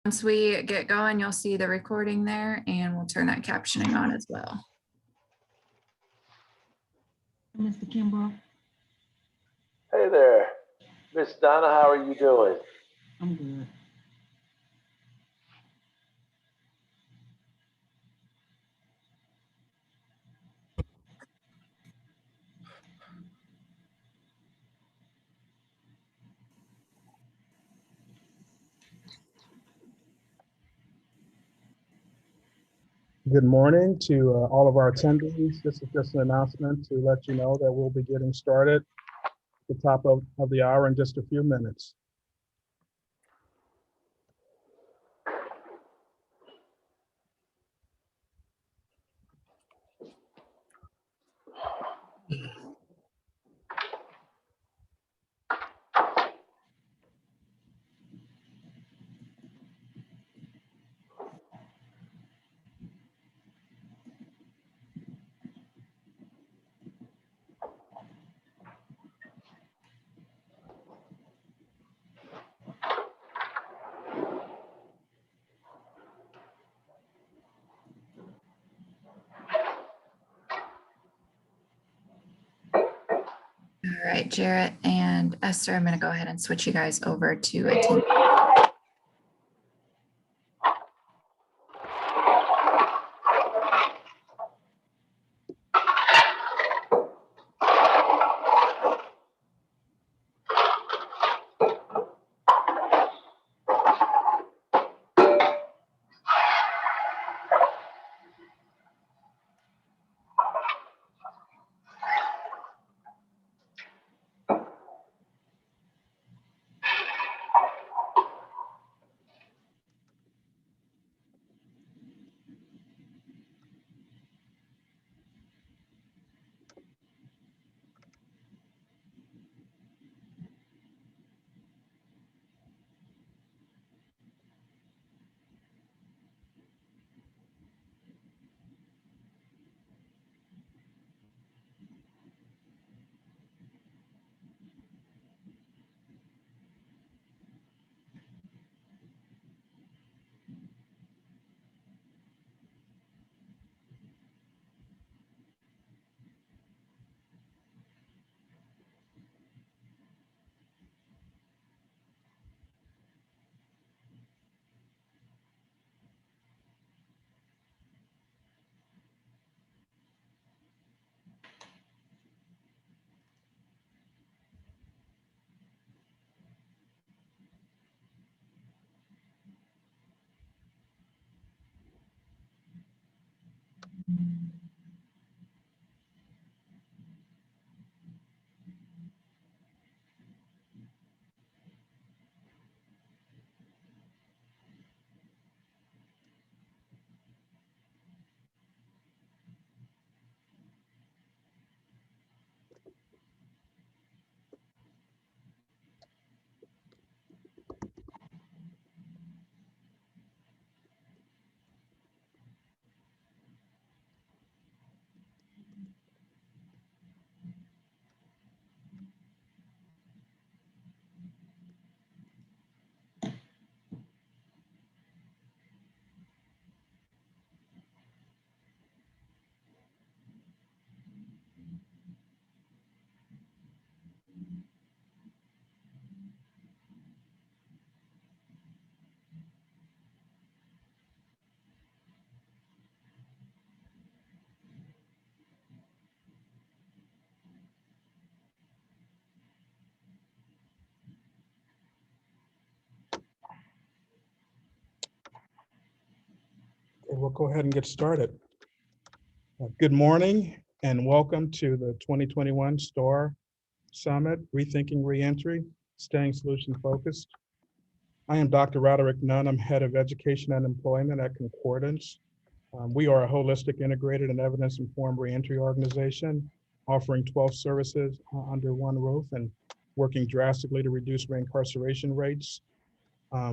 Once we get going, you'll see the recording there, and we'll turn that captioning on as well. Mr. Kimbrough, Hey there, Miss Donna, how are you doing? I'm good. Good morning to all of our attendees. This is just an announcement to let you know that we'll be getting started at the top of the hour in just a few minutes. All right, Jarrett and Esther, I'm going to go ahead and switch you guys over to attend. Okay, we'll go ahead and get started. Good morning and welcome to the 2021 STAR Summit, Rethinking Reentry, Staying Solution Focused. I am Dr. Roderick Nunn. I'm Head of Education and Employment at Concordance. We are a holistic, integrated, and evidence-informed reentry organization offering 12 services under one roof and working drastically to reduce reincarceration rates.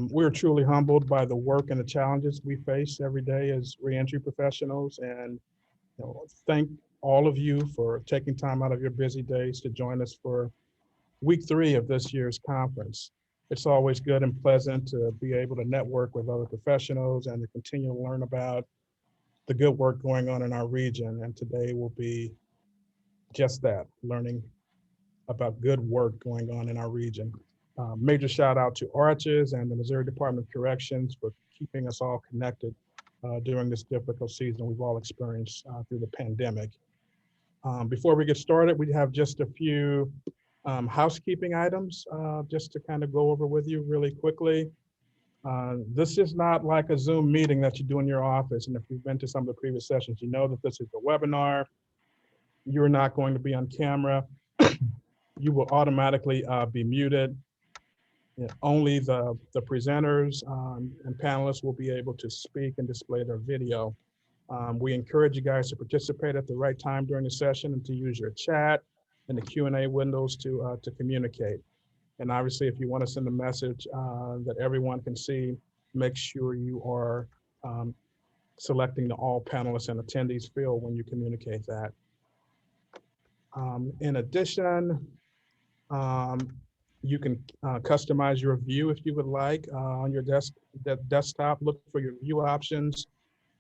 We're truly humbled by the work and the challenges we face every day as reentry professionals, and thank all of you for taking time out of your busy days to join us for week 3 of this year's conference. It's always good and pleasant to be able to network with other professionals and to continue to learn about the good work going on in our region. And today will be just that, learning about good work going on in our region. Major shout out to Arches and the Missouri Department of Corrections for keeping us all connected during this difficult season we've all experienced through the pandemic. Before we get started, we have just a few housekeeping items just to kind of go over with you really quickly. This is not like a Zoom meeting that you do in your office. And if you've been to some of the previous sessions, you know that this is a webinar. You're not going to be on camera. You will automatically be muted. Only the presenters and panelists will be able to speak and display their video. We encourage you guys to participate at the right time during the session and to use your chat and the Q&A windows to communicate. And obviously, if you want to send a message that everyone can see, make sure you are selecting the all panelists and attendees field when you communicate that. In addition, you can customize your view if you would like on your desktop. Look for your view options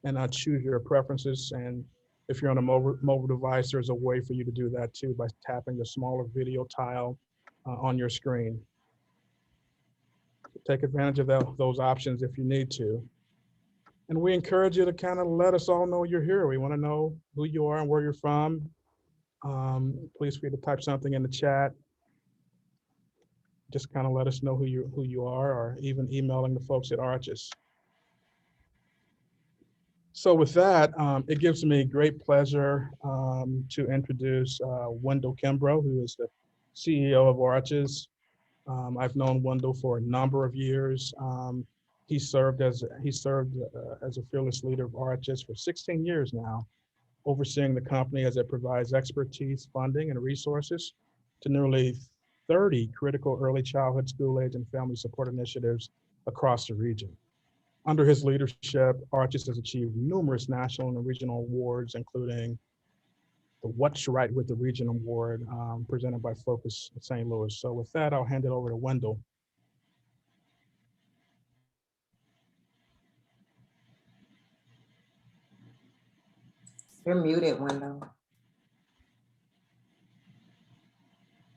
and choose your preferences. And if you're on a mobile device, there's a way for you to do that too by tapping the smaller video tile on your screen. Take advantage of those options if you need to. And we encourage you to kind of let us all know you're here. We want to know who you are and where you're from. Please feel free to type something in the chat. Just kind of let us know who you are, or even emailing the folks at Arches. So with that, it gives me great pleasure to introduce Wendell Kimbrough, who is the CEO of Arches. I've known Wendell for a number of years. He served as a fearless leader of Arches for 16 years now, overseeing the company as it provides expertise, funding, and resources to nearly 30 critical early childhood, school age, and family support initiatives across the region. Under his leadership, Arches has achieved numerous national and regional awards, including the What's Right with the Region Award presented by Focus St. Louis. So with that, I'll hand it over to Wendell. You're muted, Wendell.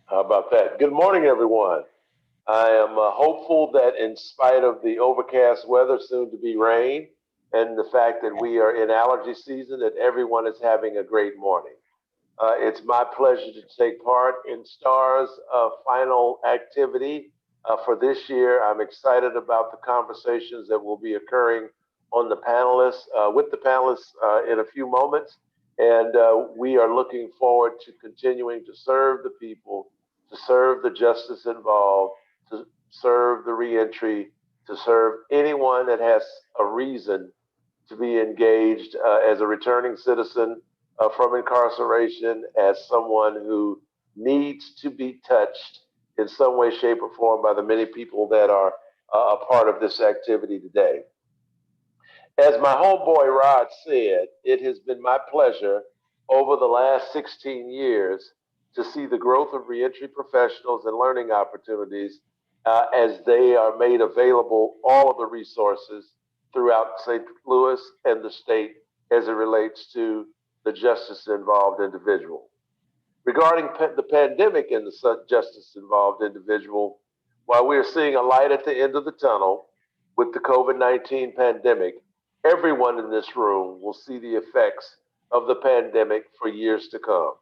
How about that? Good morning, everyone. I am hopeful that in spite of the overcast weather, soon to be rain, and the fact that we are in allergy season, that everyone is having a great morning. It's my pleasure to take part in STAR's final activity for this year. I'm excited about the conversations that will be occurring on the panelists, with the panelists in a few moments. And we are looking forward to continuing to serve the people, to serve the justice involved, to serve the reentry, to serve anyone that has a reason to be engaged as a returning citizen from incarceration, as someone who needs to be touched in some way, shape, or form by the many people that are a part of this activity today. As my homeboy Rod said, it has been my pleasure over the last 16 years to see the growth of reentry professionals and learning opportunities as they are made available, all of the resources throughout St. Louis and the state as it relates to the justice involved individual. Regarding the pandemic and the justice involved individual, while we are seeing a light at the end of the tunnel with the COVID-19 pandemic, everyone in this room will see the effects of the pandemic for years to come.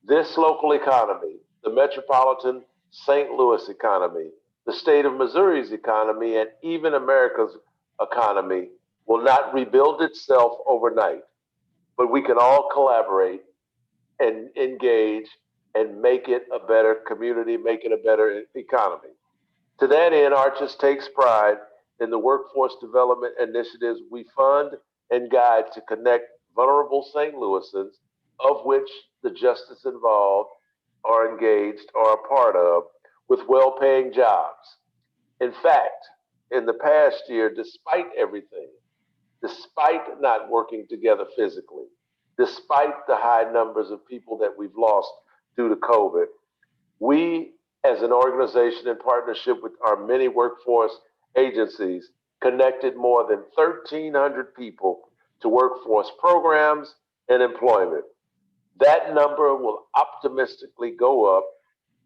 This local economy, the metropolitan St. Louis economy, the state of Missouri's economy, and even America's economy will not rebuild itself overnight, but we can all collaborate and engage and make it a better community, make it a better economy. To that end, Arches takes pride in the workforce development initiatives we fund and guide to connect vulnerable St. Louisans, of which the justice involved are engaged or a part of, with well-paying jobs. In fact, in the past year, despite everything, despite not working together physically, despite the high numbers of people that we've lost due to COVID, we as an organization in partnership with our many workforce agencies, connected more than 1,300 people to workforce programs and employment. That number will optimistically go up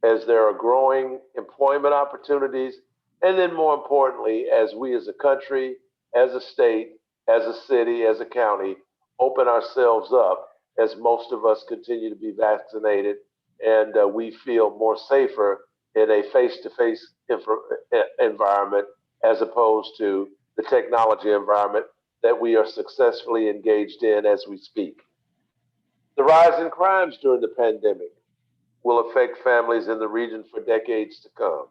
as there are growing employment opportunities, and then more importantly, as we as a country, as a state, as a city, as a county, open ourselves up as most of us continue to be vaccinated and we feel more safer in a face-to-face environment as opposed to the technology environment that we are successfully engaged in as we speak. The rise in crimes during the pandemic will affect families in the region for decades to come.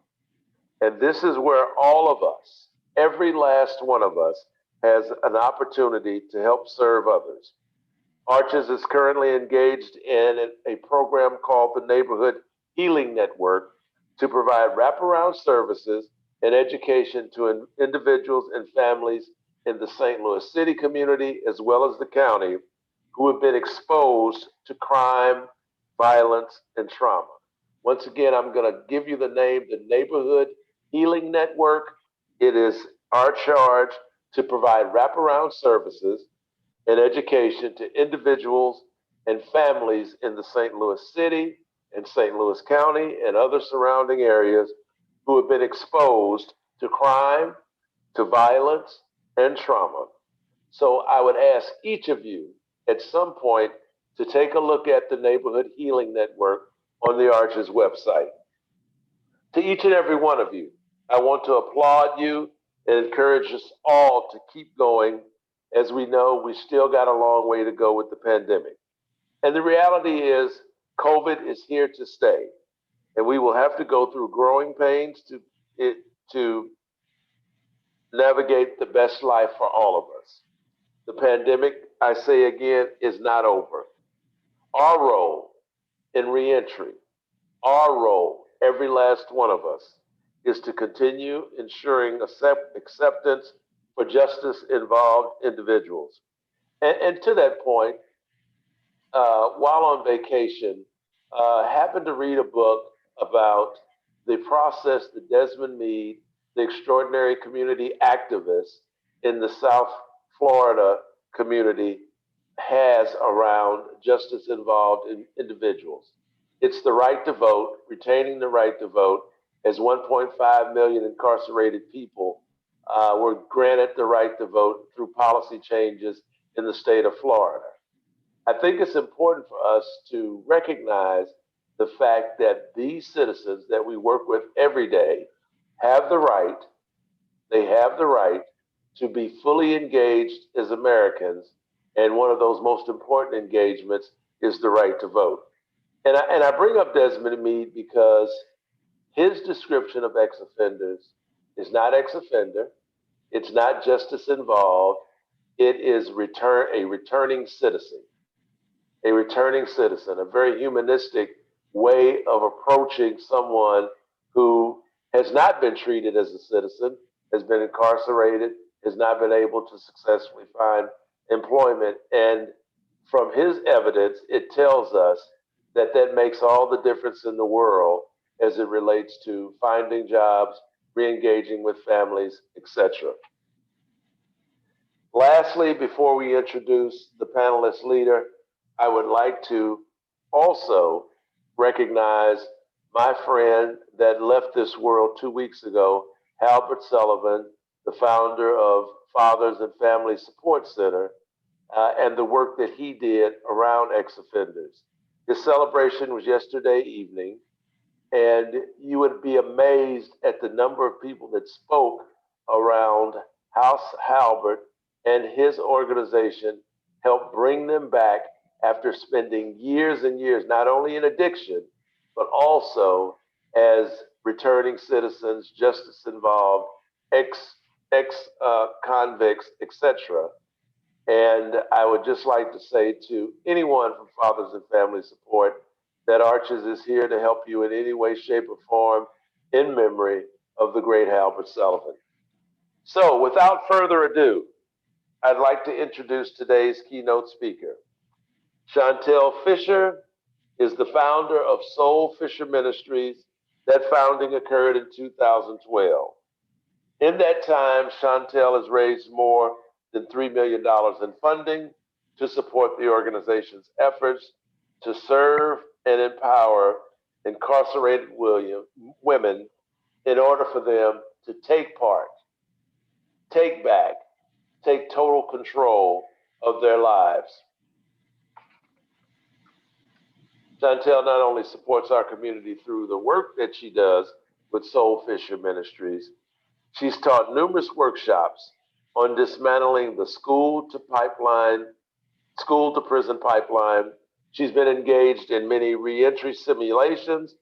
And this is where all of us, every last one of us, has an opportunity to help serve others. Arches is currently engaged in a program called the Neighborhood Healing Network to provide wraparound services and education to individuals and families in the St. Louis City community, as well as the county, who have been exposed to crime, violence, and trauma. Once again, I'm going to give you the name, the Neighborhood Healing Network. It is our charge to provide wraparound services and education to individuals and families in the St. Louis City and St. Louis County and other surrounding areas who have been exposed to crime, to violence, and trauma. So I would ask each of you at some point to take a look at the Neighborhood Healing Network on the Arches website. To each and every one of you, I want to applaud you and encourage us all to keep going. As we know, we still got a long way to go with the pandemic. And the reality is, COVID is here to stay. And we will have to go through growing pains to navigate the best life for all of us. The pandemic, I say again, is not over. Our role in reentry, our role, every last one of us, is to continue ensuring acceptance for justice-involved individuals. And to that point, while on vacation, happened to read a book about the process that Desmond Meade, the extraordinary community activist in the South Florida community, has around justice-involved individuals. It's the right to vote, retaining the right to vote, as 1.5 million incarcerated people were granted the right to vote through policy changes in the state of Florida. I think it's important for us to recognize the fact that these citizens that we work with every day have the right, they have the right to be fully engaged as Americans. And one of those most important engagements is the right to vote. And I bring up Desmond Meade because his description of ex-offenders is not ex-offender. It's not justice involved. It is a returning citizen, a very humanistic way of approaching someone who has not been treated as a citizen, has been incarcerated, has not been able to successfully find employment. And from his evidence, it tells us that that makes all the difference in the world as it relates to finding jobs, re-engaging with families, etc. Lastly, before we introduce the panelist leader, I would like to also recognize my friend that left this world 2 weeks ago, Halbert Sullivan, the founder of Fathers and Family Support Center, and the work that he did around ex-offenders. His celebration was yesterday evening, and you would be amazed at the number of people that spoke around how Halbert and his organization helped bring them back after spending years and years, not only in addiction, but also as returning citizens, justice involved, ex-convicts, etc. And I would just like to say to anyone from Fathers and Family Support that Arches is here to help you in any way, shape, or form in memory of the great Halbert Sullivan. So without further ado, I'd like to introduce today's keynote speaker. Chantelle Fisher is the founder of Soul Fisher Ministries, That founding occurred in 2012. In that time, Chantel has raised more than $3 million in funding to support the organization's efforts to serve and empower incarcerated women in order for them to take part, take back, take total control of their lives. Chantelle not only supports our community through the work that she does with Soul Fisher Ministries, she's taught numerous workshops on dismantling the school to prison pipeline. She's been engaged in many reentry simulations,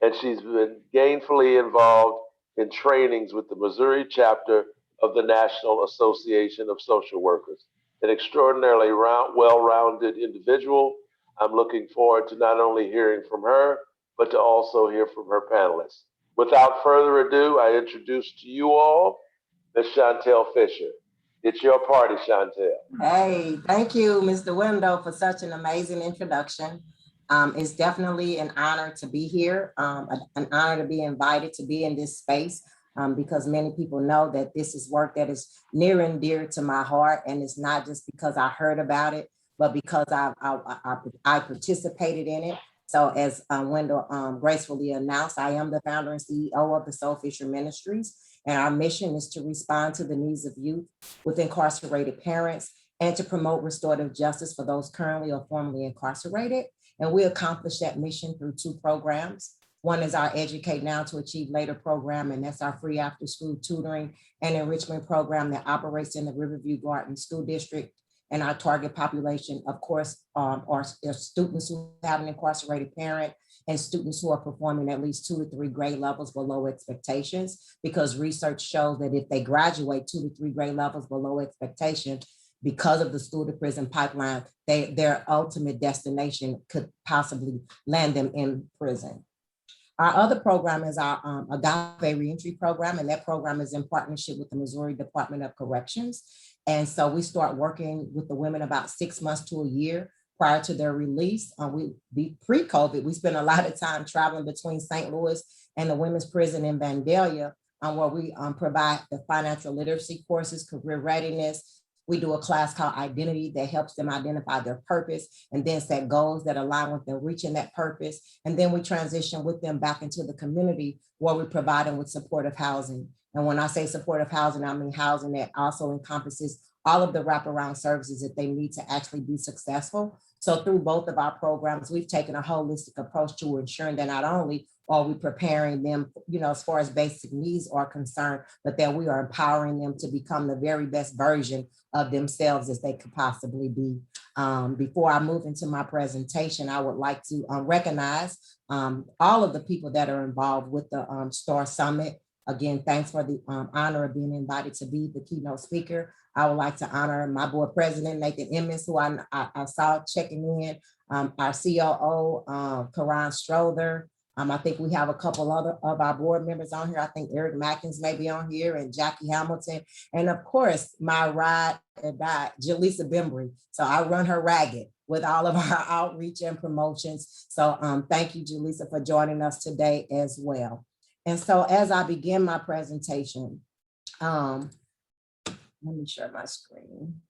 and she's been gainfully involved in trainings with the Missouri chapter of the National Association of Social Workers. An extraordinarily well-rounded individual. I'm looking forward to not only hearing from her, but to also hear from her panelists. Without further ado, I introduce to you all Ms. Chantelle Fisher. It's your party, Chantelle. Hey, thank you, Mr. Window, for such an amazing introduction. It's definitely an honor to be here, an honor to be invited to be in this space, because many people know that this is work that is near and dear to my heart. And it's not just because I heard about it, but because I participated in it. So as Wendell gracefully announced, I am the founder and CEO of the Soul Fisher Ministries. And our mission is to respond to the needs of youth with incarcerated parents and to promote restorative justice for those currently or formerly incarcerated. And we accomplish that mission through two programs. One is our Educate Now to Achieve Later program, and that's our free after-school tutoring and enrichment program that operates in the Riverview Garden School District. And our target population, of course, are students who have an incarcerated parent and students who are performing at least 2 to 3 grade levels below expectations, because research shows that if they graduate 2 to 3 grade levels below expectation, because of the school to prison pipeline, their ultimate destination could possibly land them in prison. Our other program is our Agave reentry program, and that program is in partnership with the Missouri Department of Corrections. And so we start working with the women about 6 months to a year prior to their release. Pre-COVID, we spent a lot of time traveling between St. Louis and the women's prison in Vandalia, where we provide the financial literacy courses, career readiness. We do a class called Identity that helps them identify their purpose and then set goals that align with them reaching that purpose. And then we transition with them back into the community where we provide them with supportive housing. And when I say supportive housing, I mean housing that also encompasses all of the wraparound services that they need to actually be successful. So through both of our programs, we've taken a holistic approach to ensuring that not only are we preparing them, as far as basic needs are concerned, but that we are empowering them to become the very best version of themselves as they could possibly be. Before I move into my presentation, I would like to recognize all of the people that are involved with the STAR Summit. Again, thanks for the honor of being invited to be the keynote speaker. I would like to honor my board president, Nathan Emmons, who I saw checking in, our COO, Karan Strother. I think we have a couple other of our board members on here. I think Eric Mackins may be on here, and Jackie Hamilton. And of course, my ride or die, Jaleesa Bembry. So I run her ragged with all of our outreach and promotions. So thank you, Jaleesa, for joining us today as well. And so as I begin my presentation, let me share my screen.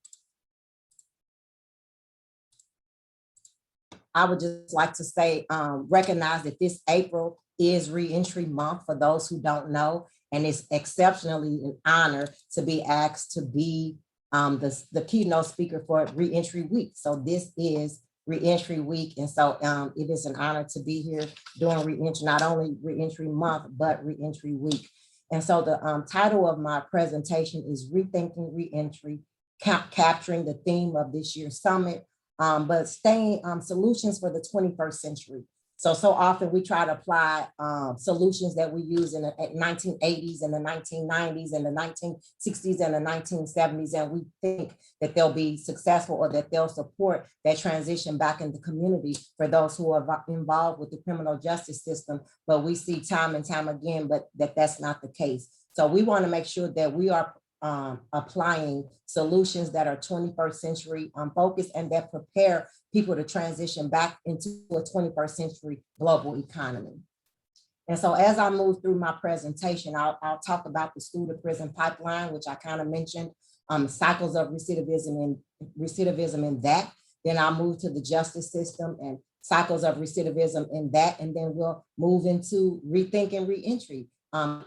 I would just like to say, recognize that this April is Reentry Month for those who don't know, and it's exceptionally an honor to be asked to be the keynote speaker for Reentry Week. So this is Reentry Week, and so it is an honor to be here during Reentry, not only Reentry Month, but Reentry Week. And so the title of my presentation is Rethinking Reentry, capturing the theme of this year's summit, but staying solutions for the 21st century. So often we try to apply solutions that we use in the 1980s and the 1990s and the 1960s and the 1970s, and we think that they'll be successful or that they'll support that transition back in the community for those who are involved with the criminal justice system. But we see time and time again, but that's not the case. So we want to make sure that we are applying solutions that are 21st century focused and that prepare people to transition back into a 21st century global economy. And so as I move through my presentation, I'll talk about the school to prison pipeline, which I kind of mentioned, cycles of recidivism in that. Then I'll move to the justice system and cycles of recidivism in that. And then we'll move into rethinking reentry,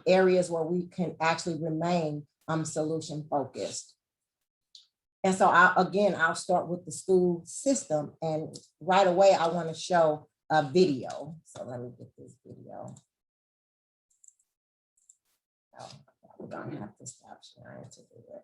areas where we can actually remain solution focused. And so I'll start with the school system. And right away, I want to show a video. So let me get this video. Oh, we're gonna have to stop sharing to do it.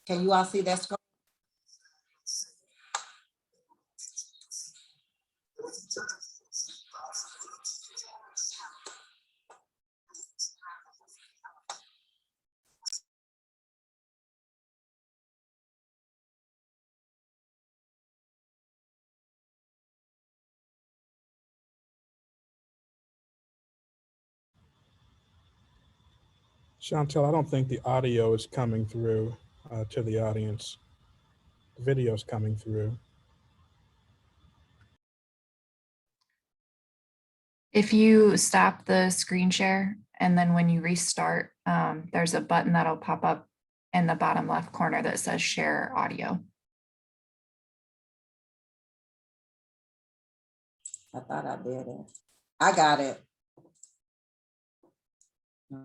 Can you all see that screen? Chantel, I don't think the audio is coming through to the audience. The video is coming through. If you stop the screen share and then when you restart, there's a button that'll pop up in the bottom left corner that says share audio. I thought I did it. I got it. Okay.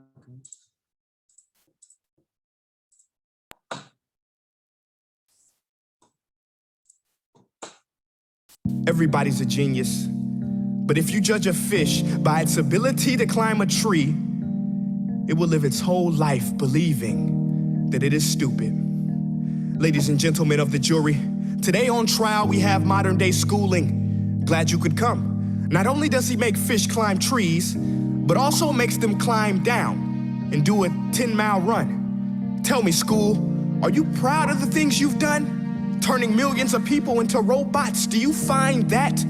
Everybody's a genius, but if you judge a fish by its ability to climb a tree, it will live its whole life believing that it is stupid. Ladies and gentlemen of the jury, today on trial we have modern day schooling. Glad you could come. Not only does he make fish climb trees, but also makes them climb down and do a 10-mile run. Tell me, school, are you proud of the things you've done? Turning millions of people into robots, do you find that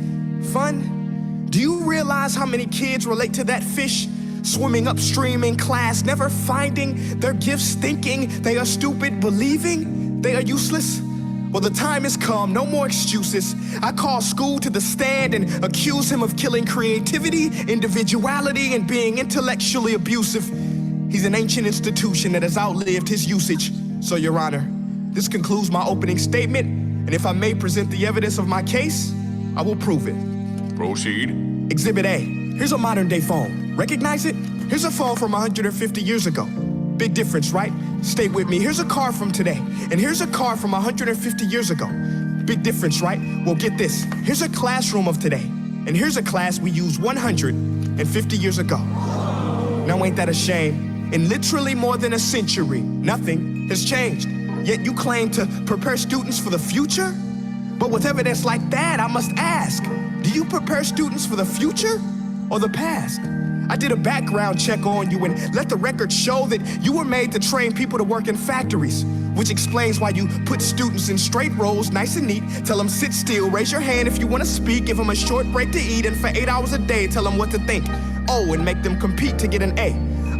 fun? Do you realize how many kids relate to that fish? Swimming upstream in class, never finding their gifts, thinking they are stupid, believing they are useless? Well, the time has come, no more excuses. I call school to the stand and accuse him of killing creativity, individuality, and being intellectually abusive. He's an ancient institution that has outlived his usage. So, Your Honor, this concludes my opening statement, and if I may present the evidence of my case, I will prove it. Proceed. Exhibit A, here's a modern day phone. Recognize it? Here's a phone from 150 years ago. Big difference, right? Stay with me. Here's a car from today, and here's a car from 150 years ago. Big difference, right? Well, get this. Here's a classroom of today, and here's a class we used 150 years ago. Now, ain't that a shame? In literally more than a century, nothing has changed. Yet you claim to prepare students for the future? But with evidence like that, I must ask, do you prepare students for the future or the past? I did a background check on you and let the record show that you were made to train people to work in factories, which explains why you put students in straight rows, nice and neat, tell them sit still, raise your hand if you want to speak, give them a short break to eat, and for 8 hours a day, tell them what to think. Oh, and make them compete to get an A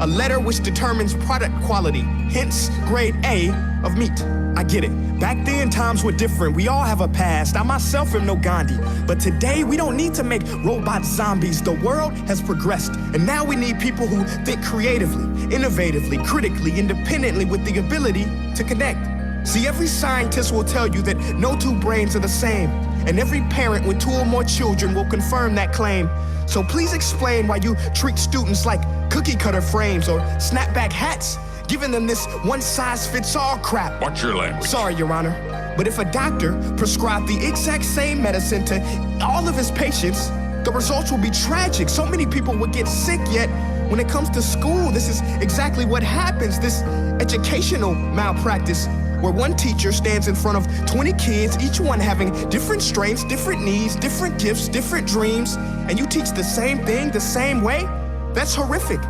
letter which determines product quality, hence grade A of meat. I get it. Back then, times were different. We all have a past. I myself am no Gandhi. But today, we don't need to make robot zombies. The world has progressed, and now we need people who think creatively, innovatively, critically, independently, with the ability to connect. See, every scientist will tell you that no two brains are the same, and every parent with 2 or more children will confirm that claim. So please explain why you treat students like cookie cutter frames or snapback hats, giving them this one-size-fits-all crap. Watch your language. Sorry, Your Honor, but if a doctor prescribed the exact same medicine to all of his patients, the results will be tragic. So many people would get sick, yet when it comes to school, this is exactly what happens. This educational malpractice, where one teacher stands in front of 20 kids, each one having different strengths, different needs, different gifts, different dreams, and you teach the same thing the same way? That's horrific.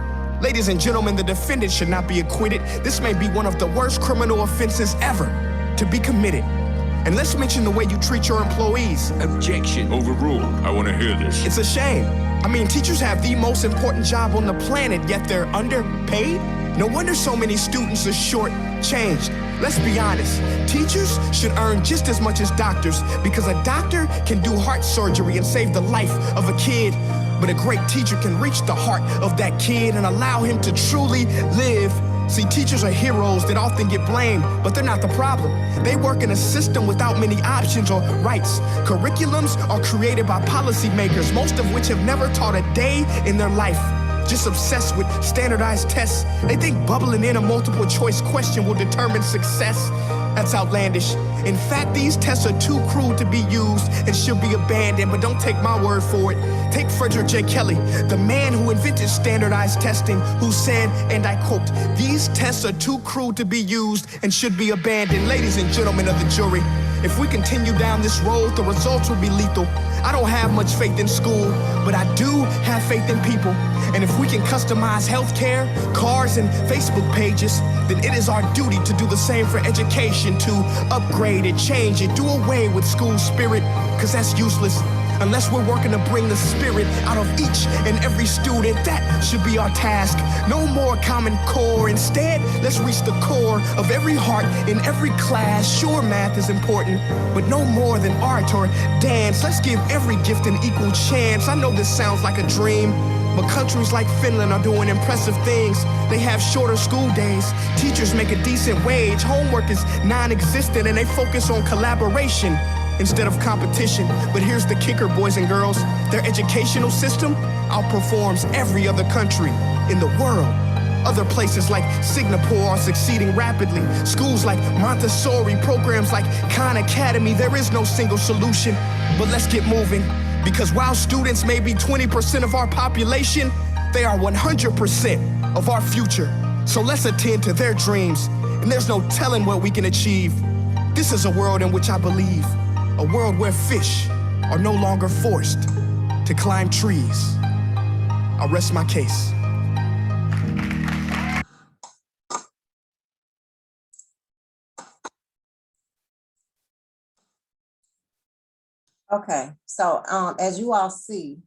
Ladies and gentlemen, the defendant should not be acquitted. This may be one of the worst criminal offenses ever to be committed. And let's mention the way you treat your employees. Objection. Overruled. I want to hear this. It's a shame. I mean, teachers have the most important job on the planet, yet they're underpaid? No wonder so many students are shortchanged. Let's be honest, teachers should earn just as much as doctors, because a doctor can do heart surgery and save the life of a kid, but a great teacher can reach the heart of that kid and allow him to truly live. See, teachers are heroes that often get blamed, but they're not the problem. They work in a system without many options or rights. Curriculums are created by policymakers, most of which have never taught a day in their life. Just obsessed with standardized tests. They think bubbling in a multiple choice question will determine success. That's outlandish. In fact, these tests are too cruel to be used and should be abandoned, but don't take my word for it. Take Frederick J. Kelly, the man who invented standardized testing, who said, and I quote, "These tests are too cruel to be used and should be abandoned." Ladies and gentlemen of the jury, if we continue down this road, the results will be lethal. I don't have much faith in school, but I do have faith in people. And if we can customize healthcare, cars, and Facebook pages, then it is our duty to do the same for education, to upgrade it, change it, do away with school spirit, because that's useless. Unless we're working to bring the spirit out of each and every student, that should be our task. No more Common Core. Instead, let's reach the core of every heart in every class. Sure, math is important, but no more than art or dance. Let's give every gift an equal chance. I know this sounds like a dream, but countries like Finland are doing impressive things. They have shorter school days. Teachers make a decent wage. Homework is non-existent, and they focus on collaboration instead of competition. But here's the kicker, boys and girls. Their educational system outperforms every other country in the world. Other places like Singapore are succeeding rapidly. Schools like Montessori, programs like Khan Academy, there is no single solution. But let's get moving, because while students may be 20% of our population, they are 100% of our future. So let's attend to their dreams, and there's no telling what we can achieve. This is a world in which I believe. A world where fish are no longer forced to climb trees. I'll rest my case. Okay, so as you all see,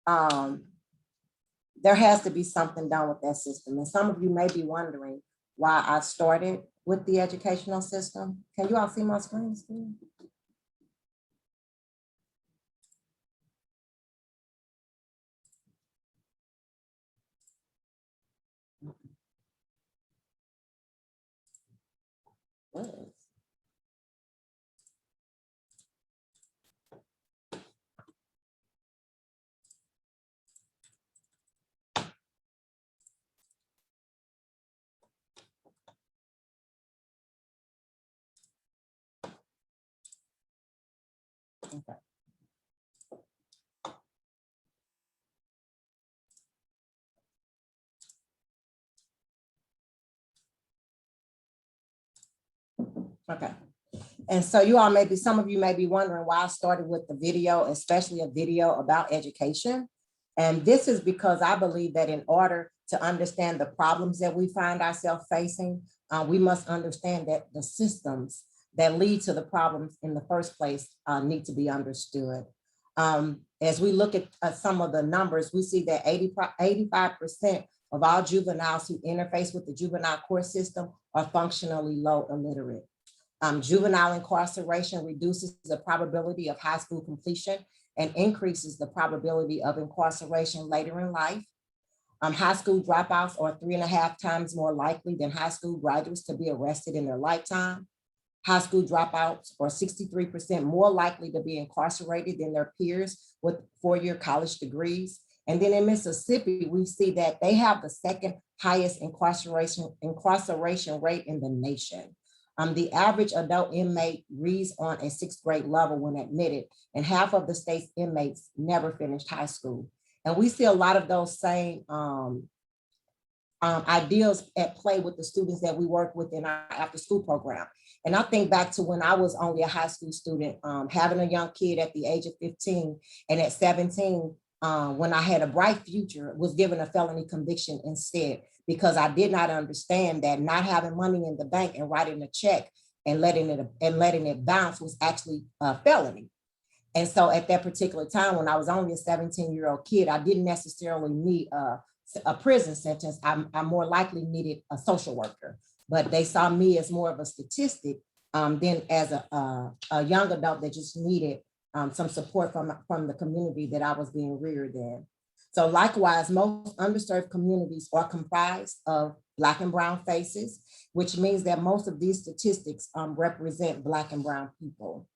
there has to be something done with that system. And some of you may be wondering why I started with the educational system. Can you all see my screen still? Okay. Okay. And so you all some of you may be wondering why I started with the video, especially a video about education. And this is because I believe that in order to understand the problems that we find ourselves facing, we must understand that the systems that lead to the problems in the first place need to be understood. As we look at some of the numbers, we see that 85% of all juveniles who interface with the juvenile court system are functionally low illiterate. Juvenile incarceration reduces the probability of high school completion and increases the probability of incarceration later in life. High school dropouts are 3.5 times more likely than high school graduates to be arrested in their lifetime. High school dropouts are 63% more likely to be incarcerated than their peers with 4-year college degrees. And then in Mississippi, we see that they have the second highest incarceration rate in the nation. The average adult inmate reads on a 6th grade level when admitted, and half of the state's inmates never finished high school. And we see a lot of those same ideals at play with the students that we work with in our after school program. And I think back to when I was only a high school student, having a young kid at the age of 15, and at 17, when I had a bright future, was given a felony conviction instead, because I did not understand that not having money in the bank and writing a check and letting it bounce was actually a felony. And so at that particular time, when I was only a 17-year-old kid, I didn't necessarily need a prison sentence. I more likely needed a social worker, but they saw me as more of a statistic than as a young adult that just needed some support from the community that I was being reared in. So likewise, most underserved communities are comprised of Black and brown faces, which means that most of these statistics represent Black and brown people.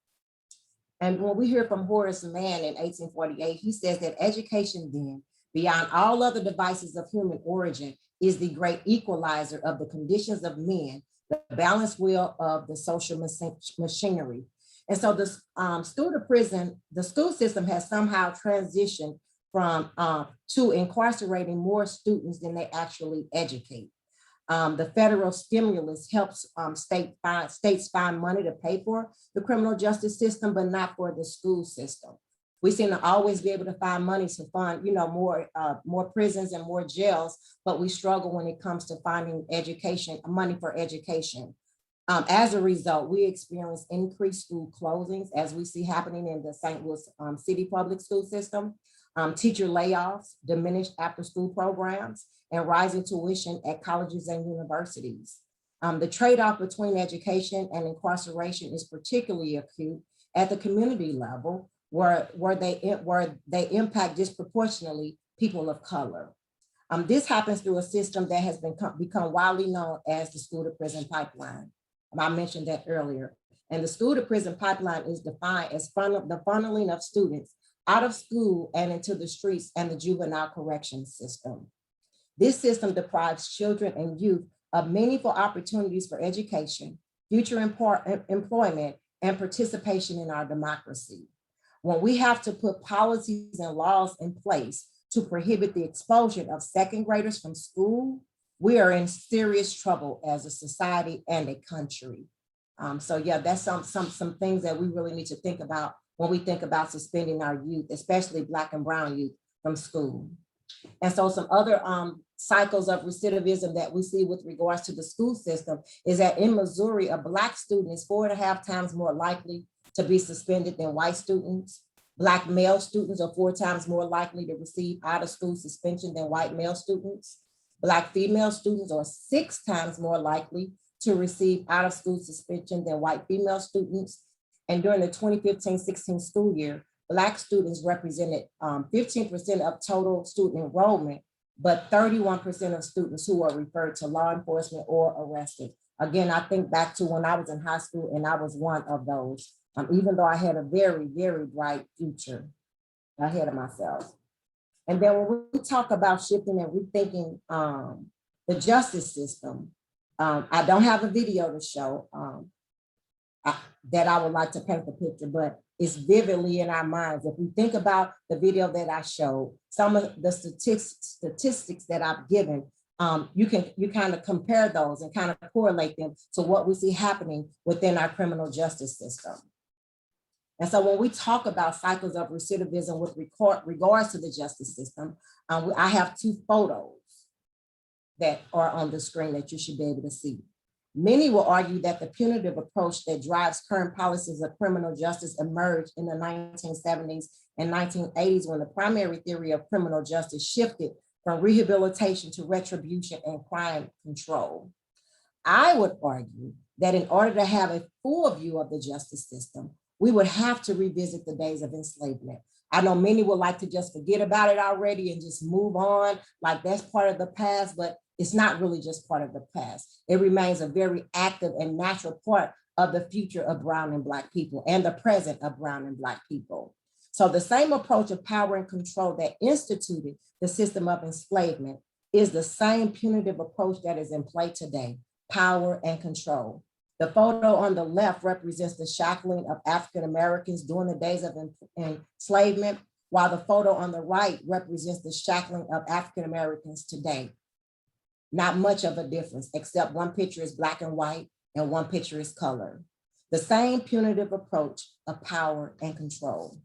And when we hear from Horace Mann in 1848, he says that education then, beyond all other devices of human origin, is the great equalizer of the conditions of men, the balanced wheel of the social machinery. And so the school system has somehow transitioned from to incarcerating more students than they actually educate. The federal stimulus helps states find money to pay for the criminal justice system, but not for the school system. We seem to always be able to find money to fund, more prisons and more jails, but we struggle when it comes to finding money for education. As a result, we experience increased school closings, as we see happening in the St. Louis City public school system, teacher layoffs, diminished after-school programs, and rising tuition at colleges and universities. The trade-off between education and incarceration is particularly acute at the community level, where they impact disproportionately people of color. This happens through a system that has become widely known as the school to prison pipeline. I mentioned that earlier. And the school to prison pipeline is defined as the funneling of students out of school and into the streets and the juvenile corrections system. This system deprives children and youth of meaningful opportunities for education, future employment, and participation in our democracy. When we have to put policies and laws in place to prohibit the expulsion of second graders from school, we are in serious trouble as a society and a country. So yeah, that's some things that we really need to think about when we think about suspending our youth, especially Black and brown youth, from school. And so some other cycles of recidivism that we see with regards to the school system is that in Missouri, a Black student is 4.5 times more likely to be suspended than white students. Black male students are 4 times more likely to receive out of school suspension than white male students. Black female students are 6 times more likely to receive out of school suspension than white female students. And during the 2015-16 school year, Black students represented 15% of total student enrollment, but 31% of students who were referred to law enforcement or arrested. Again, I think back to when I was in high school and I was one of those, even though I had a very, very bright future ahead of myself. And then when we talk about shifting and rethinking the justice system, I don't have a video to show that I would like to paint the picture, but it's vividly in our minds. If we think about the video that I showed, some of the statistics that I've given, you kind of compare those and kind of correlate them to what we see happening within our criminal justice system. And so when we talk about cycles of recidivism with regards to the justice system, I have 2 photos that are on the screen that you should be able to see. Many will argue that the punitive approach that drives current policies of criminal justice emerged in the 1970s and 1980s when the primary theory of criminal justice shifted from rehabilitation to retribution and crime control. I would argue that in order to have a full view of the justice system, we would have to revisit the days of enslavement. I know many would like to just forget about it already and just move on, like that's part of the past, but it's not really just part of the past. It remains a very active and natural part of the future of brown and Black people and the present of brown and Black people. So the same approach of power and control that instituted the system of enslavement is the same punitive approach that is in play today, power and control. The photo on the left represents the shackling of African Americans during the days of enslavement, while the photo on the right represents the shackling of African Americans today. Not much of a difference, except one picture is black and white and one picture is color. The same punitive approach of power and control.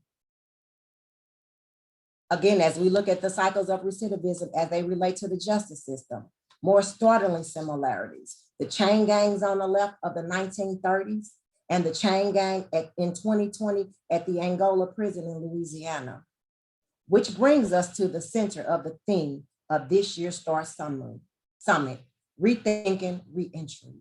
Again, as we look at the cycles of recidivism as they relate to the justice system, more startling similarities. The chain gangs on the left of the 1930s and the chain gang in 2020 at the Angola prison in Louisiana, which brings us to the center of the theme of this year's STAR Summit, Rethinking Reentry.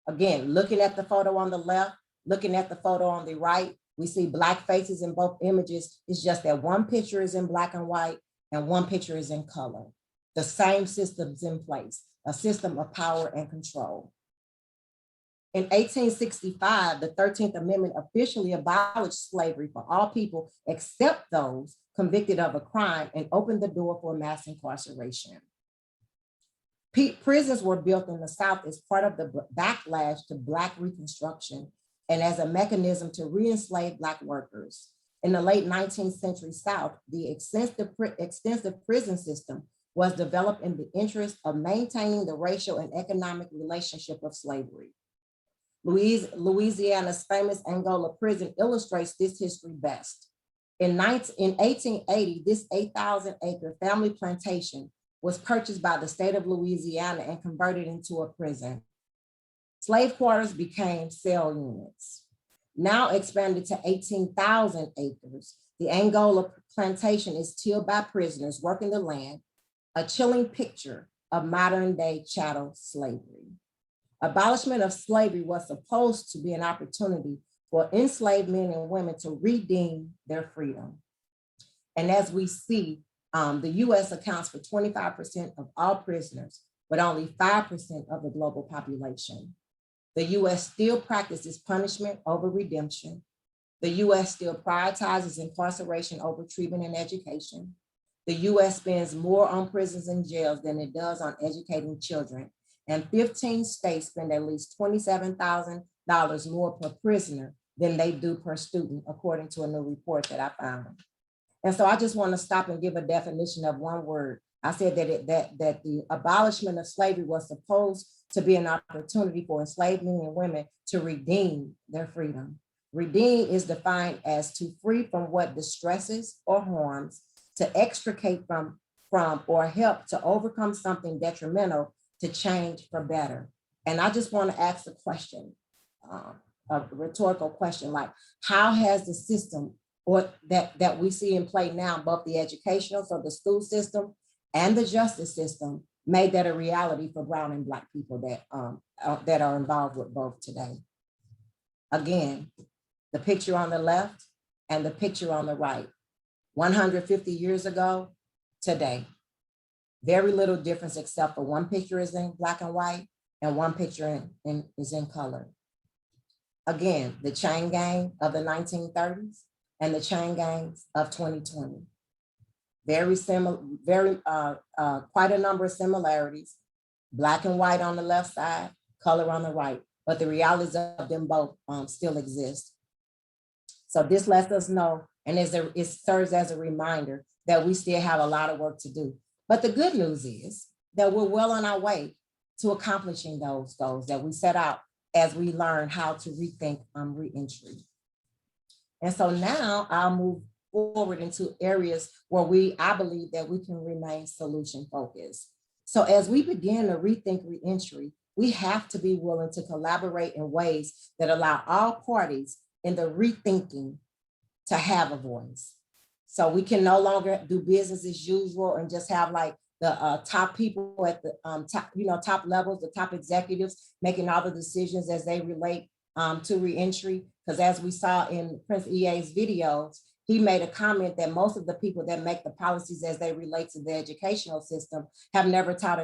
Again, looking at the photo on the left, looking at the photo on the right, we see Black faces in both images. It's just that one picture is in black and white and one picture is in color. The same system's in place, a system of power and control. In 1865, the 13th Amendment officially abolished slavery for all people except those convicted of a crime and opened the door for mass incarceration. Prisons were built in the South as part of the backlash to Black Reconstruction and as a mechanism to re-enslave Black workers. In the late 19th century South, the extensive prison system was developed in the interest of maintaining the racial and economic relationship of slavery. Louisiana's famous Angola prison illustrates this history best. In 1880, this 8,000-acre family plantation was purchased by the state of Louisiana and converted into a prison. Slave quarters became cell units. Now expanded to 18,000 acres, the Angola plantation is tilled by prisoners working the land, a chilling picture of modern day chattel slavery. Abolishment of slavery was supposed to be an opportunity for enslaved men and women to redeem their freedom. And as we see, the US accounts for 25% of all prisoners, but only 5% of the global population. The US still practices punishment over redemption. The US still prioritizes incarceration over treatment and education. The US spends more on prisons and jails than it does on educating children. And 15 states spend at least $27,000 more per prisoner than they do per student, according to a new report that I found. And so I just want to stop and give a definition of one word. I said that the abolishment of slavery was supposed to be an opportunity for enslaved men and women to redeem their freedom. Redeem is defined as to free from what distresses or harms, to extricate from or help to overcome something detrimental, to change for better. And I just want to ask a question, a rhetorical question, like how has the system or that we see in play now, both the educational, so the school system and the justice system, made that a reality for Brown and Black people that are involved with both today? Again, the picture on the left and the picture on the right, 150 years ago, today. Very little difference except for one picture is in black and white and one picture is in color. Again, the chain gang of the 1930s and the chain gangs of 2020. Very similar, quite a number of similarities. Black and white on the left side, color on the right, but the realities of them both still exist. So this lets us know, and it serves as a reminder that we still have a lot of work to do. But the good news is that we're well on our way to accomplishing those goals that we set out as we learn how to rethink reentry. And so now I'll move forward into areas where I believe that we can remain solution focused. So as we begin to rethink reentry, we have to be willing to collaborate in ways that allow all parties in the rethinking to have a voice. So we can no longer do business as usual and just have like the top people at the top levels, the top executives making all the decisions as they relate to reentry. Because as we saw in Prince EA's videos, he made a comment that most of the people that make the policies as they relate to the educational system have never taught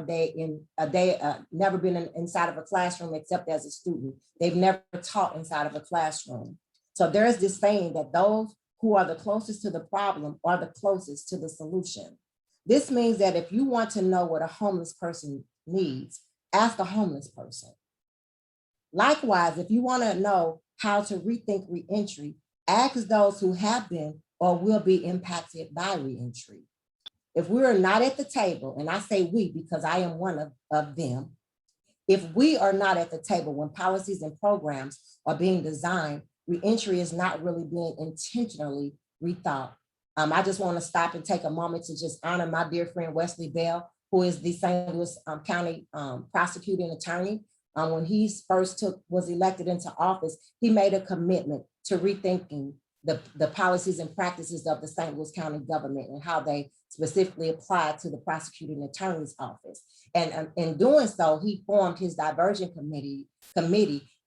never been inside of a classroom except as a student. They've never taught inside of a classroom. So there's this saying that those who are the closest to the problem are the closest to the solution. This means that if you want to know what a homeless person needs, ask a homeless person. Likewise, if you want to know how to rethink reentry, ask those who have been or will be impacted by reentry. If we are not at the table, and I say we because I am one of them, if we are not at the table when policies and programs are being designed, reentry is not really being intentionally rethought. I just want to stop and take a moment to just honor my dear friend Wesley Bell, who is the St. Louis County prosecuting attorney. When he first was elected into office, he made a commitment to rethinking the policies and practices of the St. Louis County government and how they specifically apply to the prosecuting attorney's office. And in doing so, he formed his diversion committee,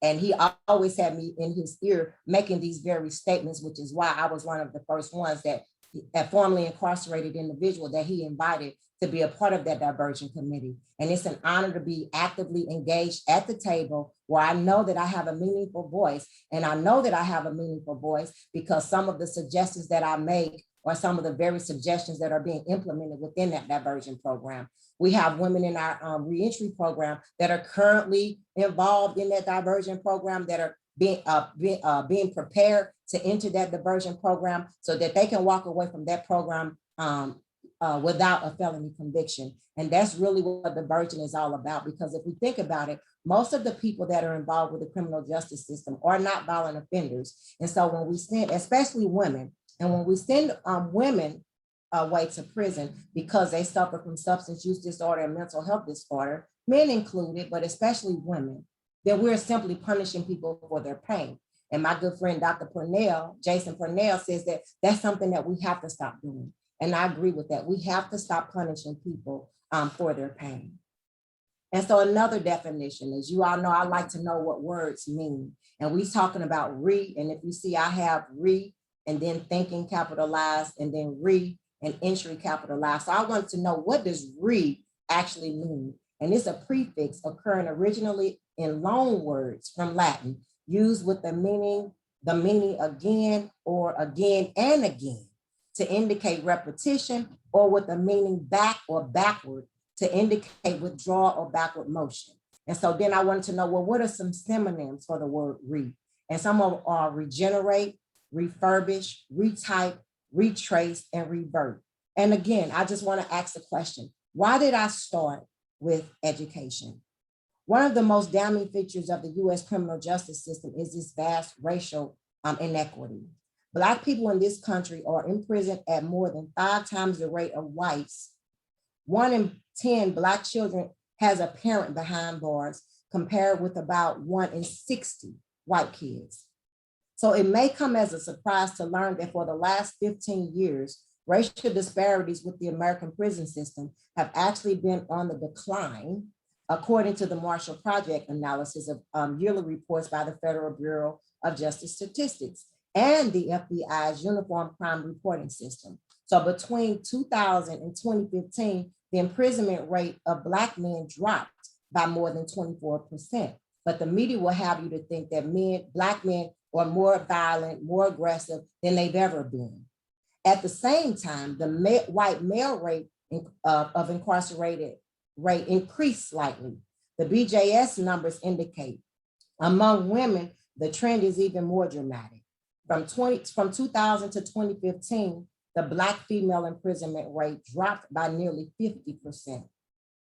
and he always had me in his ear making these very statements, which is why I was one of the first ones that a formerly incarcerated individual that he invited to be a part of that diversion committee. And it's an honor to be actively engaged at the table where I know that I have a meaningful voice. And I know that I have a meaningful voice because some of the suggestions that I make are some of the very suggestions that are being implemented within that diversion program. We have women in our reentry program that are currently involved in that diversion program that are being prepared to enter that diversion program so that they can walk away from that program without a felony conviction. And that's really what diversion is all about, because if we think about it, most of the people that are involved with the criminal justice system are not violent offenders. And so when we send, especially women, and when we send women away to prison because they suffer from substance use disorder and mental health disorder, men included, but especially women, then we're simply punishing people for their pain. And my good friend, Dr. Jason Purnell says that that's something that we have to stop doing. And I agree with that. We have to stop punishing people for their pain. And so another definition, as you all know, I like to know what words mean. And we're talking about and if you see, I have and then thinking capitalized, and then and entry capitalized. So I want to know, what does actually mean? And it's a prefix occurring originally in loan words from Latin, used with the meaning again or again and again to indicate repetition, or with the meaning back or backward to indicate withdrawal or backward motion. And so then I wanted to know, well, what are some synonyms for the word And some of them are regenerate, refurbish, retype, retrace, and revert. And again, I just want to ask the question, why did I start with education? One of the most damning features of the US criminal justice system is this vast racial inequity. Black people in this country are imprisoned at more than 5 times the rate of whites. 1 in 10 Black children has a parent behind bars, compared with about 1 in 60 white kids. So it may come as a surprise to learn that for the last 15 years, racial disparities with the American prison system have actually been on the decline, according to the Marshall Project analysis of yearly reports by the Federal Bureau of Justice Statistics and the FBI's Uniform Crime Reporting System. So between 2000 and 2015, the imprisonment rate of Black men dropped by more than 24%. But the media will have you to think that Black men are more violent, more aggressive than they've ever been. At the same time, the white male rate of incarcerated rate increased slightly. The BJS numbers indicate among women, the trend is even more dramatic. From 2000 to 2015, the Black female imprisonment rate dropped by nearly 50%.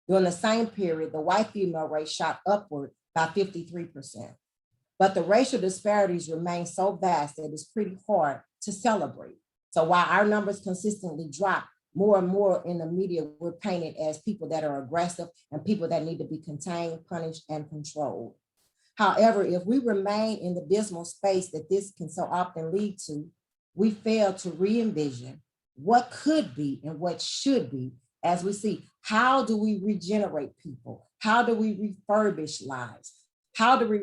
During the same period, the white female rate shot upward by 53%. But the racial disparities remain so vast that it's pretty hard to celebrate. So while our numbers consistently drop, more and more in the media, we're painted as people that are aggressive and people that need to be contained, punished, and controlled. However, if we remain in the dismal space that this can so often lead to, we fail to re-envision what could be and what should be as we see, how do we regenerate people? How do we refurbish lives? How do we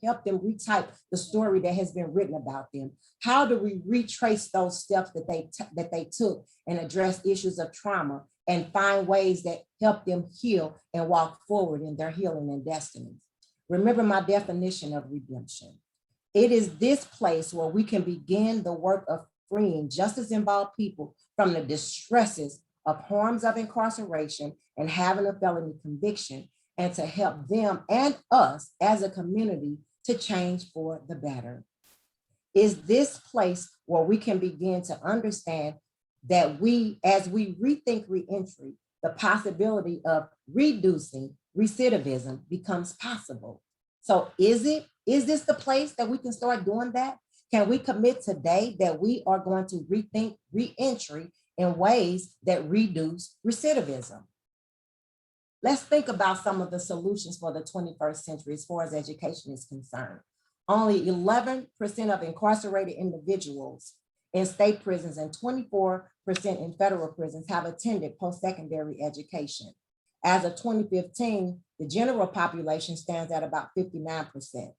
help them retype the story that has been written about them? How do we retrace those steps that they took and address issues of trauma and find ways that help them heal and walk forward in their healing and destiny? Remember my definition of redemption. It is this place where we can begin the work of freeing justice-involved people from the distresses of harms of incarceration and having a felony conviction, and to help them and us as a community to change for the better. Is this place where we can begin to understand that as we rethink reentry, the possibility of reducing recidivism becomes possible. So is this the place that we can start doing that? Can we commit today that we are going to rethink reentry in ways that reduce recidivism? Let's think about some of the solutions for the 21st century as far as education is concerned. Only 11% of incarcerated individuals in state prisons and 24% in federal prisons have attended post-secondary education. As of 2015, the general population stands at about 59%.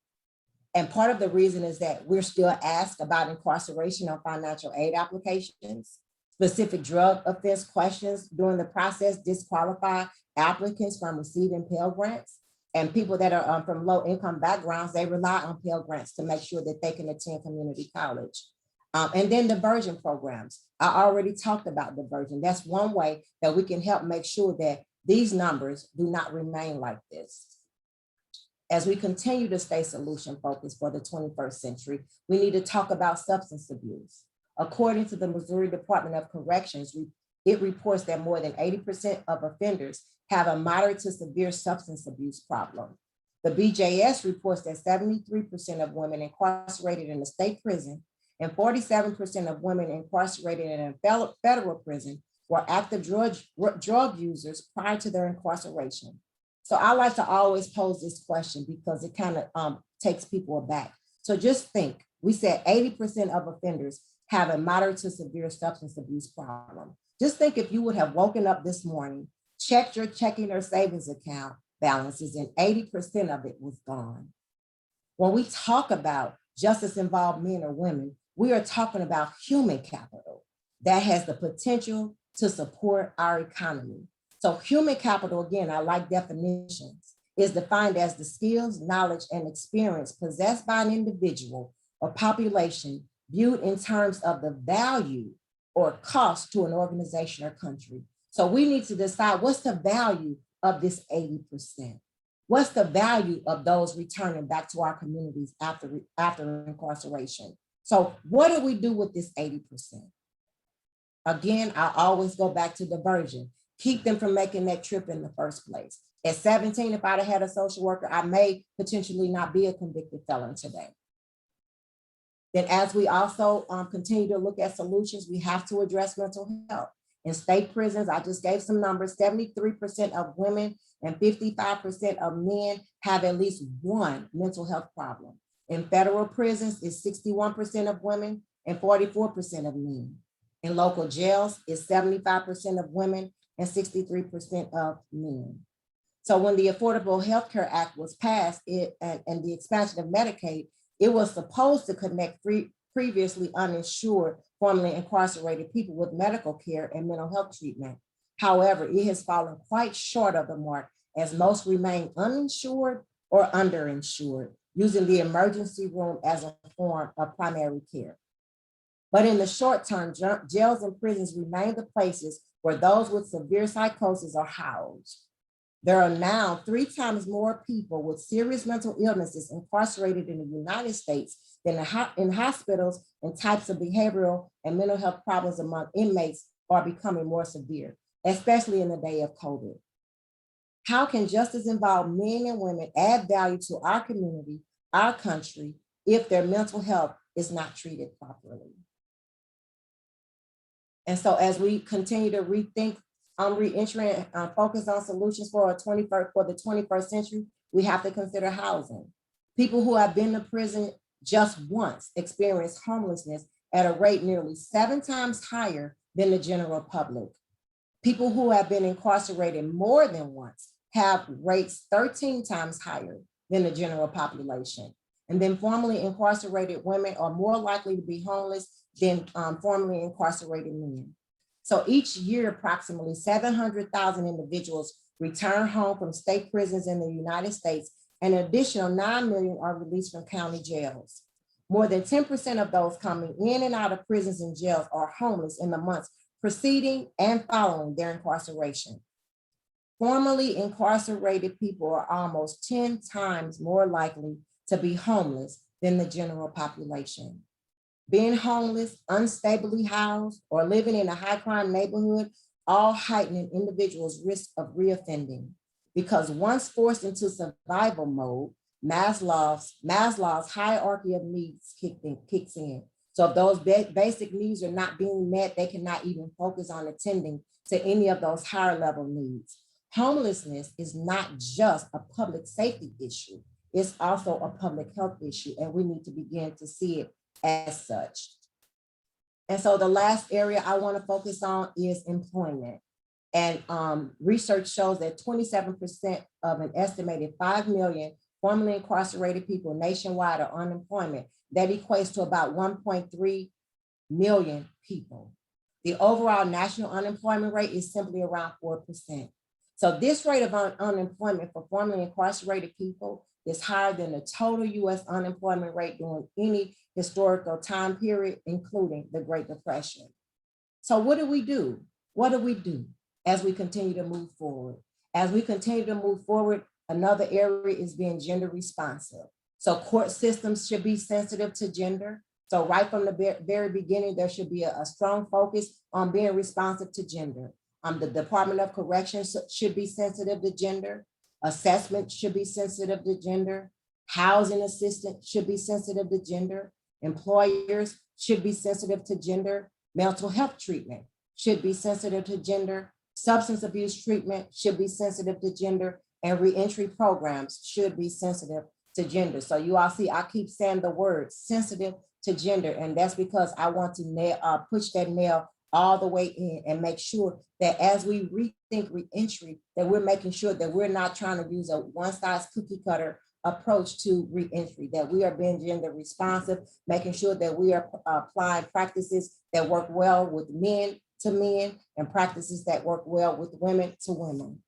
And part of the reason is that we're still asked about incarceration on financial aid applications. Specific drug offense questions during the process disqualify applicants from receiving Pell Grants. And people that are from low income backgrounds, they rely on Pell Grants to make sure that they can attend community college. And then diversion programs. I already talked about diversion. That's one way that we can help make sure that these numbers do not remain like this. As we continue to stay solution focused for the 21st century, we need to talk about substance abuse. According to the Missouri Department of Corrections, it reports that more than 80% of offenders have a moderate to severe substance abuse problem. The BJS reports that 73% of women incarcerated in a state prison and 47% of women incarcerated in a federal prison were active drug users prior to their incarceration. So I like to always pose this question because it kind of takes people aback. So just think, we said 80% of offenders have a moderate to severe substance abuse problem. Just think if you would have woken up this morning, checked your checking or savings account balances, and 80% of it was gone. When we talk about justice-involved men or women, we are talking about human capital that has the potential to support our economy. So human capital, again, I like definitions, is defined as the skills, knowledge, and experience possessed by an individual or population viewed in terms of the value or cost to an organization or country. So we need to decide what's the value of this 80%. What's the value of those returning back to our communities after incarceration? So what do we do with this 80%? Again, I always go back to diversion. Keep them from making that trip in the first place. At 17, if I'd have had a social worker, I may potentially not be a convicted felon today. Then as we also continue to look at solutions, we have to address mental health. In state prisons, I just gave some numbers, 73% of women and 55% of men have at least one mental health problem. In federal prisons, it's 61% of women and 44% of men. In local jails, it's 75% of women and 63% of men. So when the Affordable Health Care Act was passed and the expansion of Medicaid, it was supposed to connect previously uninsured, formerly incarcerated people with medical care and mental health treatment. However, it has fallen quite short of the mark as most remain uninsured or underinsured, using the emergency room as a form of primary care. But in the short term, jails and prisons remain the places where those with severe psychosis are housed. There are now 3 times more people with serious mental illnesses incarcerated in the United States than in hospitals, and types of behavioral and mental health problems among inmates are becoming more severe, especially in the day of COVID. How can justice-involved men and women add value to our community, our country, if their mental health is not treated properly? And so as we continue to rethink reentry and focus on solutions for the 21st century, we have to consider housing. People who have been to prison just once experience homelessness at a rate nearly 7 times higher than the general public. People who have been incarcerated more than once have rates 13 times higher than the general population. And then formerly incarcerated women are more likely to be homeless than formerly incarcerated men. So each year, approximately 700,000 individuals return home from state prisons in the United States, and an additional 9 million are released from county jails. More than 10% of those coming in and out of prisons and jails are homeless in the months preceding and following their incarceration. Formerly incarcerated people are almost 10 times more likely to be homeless than the general population. Being homeless, unstably housed, or living in a high crime neighborhood all heighten an individual's risk of reoffending, because once forced into survival mode, Maslow's hierarchy of needs kicks in. So if those basic needs are not being met, they cannot even focus on attending to any of those higher level needs. Homelessness is not just a public safety issue, it's also a public health issue, and we need to begin to see it as such. And so the last area I want to focus on is employment. And research shows that 27% of an estimated 5 million formerly incarcerated people nationwide are unemployment. That equates to about 1.3 million people. The overall national unemployment rate is simply around 4%. So this rate of unemployment for formerly incarcerated people is higher than the total US unemployment rate during any historical time period, including the Great Depression. So what do we do? What do we do as we continue to move forward? As we continue to move forward, another area is being gender responsive. So court systems should be sensitive to gender. So right from the very beginning, there should be a strong focus on being responsive to gender. The Department of Corrections should be sensitive to gender. Assessment should be sensitive to gender. Housing assistance should be sensitive to gender. Employers should be sensitive to gender. Mental health treatment should be sensitive to gender. Substance abuse treatment should be sensitive to gender. And reentry programs should be sensitive to gender. So you all see, I keep saying the word sensitive to gender, and that's because I want to push that nail all the way in and make sure that as we rethink reentry, that we're making sure that we're not trying to use a one-size cookie cutter approach to reentry, that we are being gender responsive, making sure that we are applying practices that work well with men to men and practices that work well with women to women.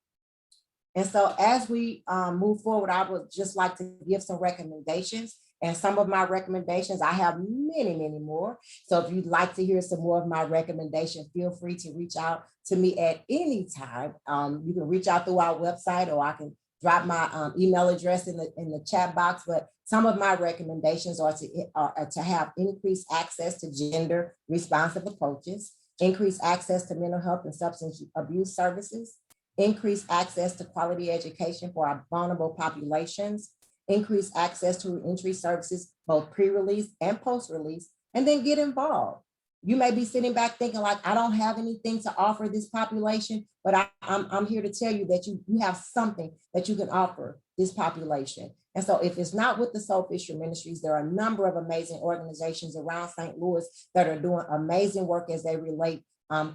And so as we move forward, I would just like to give some recommendations. And some of my recommendations, I have many, many more. So if you'd like to hear some more of my recommendations, feel free to reach out to me at any time. You can reach out through our website, or I can drop my email address in the chat box. But some of my recommendations are to have increased access to gender responsive approaches, increased access to mental health and substance abuse services, increased access to quality education for our vulnerable populations, increase access to reentry services, both pre-release and post-release, and then get involved. You may be sitting back thinking like, I don't have anything to offer this population, but I'm here to tell you that you have something that you can offer this population. And so if it's not with the Soul Fisher Ministries, there are a number of amazing organizations around St. Louis that are doing amazing work as they relate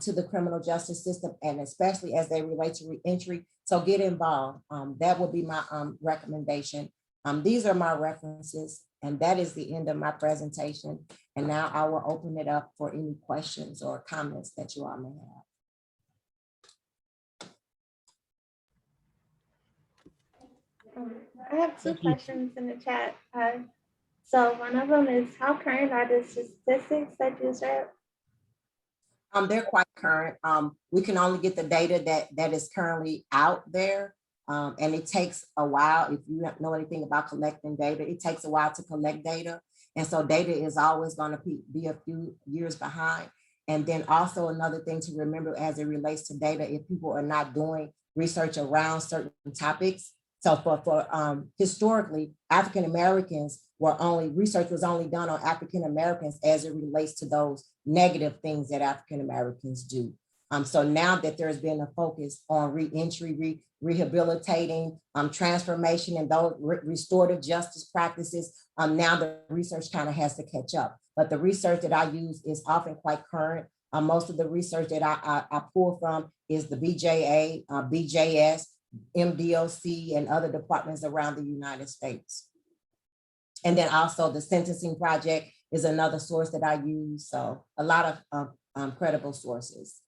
to the criminal justice system, and especially as they relate to reentry. So get involved. That would be my recommendation. These are my references, and that is the end of my presentation. And now I will open it up for any questions or comments that you all may have. I have two questions in the chat. So one of them is, how current are the statistics that you shared? They're quite current. We can only get the data that is currently out there. And it takes a while. If you know anything about collecting data, it takes a while to collect data. And so data is always going to be a few years behind. And then also another thing to remember as it relates to data, if people are not doing research around certain topics. So for historically, African-Americans research was only done on African-Americans as it relates to those negative things that African-Americans do. So now that there's been a focus on reentry, rehabilitating, transformation, and those restorative justice practices, now the research kind of has to catch up. But the research that I use is often quite current. Most of the research that I pull from is the BJA, BJS, MDOC, and other departments around the United States. And then also the Sentencing Project is another source that I use. So a lot of credible sources.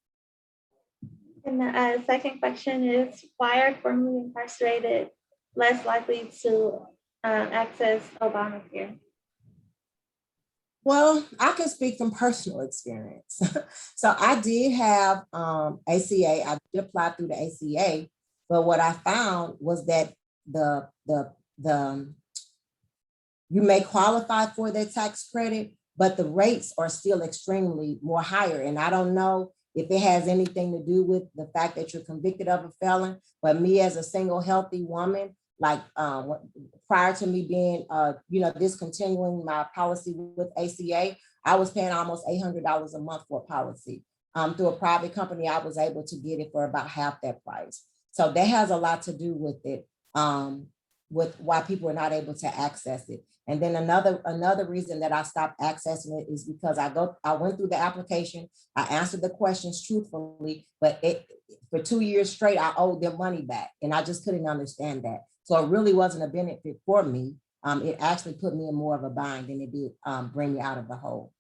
And the second question is, why are formerly incarcerated less likely to access Obamacare? Well, I can speak from personal experience. So I did have ACA. I did apply through the ACA, But what I found was that you may qualify for that tax credit, but the rates are still extremely more higher. And I don't know if it has anything to do with the fact that you're convicted of a felon, but me as a single healthy woman, like prior to me being, discontinuing my policy with ACA, I was paying almost $800 a month for a policy. Through a private company, I was able to get it for about half that price. So that has a lot to do with it, with why people are not able to access it. And then another reason that I stopped accessing it is because I went through the application, I answered the questions truthfully, but for 2 years straight, I owed them money back, and I just couldn't understand that. So it really wasn't a benefit for me. It actually put me in more of a bind than it did bring me out of the hole.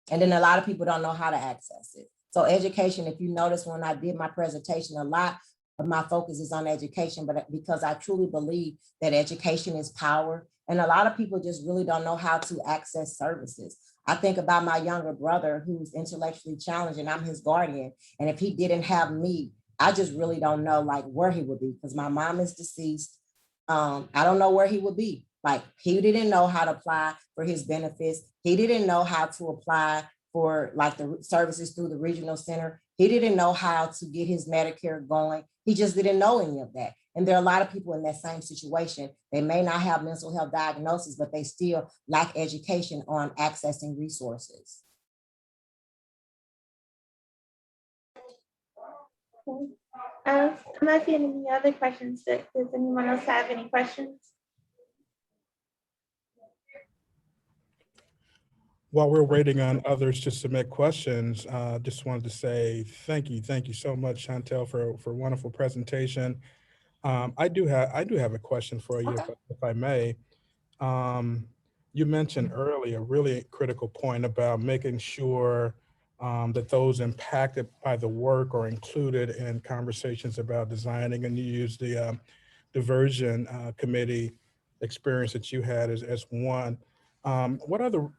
And then a lot of people don't know how to access it. So education, if you notice when I did my presentation, a lot of my focus is on education, but because I truly believe that education is power. And a lot of people just really don't know how to access services. I think about my younger brother who's intellectually challenged and I'm his guardian. And if he didn't have me, I just really don't know like where he would be, because my mom is deceased. I don't know where he would be. Like, he didn't know how to apply for his benefits. He didn't know how to apply for like the services through the regional center. He didn't know how to get his Medicare going. He just didn't know any of that. And there are a lot of people in that same situation. They may not have mental health diagnosis, but they still lack education on accessing resources. I'm not seeing any other questions. Does anyone else have any questions? While we're waiting on others to submit questions, just wanted to say thank you so much, Chantel, for a wonderful presentation. I do have a question for you, Okay. if I may. You mentioned earlier a really critical point about making sure that those impacted by the work are included in conversations about designing, and you use the diversion committee experience that you had as one. What other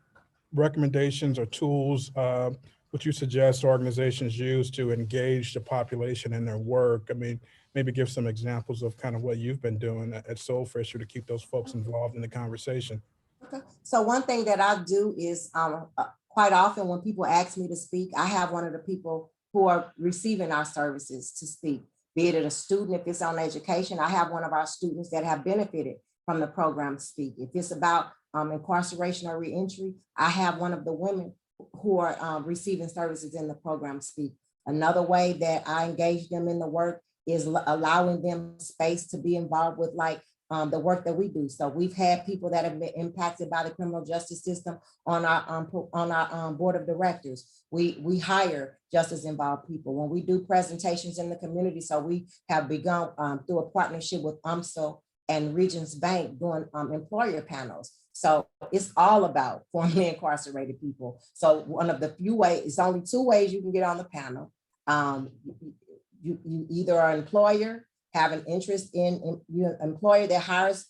recommendations or tools would you suggest organizations use to engage the population in their work? I mean, maybe give some examples of kind of what you've been doing at Soul Fisher to keep those folks involved in the conversation. Okay. So one thing that I do is quite often when people ask me to speak, I have one of the people who are receiving our services to speak, be it a student. If it's on education, I have one of our students that have benefited from the program speak. If it's about incarceration or reentry, I have one of the women who are receiving services in the program speak. Another way that I engage them in the work is allowing them space to be involved with like the work that we do. So we've had people that have been impacted by the criminal justice system on our board of directors. We hire justice involved people when we do presentations in the community. So we have begun through a partnership with UMSL and Regions Bank doing employer panels. So it's all about formerly incarcerated people. So one of the few ways, it's only 2 ways you can get on the panel. You either are an employer, have an interest in your employer that hires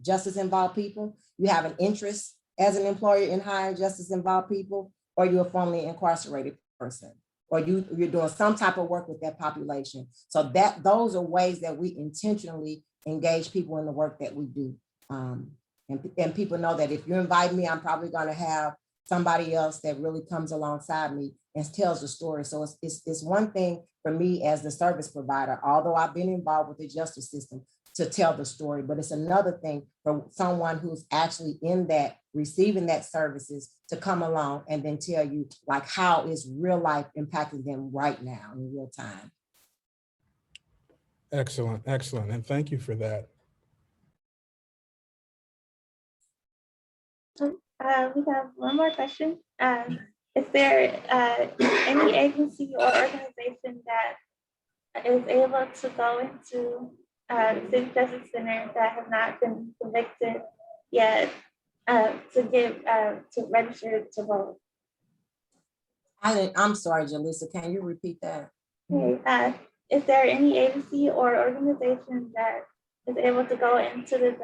justice involved people, you have an interest as an employer in hiring justice involved people, or you're a formerly incarcerated person, or you're doing some type of work with that population. So those are ways that we intentionally engage people in the work that we do. And people know that if you invite me, I'm probably going to have somebody else that really comes alongside me and tells the story. So it's one thing for me as the service provider, although I've been involved with the justice system, to tell the story, but it's another thing for someone who's actually in that, receiving that services, to come along and then tell you like how is real life impacting them right now in real time. Excellent, excellent. And thank you for that. We have one more question. Is there any agency or organization that is able to go into the City Justice Center that have not been convicted yet to register to vote? I'm sorry, Jalissa, can you repeat that? Okay. Is there any agency or organization that is able to go into the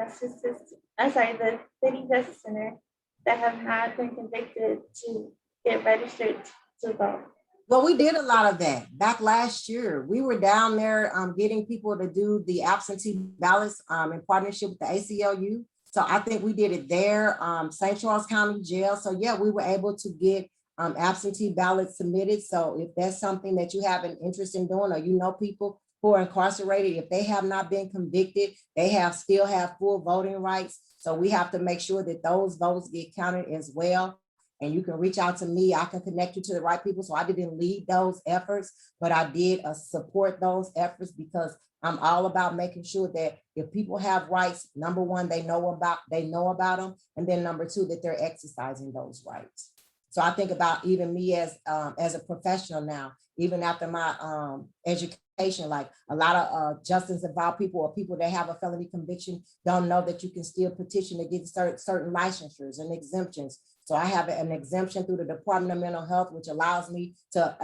the City Justice Center that have not been convicted to get registered to vote? Well, we did a lot of that back last year. We were down there getting people to do the absentee ballots in partnership with the ACLU. So I think we did it there, St. Charles County Jail. So yeah, we were able to get absentee ballots submitted. So if that's something that you have an interest in doing, or you know people who are incarcerated, if they have not been convicted, they still have full voting rights. So we have to make sure that those votes get counted as well. And you can reach out to me. I can connect you to the right people. So I didn't lead those efforts, but I did support those efforts because I'm all about making sure that if people have rights, number one, they know about them. And then number two, that they're exercising those rights. So I think about even me as a professional now, even after my education, like a lot of justice involved people or people that have a felony conviction don't know that you can still petition to get certain licensures and exemptions. So I have an exemption through the Department of Mental Health, which allows me to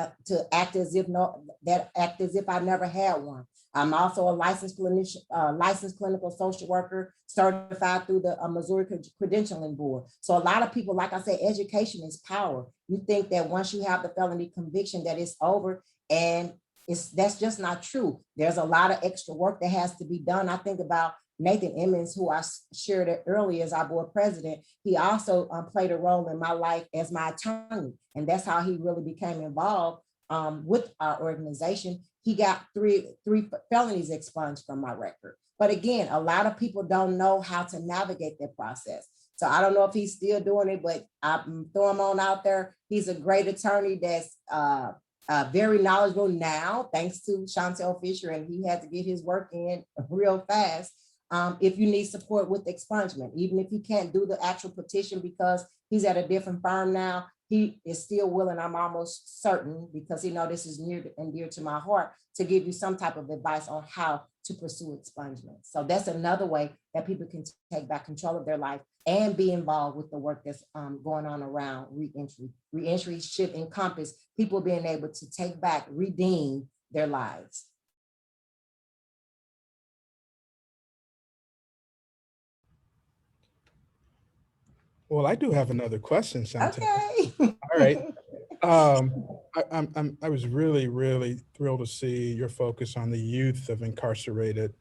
act as if I never had one. I'm also a licensed clinician, licensed clinical social worker, certified through the Missouri Credentialing Board. So a lot of people, like I said, education is power. You think that once you have the felony conviction that it's over, and that's just not true. There's a lot of extra work that has to be done. I think about Nathan Emmons, who I shared it earlier as our board president. He also played a role in my life as my attorney. And that's how he really became involved with our organization. He got three felonies expunged from my record. But again, a lot of people don't know how to navigate that process. So I don't know if he's still doing it, but I throw him on out there. He's a great attorney that's very knowledgeable now, thanks to Chantelle Fisher, and he had to get his work in real fast. If you need support with expungement, even if he can't do the actual petition because he's at a different firm now, he is still willing, I'm almost certain, because he knows this is near and dear to my heart, to give you some type of advice on how to pursue expungement. So that's another way that people can take back control of their life and be involved with the work that's going on around reentry. Reentry should encompass people being able to take back, redeem their lives. Well, I do have another question, Chantel. Okay. All right. I was really, really thrilled to see your focus on the youth of incarcerated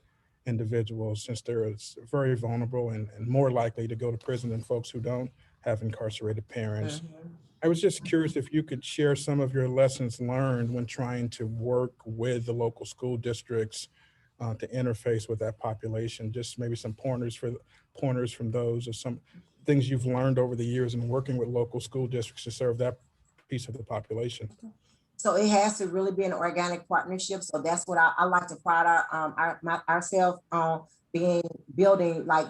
individuals, since they're very vulnerable and more likely to go to prison than folks who don't have incarcerated parents. I was just curious if you could share some of your lessons learned when trying to work with the local school districts to interface with that population. Just maybe some pointers from those, or some things you've learned over the years in working with local school districts to serve that piece of the population. So it has to really be an organic partnership. So that's what I like to pride ourselves on, building like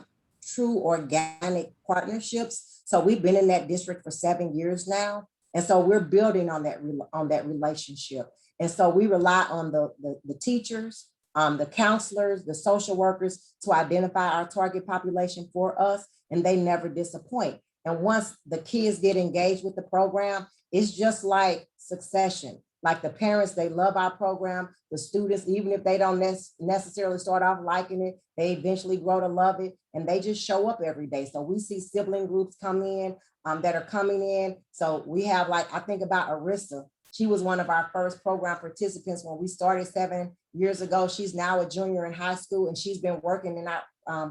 true organic partnerships. So we've been in that district for 7 years now. And so we're building on that relationship. And so we rely on the teachers, the counselors, the social workers to identify our target population for us, and they never disappoint. And once the kids get engaged with the program, it's just like succession. Like the parents, they love our program. The students, even if they don't necessarily start off liking it, they eventually grow to love it, and they just show up every day. So we see sibling groups come in that are coming in. So we have, like, I think about Arissa. She was one of our first program participants when we started 7 years ago. She's now a junior in high school, and she's been working in our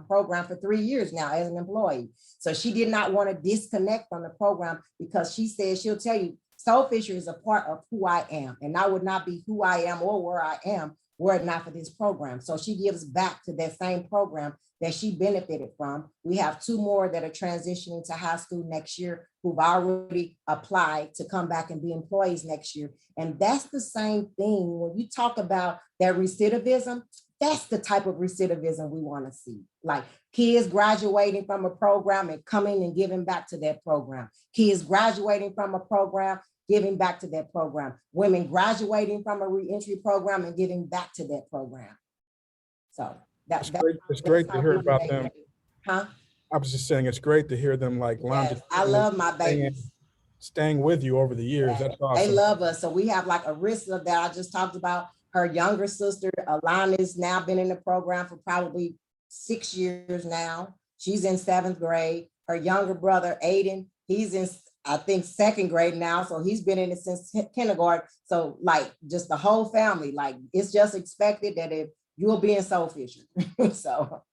program for 3 years now as an employee. So she did not want to disconnect from the program, because she said, she'll tell you, Soul Fisher is a part of who I am, and I would not be who I am or where I am were it not for this program. So she gives back to that same program that she benefited from. We have 2 more that are transitioning to high school next year who've already applied to come back and be employees next year. And that's the same thing. When you talk about that recidivism, that's the type of recidivism we want to see. Like kids graduating from a program and coming and giving back to that program. Kids graduating from a program, giving back to that program. Women graduating from a reentry program and giving back to that program. So it's great to hear about them. Huh? I was just saying, it's great to hear them like yes, I love my babies. Staying with you over the years. Yes, that's awesome. They love us. So we have like Arissa that I just talked about. Her younger sister, Alana's now been in the program for probably 6 years now. She's in 7th grade. Her younger brother, Aiden, he's in I think second grade now. So he's been in it since kindergarten. So like just the whole family, like it's just expected that if you'll be in Soul Fisher. So.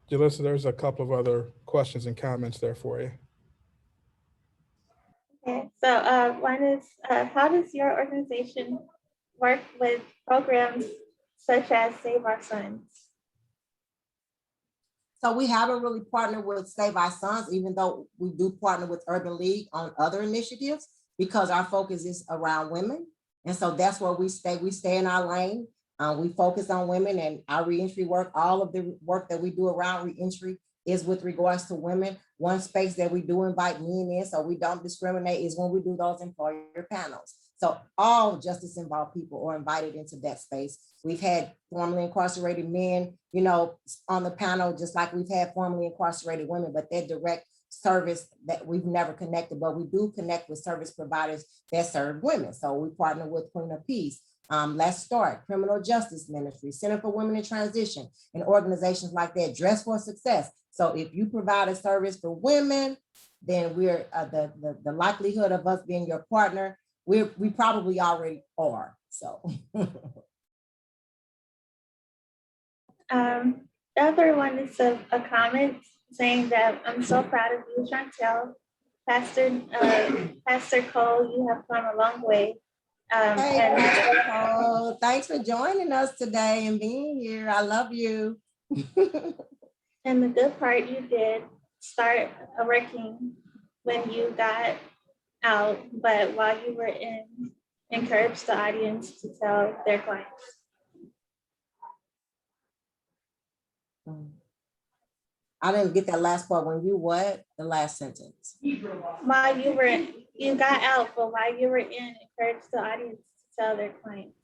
Jalissa, there's a couple of other questions and comments there for you. Okay, so one is, how does your organization work with programs such as Save Our Sons? So we haven't really partnered with Save Our Sons, even though we do partner with Urban League on other initiatives, because our focus is around women. And so that's where we stay in our lane. We focus on women, and our reentry work, all of the work that we do around reentry is with regards to women. One space that we do invite men in, so we don't discriminate, is when we do those employer panels. So all justice involved people are invited into that space. We've had formerly incarcerated men, you know, on the panel, just like we've had formerly incarcerated women, but they're direct service that we've never connected, but we do connect with service providers that serve women. So we partner with Queen of Peace, Let's Start, Criminal Justice Ministry, Center for Women in Transition, and organizations like that, Dress for Success. So if you provide a service for women, then we're the likelihood of us being your partner, we probably already are. So. The other one is a comment saying that I'm so proud of you, Chantel. Pastor Cole, you have come a long way. Hey, Pastor Cole, thanks for joining us today and being here. I love you. And the good part, you did start working when you got out, but while you were in, encourage the audience to tell their clients. I didn't get that last part. When you what? The last sentence. While you were, you got out, but while you were in, encourage the audience to tell their clients.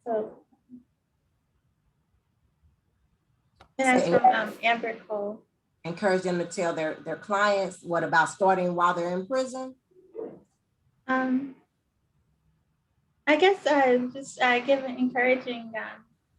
So, and that's from Amber Cole. Encourage them to tell their clients. What about starting while they're in prison? I guess just giving encouraging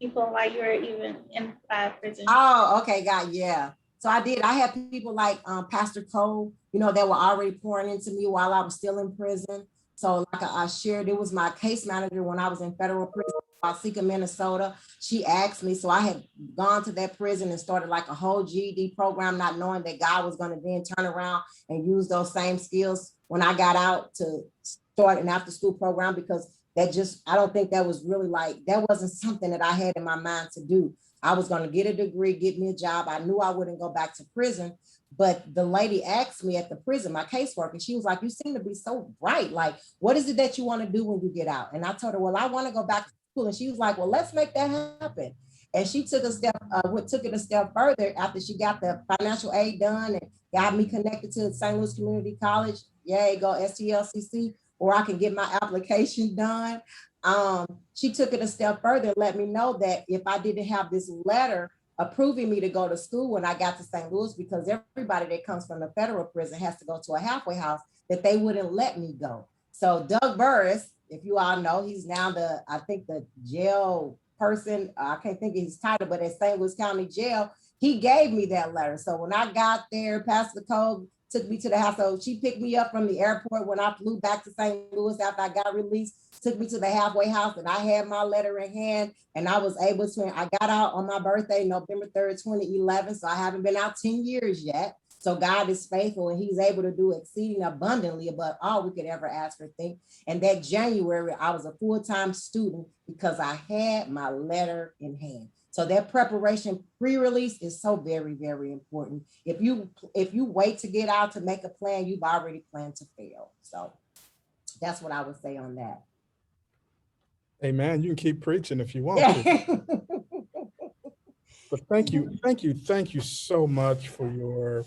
people while you were even in prison. Oh, okay, yeah. So I had people like Pastor Cole, you know, that were already pouring into me while I was still in prison. So like I shared, it was my case manager when I was in federal prison, Waseca, Minnesota. She asked me, so I had gone to that prison and started like a whole GED program, not knowing that God was going to then turn around and use those same skills when I got out to start an after school program, because I don't think that was really that wasn't something that I had in my mind to do. I was going to get a degree, get me a job. I knew I wouldn't go back to prison, but the lady asked me at the prison, my caseworker, she was like, you seem to be so bright. Like, what is it that you want to do when you get out? And I told her, well, I want to go back to school. And she was like, well, let's make that happen. And she took it a step further after she got the financial aid done and got me connected to St. Louis Community College. Yay, go STLCC. Or I can get my application done. She took it a step further and let me know that if I didn't have this letter approving me to go to school when I got to St. Louis, because everybody that comes from the federal prison has to go to a halfway house, that they wouldn't let me go. So Doug Burris, if you all know, he's now I think the jail person, I can't think of his title, but at St. Louis County Jail, he gave me that letter. So when I got there, Pastor Cole took me to the house. So she picked me up from the airport when I flew back to St. Louis after I got released, took me to the halfway house, and I had my letter in hand, and I was able to, I got out on my birthday, November 3rd, 2011. So I haven't been out 10 years yet. So God is faithful, and he's able to do exceeding abundantly above all we could ever ask or think. And that January, I was a full-time student because I had my letter in hand. So that preparation pre-release is so very, very important. If you wait to get out to make a plan, you've already planned to fail. So that's what I would say on that. Amen. You can keep preaching if you want to. But thank you so much for your,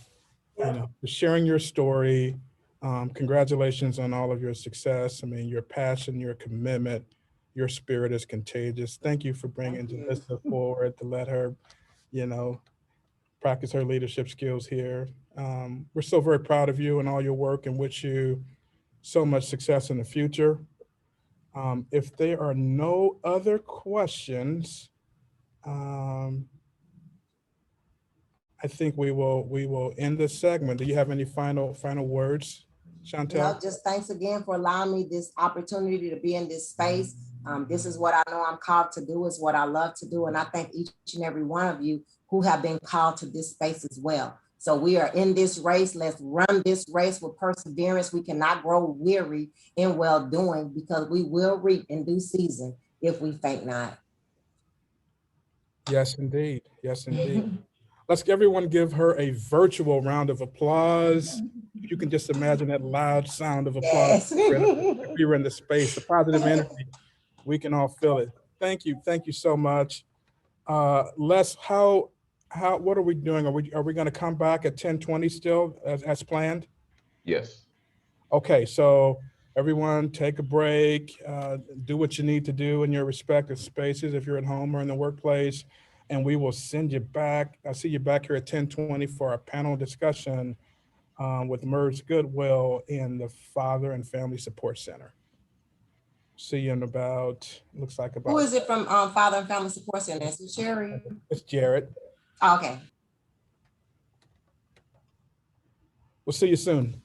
for sharing your story. Congratulations on all of your success. I mean, your passion, your commitment, your spirit is contagious. Thank you for bringing Jalissa forward to let her, practice her leadership skills here. We're so very proud of you and all your work, and wish you so much success in the future. If there are no other questions, I think we will end this segment. Do you have any final words, No, Chantel? just thanks again for allowing me this opportunity to be in this space. This is what I know I'm called to do, is what I love to do. And I thank each and every one of you who have been called to this space as well. So we are in this race. Let's run this race with perseverance. We cannot grow weary in well doing, because we will reap in due season if we faint not. Yes, indeed. Yes, indeed. Let's everyone give her a virtual round of applause. If you can just imagine that loud sound of applause. Yes. If we were in the space, the positive energy, we can all feel it. Thank you so much. Les, what are we doing? Are we going to come back at 10:20 still as planned? Yes. Okay, so everyone take a break, do what you need to do in your respective spaces if you're at home or in the workplace, and we will send you back. I'll see you back here at 10:20 for our panel discussion with Merge Goodwill in the Father and Family Support Center. See you in looks like Who about, is it from Father and Family Support Center? Is it Sherry? it's Jared. Okay. We'll see you soon.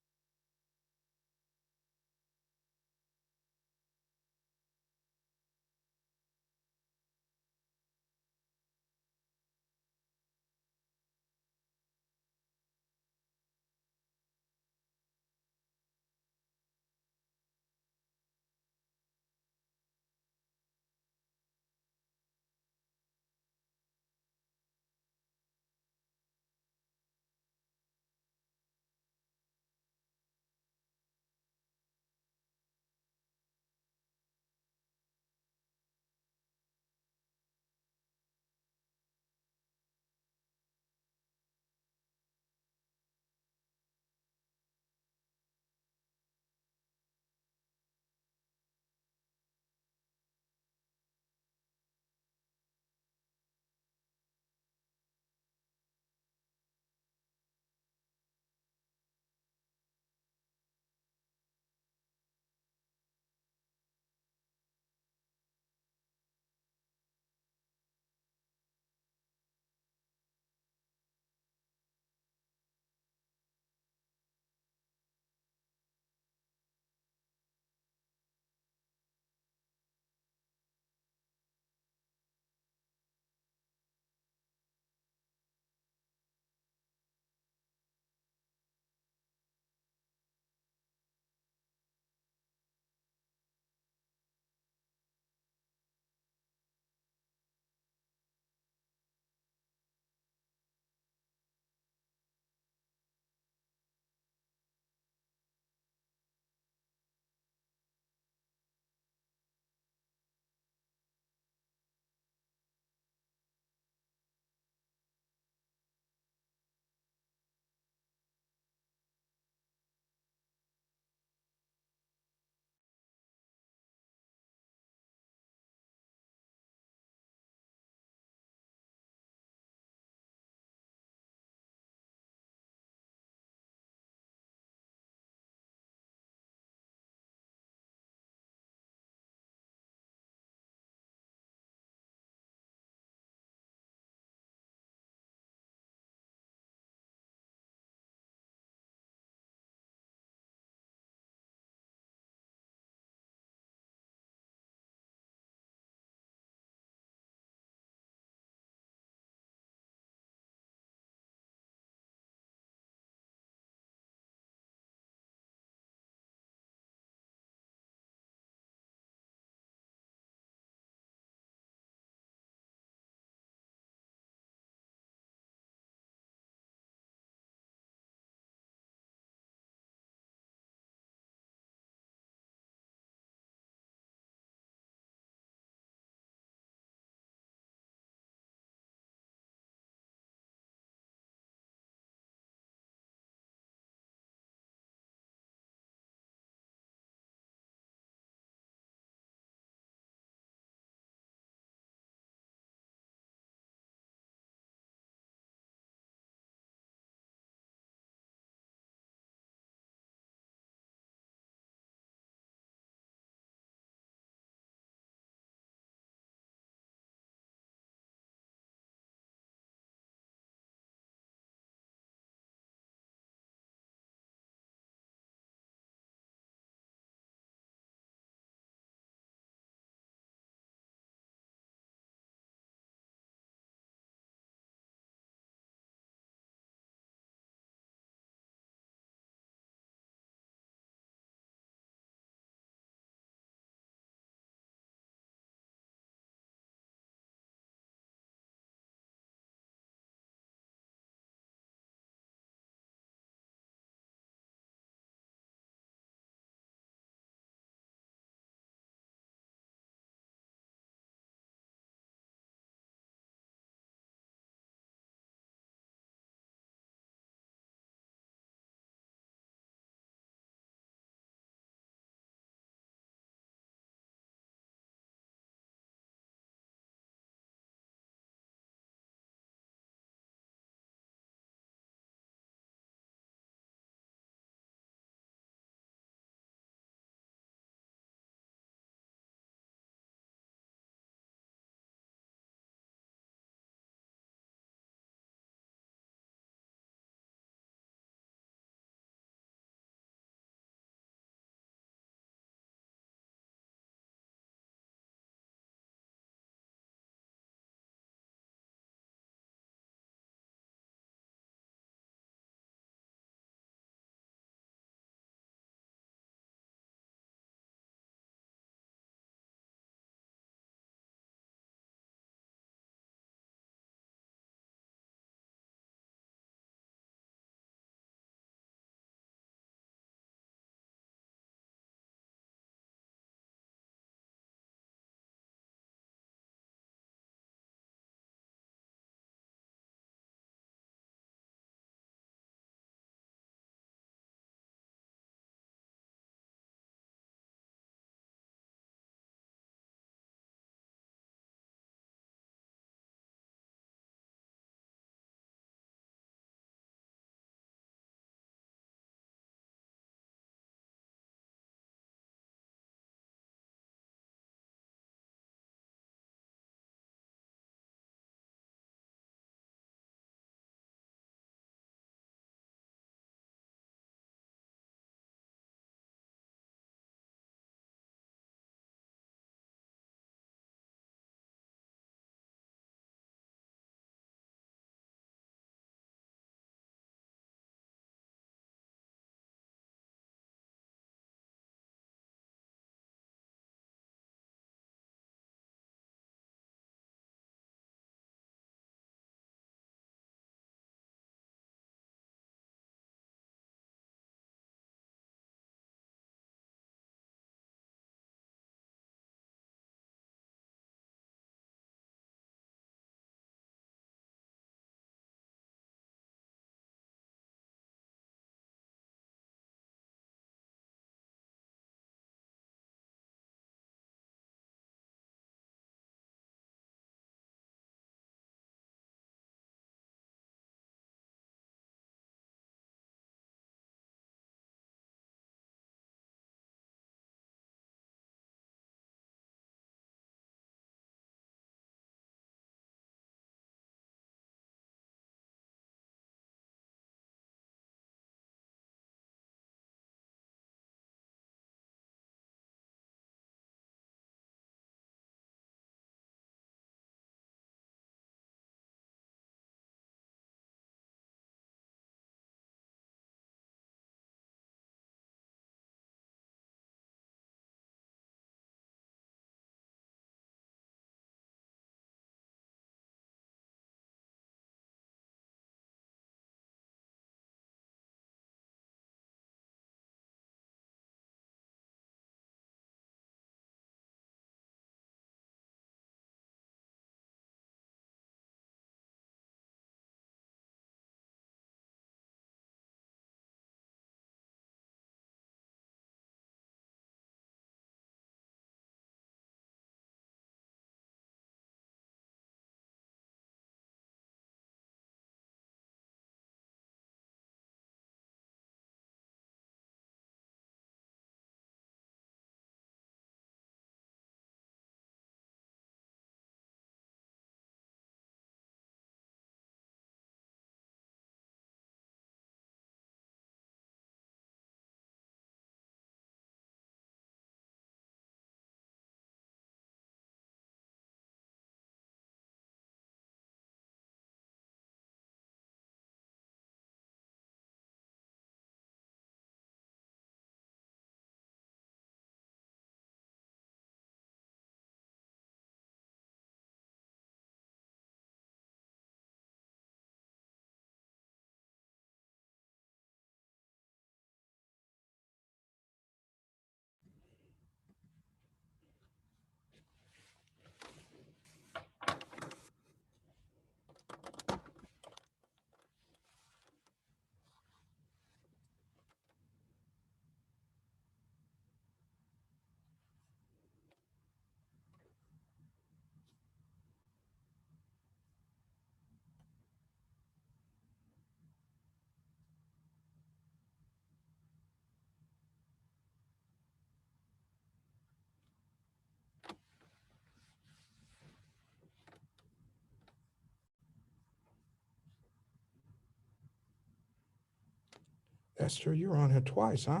Esther, you're on here twice, huh?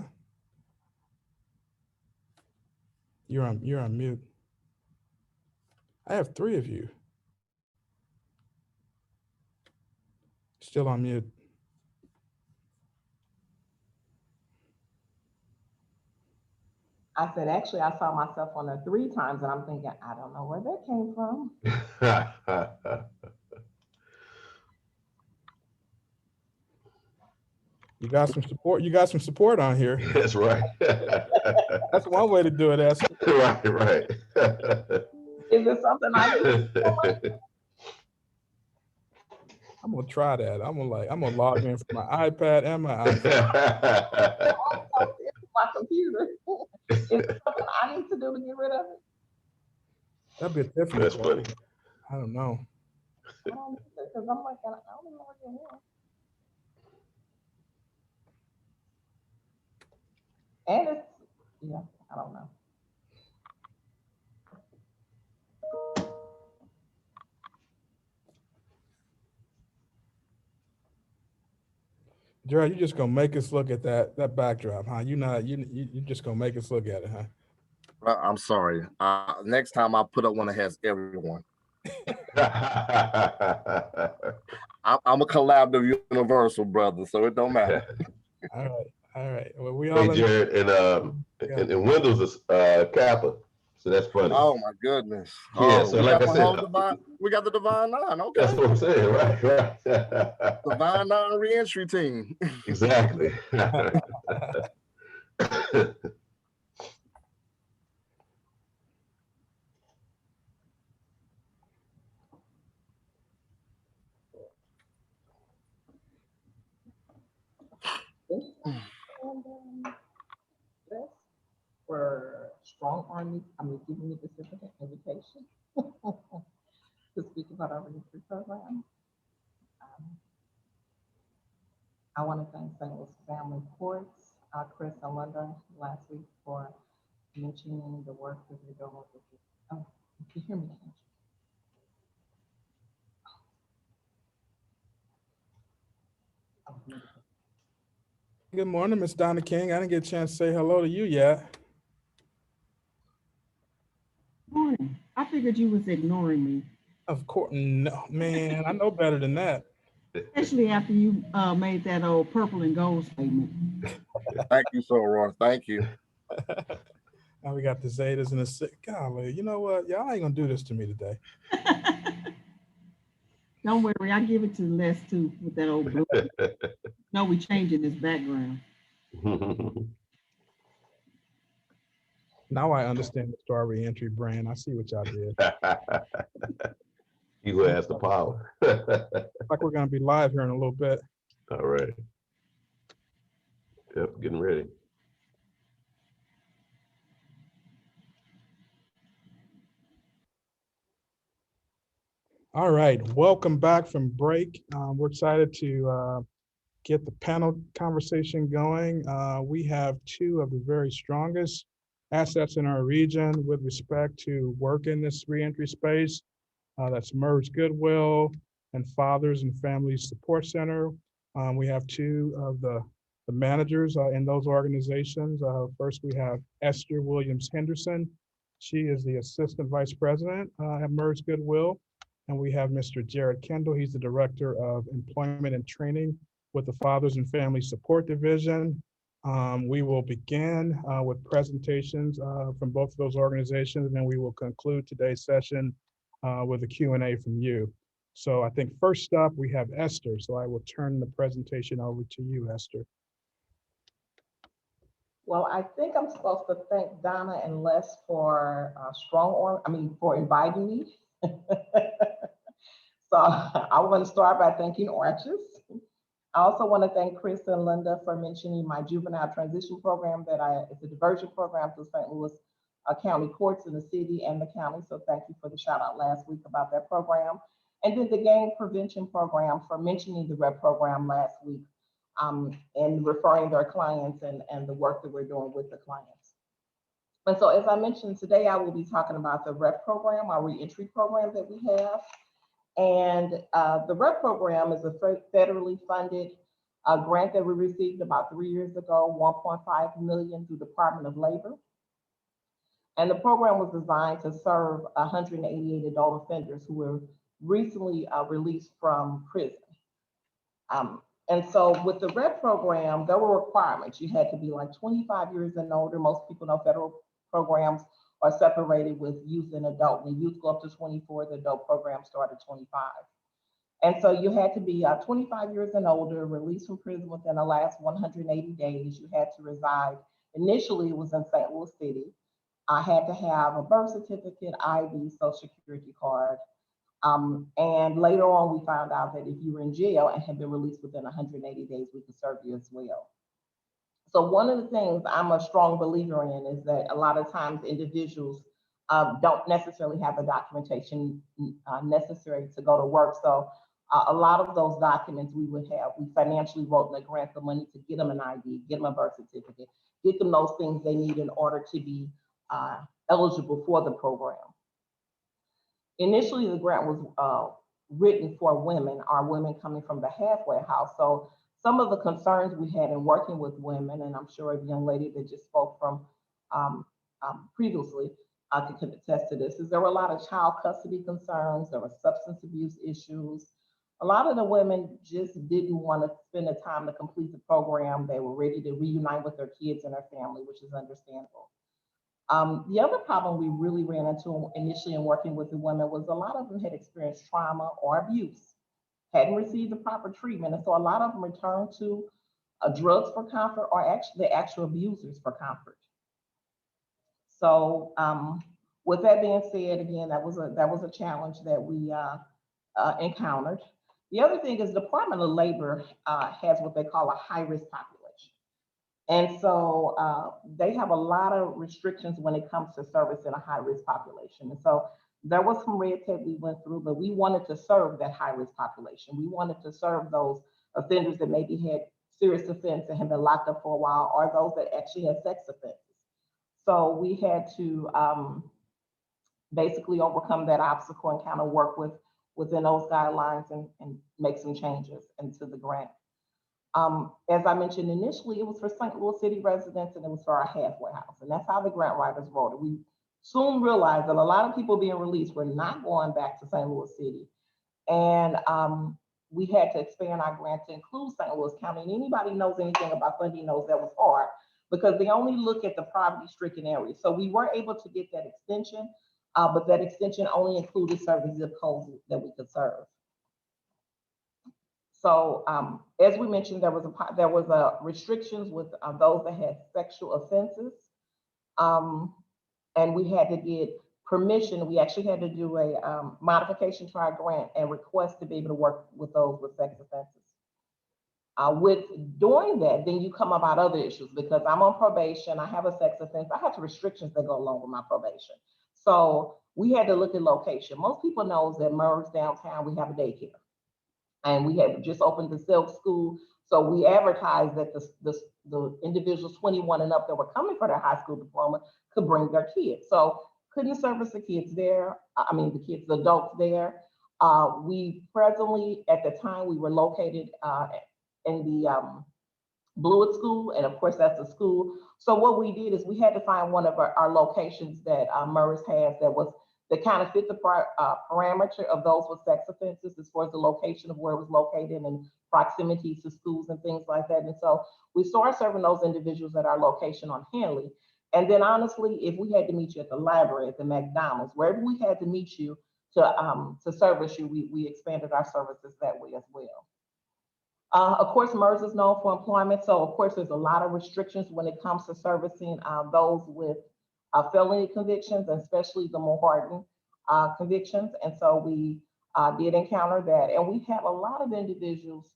You're on mute. I have 3 of you. Still on mute. I said, actually, I saw myself on there 3 times and I'm thinking, I don't know where that came from. You got some support. You got some support on here. That's right. That's one way to do it, Esther. Right. Is it something I do? I'm gonna try that. I'm gonna log in from my iPad and my iPhone. My computer. Is it something I need to do to get rid of it? That'd be a different. That's funny. I don't know. I don't know, because I'm like, I don't know what you're doing. And it's, yeah, I don't know. Gerald, you just gonna make us look at that backdrop, huh? You just gonna make us look at it, huh? I'm sorry. Next time I'll put up one that has everyone. I'm a collaborative universal brother, so it don't matter. All right. Well, we all. Hey, Jared, and Windows is Kappa, so that's funny. Oh my goodness. Yeah, so like I said, we got the Divine Nine. Okay. That's what I'm saying, right. Divine Nine reentry team. Exactly. This for strong army, giving me the certificate invitation to speak about our reentry program. I want to thank St. Louis Family Courts, Chris and Linda last week for mentioning the work that they're doing with this. Oh, you can hear me. Good morning, Miss Donna King. I didn't get a chance to say hello to you yet. Morning. I figured you was ignoring me, Of course, no, man. I know better than that. especially after you made that old purple and gold statement. Thank you, so Roy. Thank you. Now we got the Zetas and the six. Golly, you know what? Y'all ain't gonna do this to me today. Don't worry, I give it to Les too with that old blue. No, we changing this background. Now I understand the Star Reentry brand. I see what y'all did. You who has the power. Like we're gonna be live here in a little bit. All right. Yep, getting ready. All right, welcome back from break. We're excited to get the panel conversation going. We have 2 of the very strongest assets in our region with respect to work in this reentry space. That's MERS Goodwill and Fathers and Families Support Center. We have 2 of the managers in those organizations. First, we have Esther Williams Henderson. She is the Assistant Vice President at MERS Goodwill. And we have Mr. Jared Kendall. He's the Director of Employment and Training with the Fathers and Family Support Division. We will begin with presentations from both of those organizations, and then we will conclude today's session with a Q&A from you. So I think first up, we have Esther. So I will turn the presentation over to you, Esther. Well, I think I'm supposed to thank Donna and Les for for inviting me. So I want to start by thanking Oranges. I also want to thank Chris and Linda for mentioning my juvenile transition program it's a diversion program to St. Louis County Courts in the city and the county. So thank you for the shout out last week about that program. And then the gang prevention program for mentioning the REP program last week and referring their clients and the work that we're doing with the clients. And so as I mentioned today, I will be talking about the REP program, our reentry program that we have. And the REP program is a federally funded A grant that we received about 3 years ago, 1.5 million through Department of Labor. And the program was designed to serve 188 adult offenders who were recently released from prison. And so with the RED program, there were requirements. You had to be like 25 years and older. Most people know federal programs are separated with youth and adult. The youth go up to 24, the adult program start at 25. And so you had to be 25 years and older, released from prison within the last 180 days. You had to reside, initially it was in St. Louis City. I had to have a birth certificate, ID, social security card. And later on, we found out that if you were in jail and had been released within 180 days, we could serve you as well. So one of the things I'm a strong believer in is that a lot of times individuals don't necessarily have the documentation necessary to go to work. So a lot of those documents we financially wrote in the grant the money to get them an ID, get them a birth certificate, get them those things they need in order to be eligible for the program. Initially, the grant was written for women, our women coming from the halfway house. So some of the concerns we had in working with women, and I'm sure the young lady that just spoke from previously can attest to this, is there were a lot of child custody concerns, there were substance abuse issues. A lot of the women just didn't want to spend the time to complete the program. They were ready to reunite with their kids and their family, which is understandable. The other problem we really ran into initially in working with the women was a lot of them had experienced trauma or abuse, hadn't received the proper treatment. And so a lot of them returned to drugs for comfort or actually the actual abusers for comfort. So with that being said, again, that was a challenge that we encountered. The other thing is the Department of Labor has what they call a high-risk population. And so they have a lot of restrictions when it comes to servicing a high-risk population. And so there was some red tape we went through, but we wanted to serve that high-risk population. We wanted to serve those offenders that maybe had serious offense and had been locked up for a while, or those that actually had sex offenses. So we had to basically overcome that obstacle and kind of work within those guidelines and make some changes into the grant. As I mentioned initially, it was for St. Louis City residents and it was for our halfway house. And that's how the grant writers wrote it. We soon realized that a lot of people being released were not going back to St. Louis City. And we had to expand our grant to include St. Louis County. And anybody knows anything about funding knows that was hard because they only look at the poverty-stricken areas. So we were able to get that extension, but that extension only included certain zip codes that we could serve. So as we mentioned, there was a restrictions with those that had sexual offenses, and we had to get permission. We actually had to do a modification to our grant and request to be able to work with those with sex offenses. With doing that, then you come about other issues because I'm on probation, I have a sex offense, I have restrictions that go along with my probation. So we had to look at location. Most people know that MERS downtown, we have a daycare. And we had just opened the Silk School. So we advertised that the individuals 21 and up that were coming for their high school diploma could bring their kids. So couldn't service the kids there. The adults there. We presently, at the time, we were located in the Blewett School. And of course, that's a school. So what we did is we had to find one of our locations that MERS has that kind of fit the parameter of those with sex offenses as far as the location of where it was located and proximity to schools and things like that. And so we started serving those individuals at our location on Henley. And then honestly, if we had to meet you at the library, at the McDonald's, wherever we had to meet you to service you, we expanded our services that way as well. Of course, MERS is known for employment. So of course, there's a lot of restrictions when it comes to servicing those with felony convictions, and especially the more hardened convictions. And so we did encounter that. And we have a lot of individuals,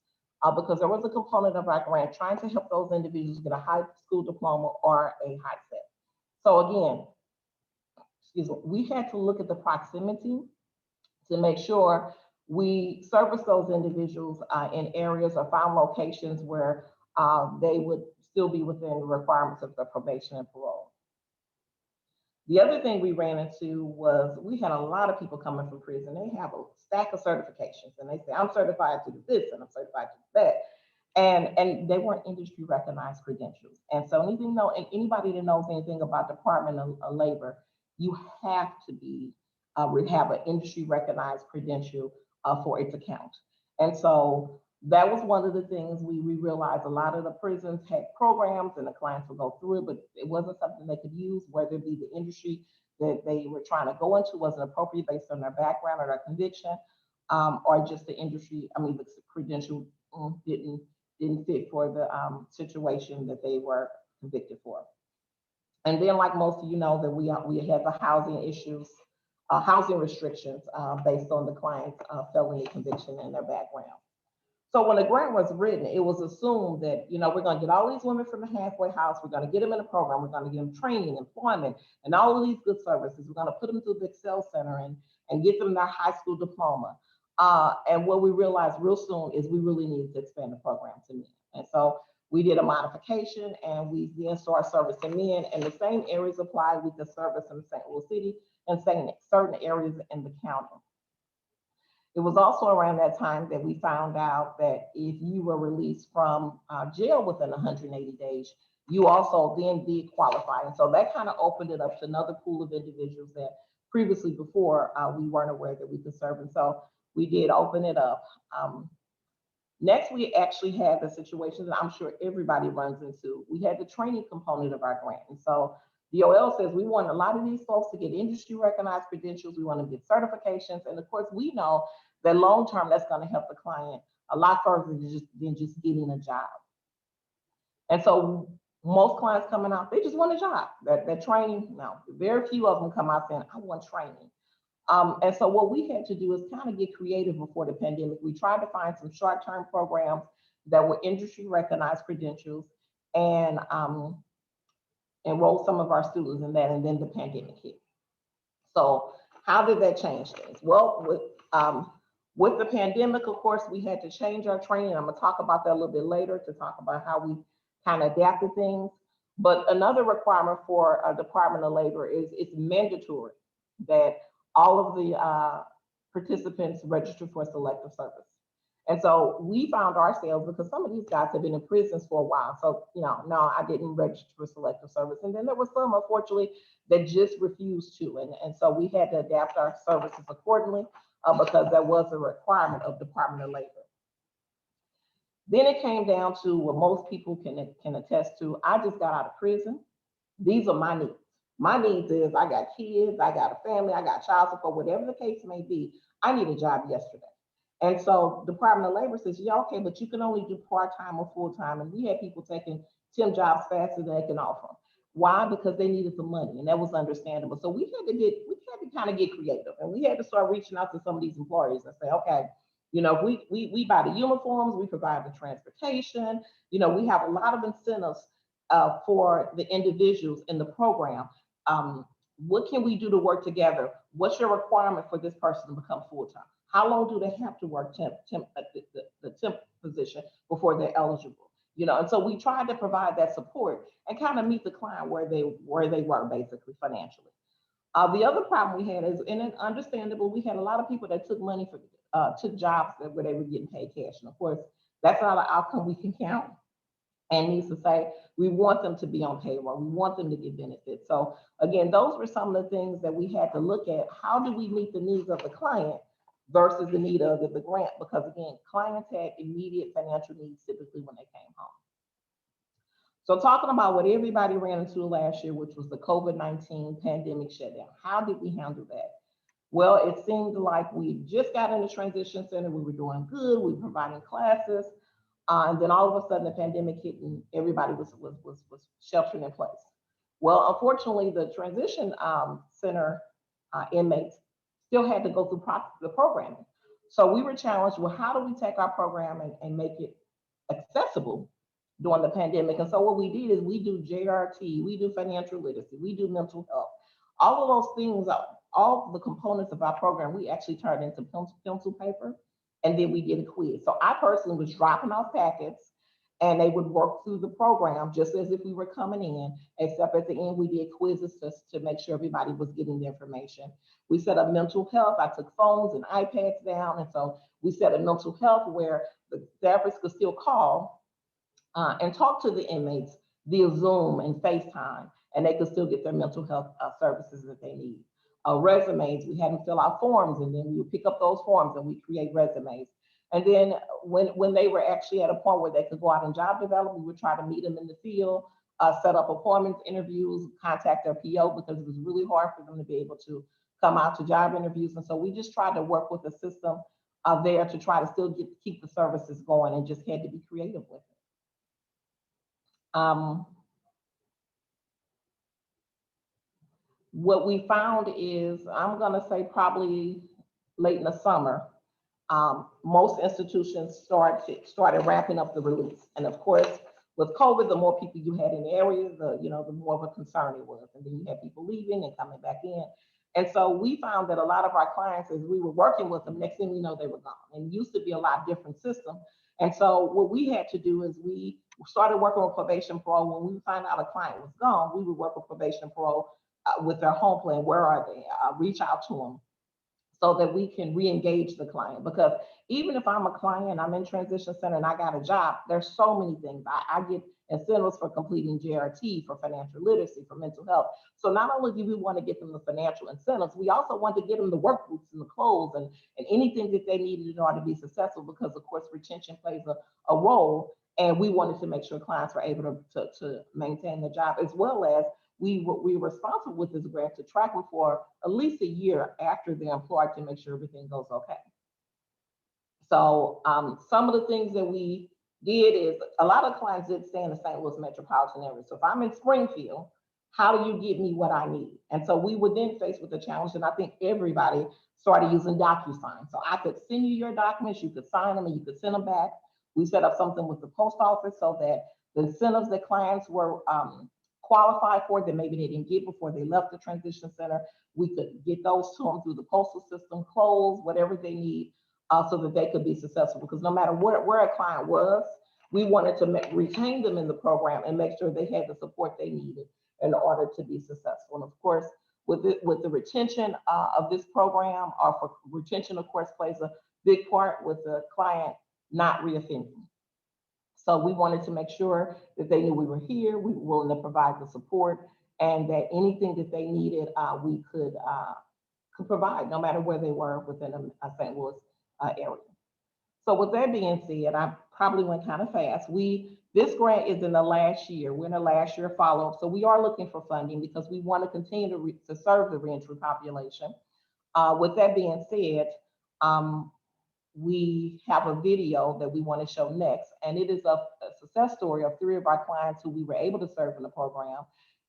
because there was a component of our grant trying to help those individuals get a high school diploma or a high set. So again, we had to look at the proximity to make sure we service those individuals in areas or found locations where they would still be within the requirements of the probation and parole. The other thing we ran into was we had a lot of people coming from prison. They have a stack of certifications and they say, I'm certified to do this and I'm certified to do that. And they weren't industry recognized credentials. And so anybody that knows anything about Department of Labor, you have to be have an industry recognized credential for it to count. And so that was one of the things we realized. A lot of the prisons had programs and the clients would go through it, but it wasn't something they could use, whether it be the industry that they were trying to go into wasn't appropriate based on their background or their conviction, or just the industry, the credential didn't fit for the situation that they were convicted for. And then, like most of you know, that we had the housing issues, housing restrictions based on the client's felony conviction and their background. So when the grant was written, it was assumed that, we're going to get all these women from the halfway house, we're going to get them in a program, we're going to give them training, employment, and all of these good services. We're going to put them through the Excel Center and get them their high school diploma. And what we realized real soon is we really needed to expand the program to men. And so we did a modification, and we then started servicing men, and the same areas apply. We could service in St. Louis City and certain areas in the county. It was also around that time that we found out that if you were released from jail within 180 days, you also then did qualify. And so that kind of opened it up to another pool of individuals that previously before we weren't aware that we could serve. And so we did open it up. Next, we actually had the situation that I'm sure everybody runs into. We had the training component of our grant. And so DOL says we want a lot of these folks to get industry recognized credentials. We want to get certifications. And of course, we know that long-term, that's going to help the client a lot further than just getting a job. And so most clients coming out, they just want a job. That training, no, very few of them come out saying, I want training. And so what we had to do is kind of get creative before the pandemic. We tried to find some short-term programs that were industry recognized credentials and enroll some of our students in that, and then the pandemic hit. So how did that change things? Well, with the pandemic, of course, we had to change our training. I'm gonna talk about that a little bit later to talk about how we kind of adapted things. But another requirement for a Department of Labor is it's mandatory that all of the participants register for selective service. And so we found ourselves, because some of these guys have been in prisons for a while. So, no, I didn't register for selective service. And then there were some, unfortunately, that just refused to. And so we had to adapt our services accordingly because that was a requirement of Department of Labor. Then it came down to what most people can attest to. I just got out of prison. These are my needs. My needs is I got kids, I got a family, I got child support, whatever the case may be. I need a job yesterday. And so Department of Labor says, yeah, okay, but you can only do part-time or full-time. And we had people taking 10 jobs faster than they can offer. Why? Because they needed the money, and that was understandable. So we had to kind of get creative, and we had to start reaching out to some of these employers and say, okay, we buy the uniforms, we provide the transportation, we have a lot of incentives for the individuals in the program. What can we do to work together? What's your requirement for this person to become full-time? How long do they have to work the temp position before they're eligible? And so we tried to provide that support and kind of meet the client where they were basically financially. The other problem we had is, and it's understandable, we had a lot of people that took money took jobs where they were getting paid cash. And of course, that's not an outcome we can count. And needs to say, we want them to be on payroll. We want them to get benefits. So again, those were some of the things that we had to look at. How do we meet the needs of the client versus the need of the grant? Because again, clients had immediate financial needs typically when they came home. So talking about what everybody ran into last year, which was the COVID-19 pandemic shutdown. How did we handle that? Well, it seemed like we just got in the transition center. We were doing good. We were providing classes. And then all of a sudden the pandemic hit and everybody was sheltering in place. Well, unfortunately, the transition center inmates still had to go through the programming. So we were challenged, well, how do we take our program and make it accessible during the pandemic? And so what we did is we do JRT, we do financial literacy, we do mental health. All of those things, all the components of our program, we actually turned into pencil paper. And then we did a quiz. So I personally was dropping off packets and they would work through the program just as if we were coming in, except at the end we did quizzes just to make sure everybody was getting the information. We set up mental health. I took phones and iPads down. And so we set up mental health where the therapists could still call and talk to the inmates via Zoom and FaceTime, and they could still get their mental health services that they need. Resumes, we had them fill out forms, and then we would pick up those forms and we create resumes. And then when they were actually at a point where they could go out and job develop, we would try to meet them in the field, set up appointments, interviews, contact their PO, because it was really hard for them to be able to come out to job interviews. And so we just tried to work with the system there to try to still keep the services going, and just had to be creative with it. What we found is, I'm gonna say probably late in the summer, most institutions started ramping up the release. And of course, with COVID, the more people you had in the area, the more of a concern it was. And then you had people leaving and coming back in. And so we found that a lot of our clients, as we were working with them, next thing we know, they were gone. And it used to be a lot different system. And so what we had to do is we started working with probation parole. When we find out a client was gone, we would work with probation parole with their home plan. Where are they? Reach out to them so that we can re-engage the client. Because even if I'm a client, I'm in transition center and I got a job, there's so many things. I get incentives for completing JRT, for financial literacy, for mental health. So not only do we want to get them the financial incentives, we also want to get them the work boots and the clothes and anything that they needed in order to be successful, because of course retention plays a role. And we wanted to make sure clients were able to maintain their job, as well as we were responsible with this grant to track them for at least a year after they're employed to make sure everything goes okay. So some of the things that we did is, a lot of clients did stay in the St. Louis metropolitan area. So if I'm in Springfield, how do you get me what I need? And so we were then faced with the challenge, and I think everybody started using DocuSign. So I could send you your documents, you could sign them, and you could send them back. We set up something with the post office so that the incentives that clients were qualified for that maybe they didn't get before they left the transition center, we could get those to them through the postal system, clothes, whatever they need, so that they could be successful. Because no matter where a client was, we wanted to retain them in the program and make sure they had the support they needed in order to be successful. And of course, with the retention of this program, or for retention, of course, plays a big part with the client not reoffending. So we wanted to make sure that they knew we were here, we were willing to provide the support, and that anything that they needed, we could provide, no matter where they were within a St. Louis area. So with that being said, I probably went kind of fast. This grant is in the last year. We're in the last year follow-up. So we are looking for funding because we want to continue to serve the reentry population. With that being said, we have a video that we want to show next, and it is a success story of 3 of our clients who we were able to serve in the program,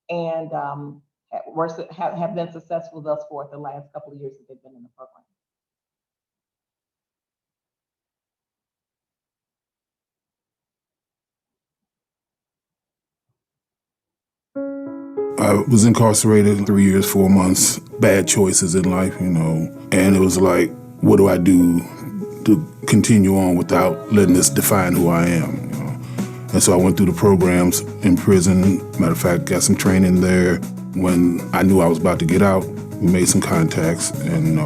and have been successful thus far the last couple of years that they've been in the program. I was incarcerated 3 years, 4 months, bad choices in life, and it was like, what do I do to continue on without letting this define who I am? And so I went through the programs in prison. Matter of fact, got some training there. When I knew I was about to get out, we made some contacts, and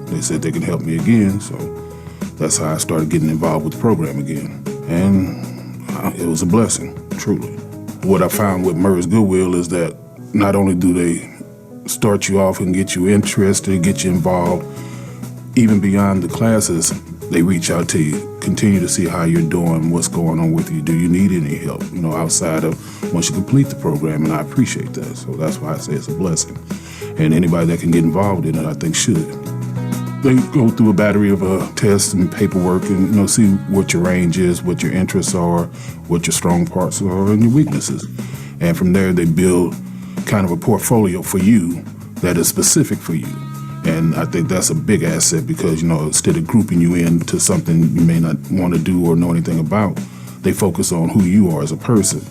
they said they could help me again. So that's how I started getting involved with the program again. And it was a blessing, truly. What I found with Murray's Goodwill is that not only do they start you off and get you interested, get you involved, even beyond the classes, they reach out to you, continue to see how you're doing, what's going on with you. Do you need any help, outside of once you complete the program? And I appreciate that. So that's why I say it's a blessing. And anybody that can get involved in it, I think should. They go through a battery of tests and paperwork and, see what your range is, what your interests are, what your strong parts are, and your weaknesses. And from there, they build kind of a portfolio for you that is specific for you. And I think that's a big asset because, instead of grouping you into something you may not want to do or know anything about, they focus on who you are as a person.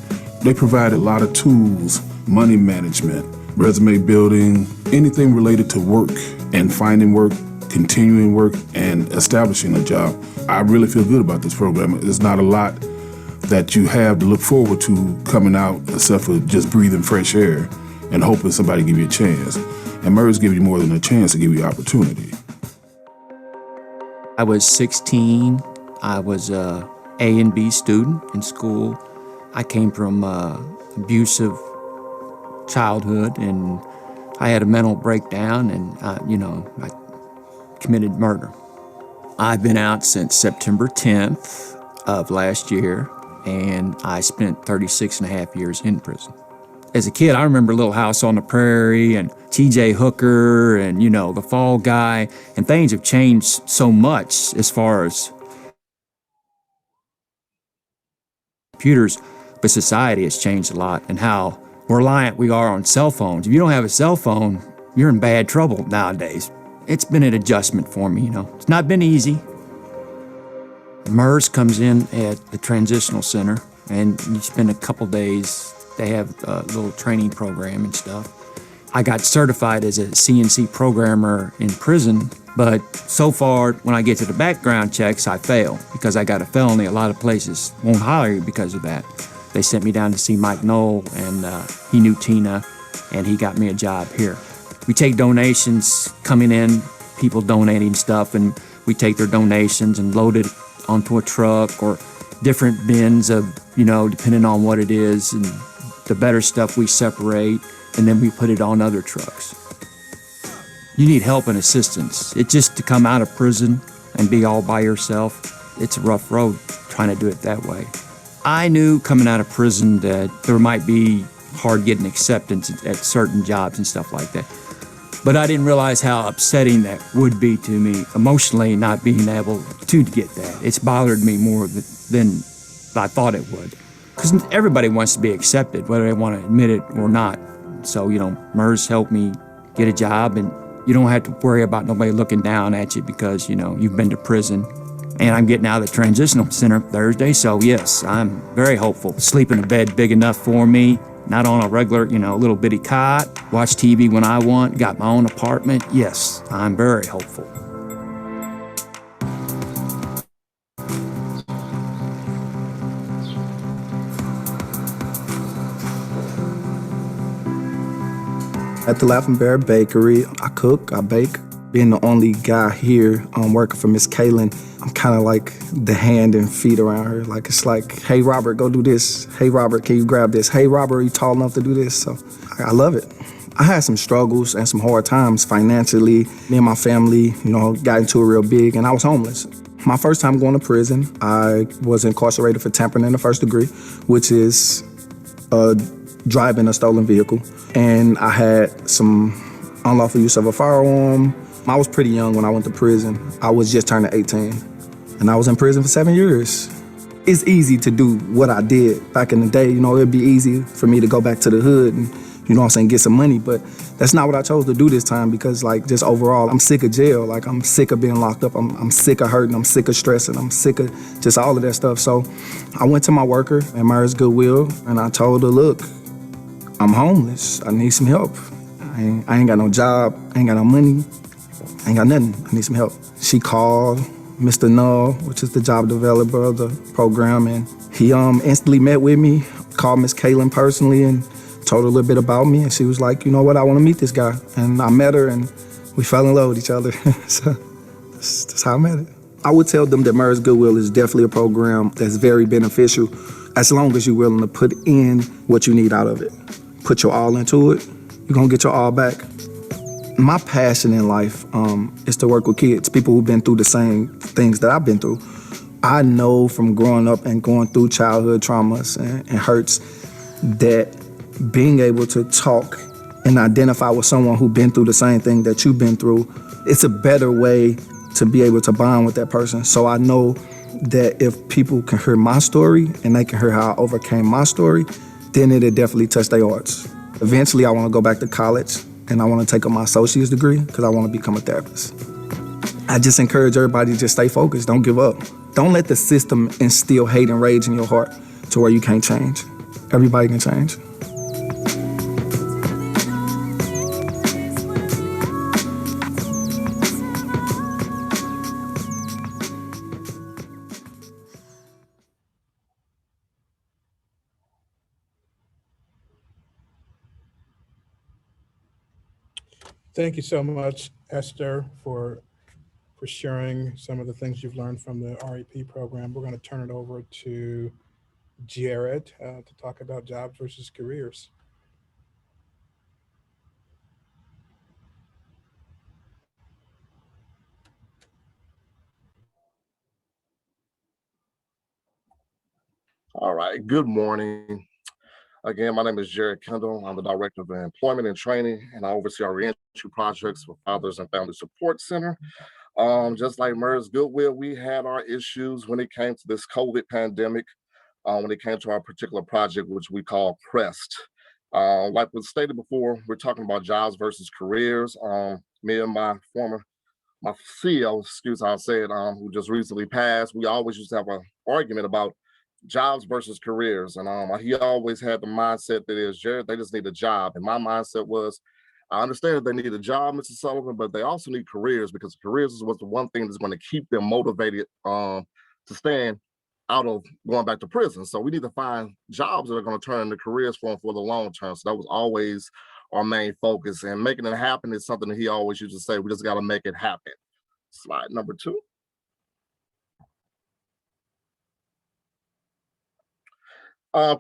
They provide a lot of tools, money management, resume building, anything related to work and finding work, continuing work, and establishing a job. I really feel good about this program. There's not a lot that you have to look forward to coming out except for just breathing fresh air and hoping somebody give you a chance. And Murray's give you more than a chance to give you opportunity. I was 16. I was a A and B student in school. I came from abusive childhood, and I had a mental breakdown, and I committed murder. I've been out since September 10th of last year, and I spent 36 and a half years in prison. As a kid, I remember Little House on the Prairie and T.J. Hooker and, The Fall Guy, and things have changed so much as far as computers, but society has changed a lot, and how reliant we are on cell phones. If you don't have a cell phone, you're in bad trouble nowadays. It's been an adjustment for me, It's not been easy. MERS comes in at the transitional center, and you spend a couple days. They have a little training program and stuff. I got certified as a CNC programmer in prison, but so far, when I get to the background checks, I fail because I got a felony. A lot of places won't hire you because of that. They sent me down to see Mike Knoll, and he knew Tina, and he got me a job here. We take donations coming in, people donating stuff, and we take their donations and load it onto a truck or different bins of, depending on what it is. And the better stuff we separate, and then we put it on other trucks. You need help and assistance. It's just to come out of prison and be all by yourself. It's a rough road trying to do it that way. I knew coming out of prison that there might be hard getting acceptance at certain jobs and stuff like that. But I didn't realize how upsetting that would be to me emotionally, not being able to get that. It's bothered me more than I thought it would. Because everybody wants to be accepted, whether they want to admit it or not. So, MERS helped me get a job, and you don't have to worry about nobody looking down at you because, you've been to prison. And I'm getting out of the transitional center Thursday, so yes, I'm very hopeful. Sleep in a bed big enough for me, not on a regular, little bitty cot, watch TV when I want, got my own apartment. Yes, I'm very hopeful. At the Laughing Bear Bakery, I cook, I bake. Being the only guy here working for Miss Kaylin, I'm kind of like the hand and feet around her. It's like, hey, Robert, go do this. Hey, Robert, can you grab this? Hey, Robert, are you tall enough to do this? So I love it. I had some struggles and some hard times financially. Me and my family, got into it real big, and I was homeless. My first time going to prison, I was incarcerated for tampering in the first degree, which is driving a stolen vehicle. And I had some unlawful use of a firearm. I was pretty young when I went to prison. I was just turning 18, and I was in prison for 7 years. It's easy to do what I did back in the day. It'd be easy for me to go back to the hood and, get some money, but that's not what I chose to do this time because, just overall, I'm sick of jail. I'm sick of being locked up. I'm sick of hurting. I'm sick of stressing. I'm sick of just all of that stuff. So I went to my worker at Myers Goodwill, and I told her, look, I'm homeless. I need some help. I ain't got no job. I ain't got no money. I ain't got nothing. I need some help. She called Mr. Null, which is the job developer of the program, and he instantly met with me, called Miss Kaylin personally, and told her a little bit about me, and she was like, you know what, I want to meet this guy. And I met her, and we fell in love with each other. So that's how I met her. I would tell them that MERS Goodwill is definitely a program that's very beneficial as long as you're willing to put in what you need out of it. Put your all into it, you're going to get your all back. My passion in life is to work with kids, people who've been through the same things that I've been through. I know from growing up and going through childhood traumas and hurts that being able to talk and identify with someone who's been through the same thing that you've been through, it's a better way to be able to bond with that person. So I know that if people can hear my story and they can hear how I overcame my story, then it'll definitely touch their hearts. Eventually, I want to go back to college and I want to take up my associate's degree because I want to become a therapist. I just encourage everybody to just stay focused, don't give up. Don't let the system instill hate and rage in your heart to where you can't change. Everybody can change. Thank you so much, Esther, for sharing some of the things you've learned from the REP program. We're going to turn it over to Jared to talk about jobs versus careers. All right, good morning. Again, my name is Jared Kendall. I'm the Director of Employment and Training, and I oversee our reentry projects for Fathers and Family Support Center. Just like MERS Goodwill, we had our issues when it came to this COVID pandemic, when it came to our particular project, which we call CREST. Like was stated before, we're talking about jobs versus careers. Me and my CEO, excuse how I say it, who just recently passed, we always used to have an argument about jobs versus careers. And he always had the mindset that is, Jared, they just need a job. And my mindset was, I understand that they need a job, Mr. Sullivan, but they also need careers, because careers is what's the one thing that's going to keep them motivated to stand out of going back to prison. So we need to find jobs that are going to turn into careers for them for the long term. So that was always our main focus, and making it happen is something that he always used to say, we just got to make it happen. Slide number 2.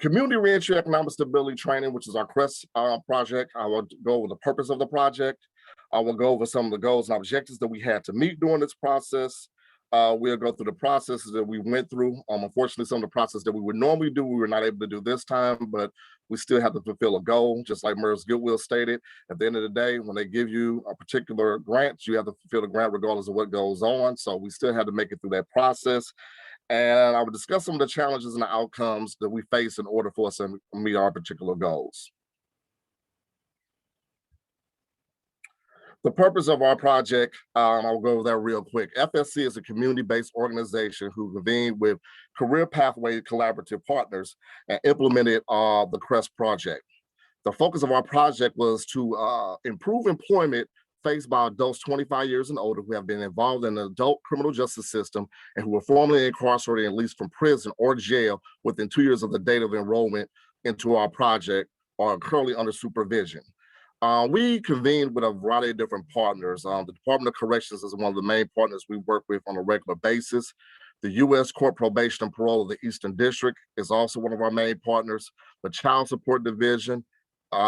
Community Reentry Economic Stability Training, which is our CREST project. I will go over the purpose of the project. I will go over some of the goals and objectives that we had to meet during this process. We'll go through the processes that we went through. Unfortunately, some of the process that we would normally do, we were not able to do this time, but we still have to fulfill a goal, just like MERS Goodwill stated. At the end of the day, when they give you a particular grant, you have to fulfill the grant regardless of what goes on. So we still had to make it through that process. And I will discuss some of the challenges and the outcomes that we face in order for us to meet our particular goals. The purpose of our project, I'll go over that real quick. FSC is a community-based organization who convened with Career Pathway Collaborative Partners and implemented the CREST project. The focus of our project was to improve employment faced by adults 25 years and older who have been involved in the adult criminal justice system and who were formerly incarcerated and released from prison or jail within 2 years of the date of enrollment into our project or are currently under supervision. We convened with a variety of different partners. The Department of Corrections is one of the main partners we work with on a regular basis. The U.S. Court Probation and Parole of the Eastern District is also one of our main partners. The Child Support Division,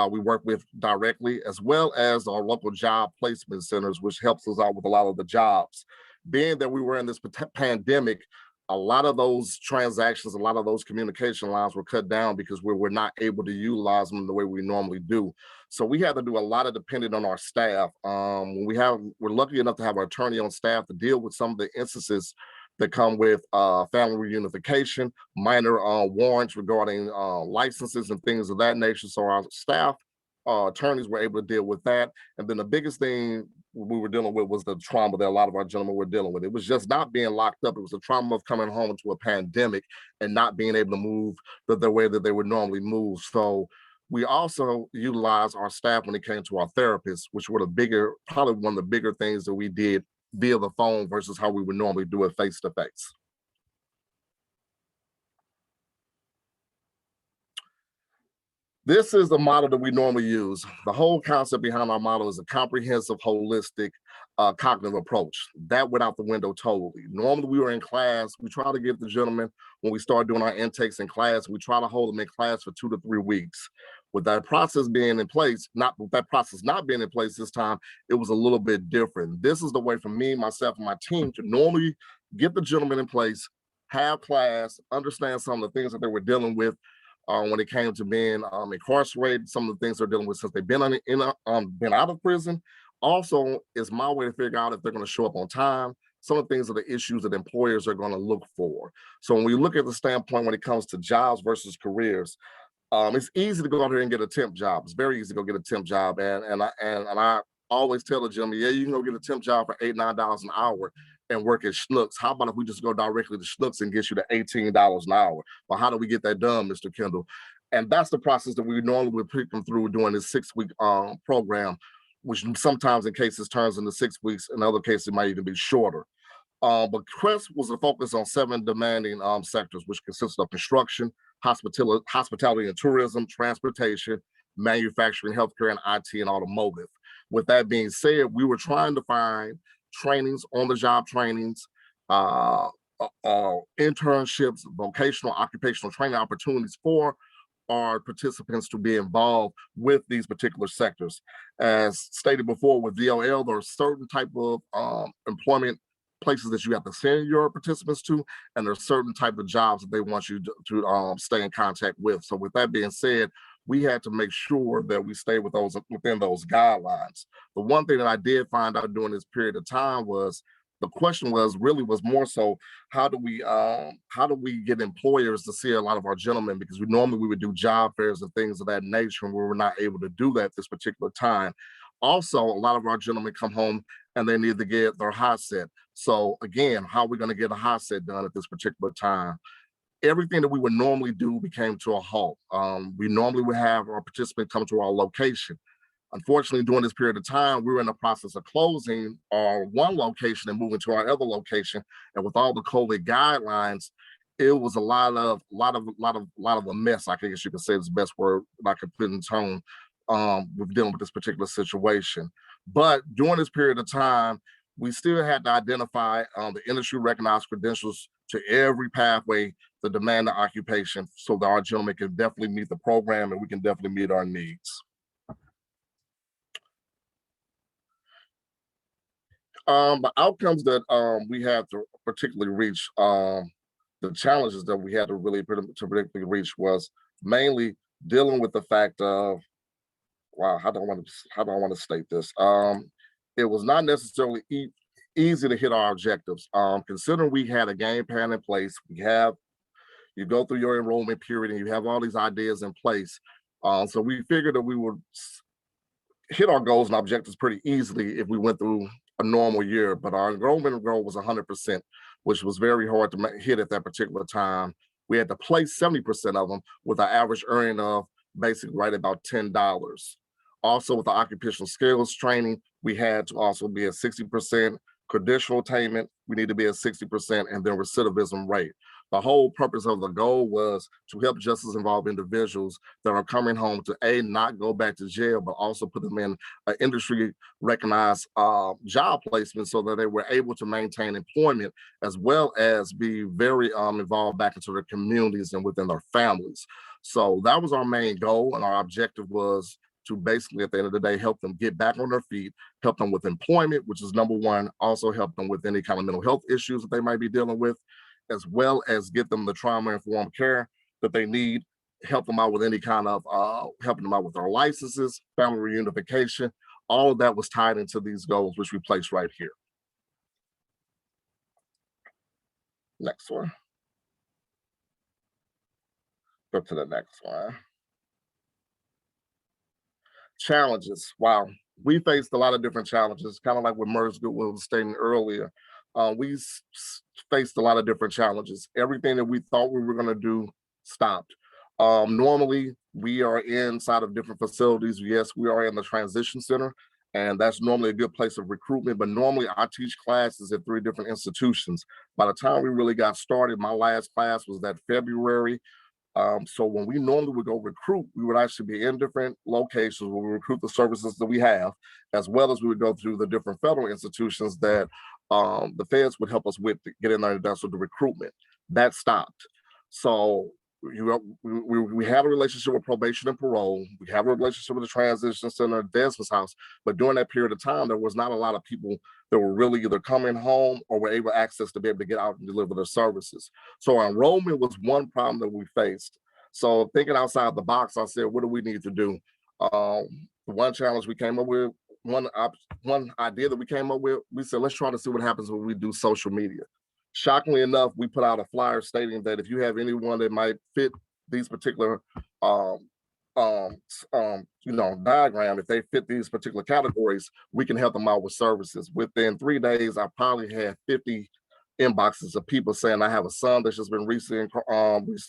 we work with directly, as well as our local job placement centers, which helps us out with a lot of the jobs. Being that we were in this pandemic, a lot of those transactions, a lot of those communication lines were cut down because we were not able to utilize them the way we normally do. So we had to do a lot of depending on our staff. We're lucky enough to have our attorney on staff to deal with some of the instances that come with family reunification, minor warrants regarding licenses and things of that nature. So our staff attorneys were able to deal with that. And then the biggest thing we were dealing with was the trauma that a lot of our gentlemen were dealing with. It was just not being locked up. It was the trauma of coming home into a pandemic and not being able to move the way that they would normally move. So we also utilized our staff when it came to our therapists, which were probably one of the bigger things that we did via the phone versus how we would normally do it face to face. This is the model that we normally use. The whole concept behind our model is a comprehensive, holistic, cognitive approach. That went out the window totally. Normally we were in class, we try to give the gentlemen, when we start doing our intakes in class, we try to hold them in class for 2 to 3 weeks. With that process being in place, not being in place this time, it was a little bit different. This is the way for me, myself, and my team to normally get the gentleman in place, have class, understand some of the things that they were dealing with when it came to being incarcerated, some of the things they're dealing with since they've been been out of prison. Also, it's my way to figure out if they're going to show up on time. Some of the things are the issues that employers are going to look for. So when we look at the standpoint when it comes to jobs versus careers, it's easy to go out here and get a temp job. It's very easy to go get a temp job. And I always tell the gentleman, yeah, you can go get a temp job for $8, $9 an hour and work at Schnucks. How about if we just go directly to Schnucks and get you to $18 an hour? Well, how do we get that done, Mr. Kendall? And that's the process that we normally would put them through doing this 6-week program, which sometimes in cases turns into 6 weeks. In other cases, it might even be shorter. But CREST was a focus on 7 demanding sectors, which consist of construction, hospitality and tourism, transportation, manufacturing, healthcare, and IT and automotive. With that being said, we were trying to find trainings, on-the-job trainings, internships, vocational, occupational training opportunities for our participants to be involved with these particular sectors. As stated before with VOL, there are certain type of employment places that you have to send your participants to, and there's certain type of jobs that they want you to stay in contact with. So with that being said, we had to make sure that we stay with those within those guidelines. The one thing that I did find out during this period of time was the question was more so, how do we get employers to see a lot of our gentlemen, because we would do job fairs and things of that nature, and we were not able to do that this particular time. Also, a lot of our gentlemen come home and they need to get their hot set. So again, how are we going to get a hot set done at this particular time? Everything that we would normally do became to a halt. We normally would have our participants come to our location. Unfortunately, during this period of time, we were in the process of closing our one location and moving to our other location. And with all the COVID guidelines, it was a lot of a mess. I guess you could say is the best word I could put in tone with dealing with this particular situation. But during this period of time, we still had to identify the industry recognized credentials to every pathway, the demand of occupation, so that our gentlemen can definitely meet the program and we can definitely meet our needs. The outcomes that we had to particularly reach, the challenges that we had to really particularly reach was mainly dealing with the fact of, wow, how do I want to state this? It was not necessarily easy to hit our objectives. Considering we had a game plan in place, you go through your enrollment period and you have all these ideas in place. So we figured that we would hit our goals and objectives pretty easily if we went through a normal year, but our enrollment goal was 100%, which was very hard to hit at that particular time. We had to place 70% of them with an average earning of basically right about $10. Also with the occupational skills training, we had to also be at 60%, credential attainment, we need to be at 60%, and then recidivism rate. The whole purpose of the goal was to help justice involved individuals that are coming home to not go back to jail, but also put them in an industry recognized job placement so that they were able to maintain employment, as well as be very involved back into their communities and within their families. So that was our main goal, and our objective was to basically, at the end of the day, help them get back on their feet, help them with employment, which is number one, also help them with any kind of mental health issues that they might be dealing with, as well as get them the trauma-informed care that they need, help them out with any kind of, helping them out with their licenses, family reunification. All of that was tied into these goals, which we placed right here. Next one. Go to the next one. Challenges. Wow. We faced a lot of different challenges, kind of like what Merz Goodwill was stating earlier. We faced a lot of different challenges. Everything that we thought we were going to do stopped. Normally, we are inside of different facilities. Yes, we are in the transition center, and that's normally a good place of recruitment, but normally I teach classes at 3 different institutions. By the time we really got started, my last class was that February. So when we normally would go recruit, we would actually be in different locations where we recruit the services that we have, as well as we would go through the different federal institutions that the feds would help us with to get in there and do the recruitment. That stopped. So we have a relationship with probation and parole. We have a relationship with the transition center, Desmond's house. But during that period of time, there was not a lot of people that were really either coming home or were able to access to be able to get out and deliver their services. So our enrollment was one problem that we faced. So thinking outside the box, I said, what do we need to do? One challenge we came up with, one idea that we came up with, we said, let's try to see what happens when we do social media. Shockingly enough, we put out a flyer stating that if you have anyone that might fit these particular diagram, if they fit these particular categories, we can help them out with services. Within 3 days, I probably had 50 inboxes of people saying, I have a son that's just been recently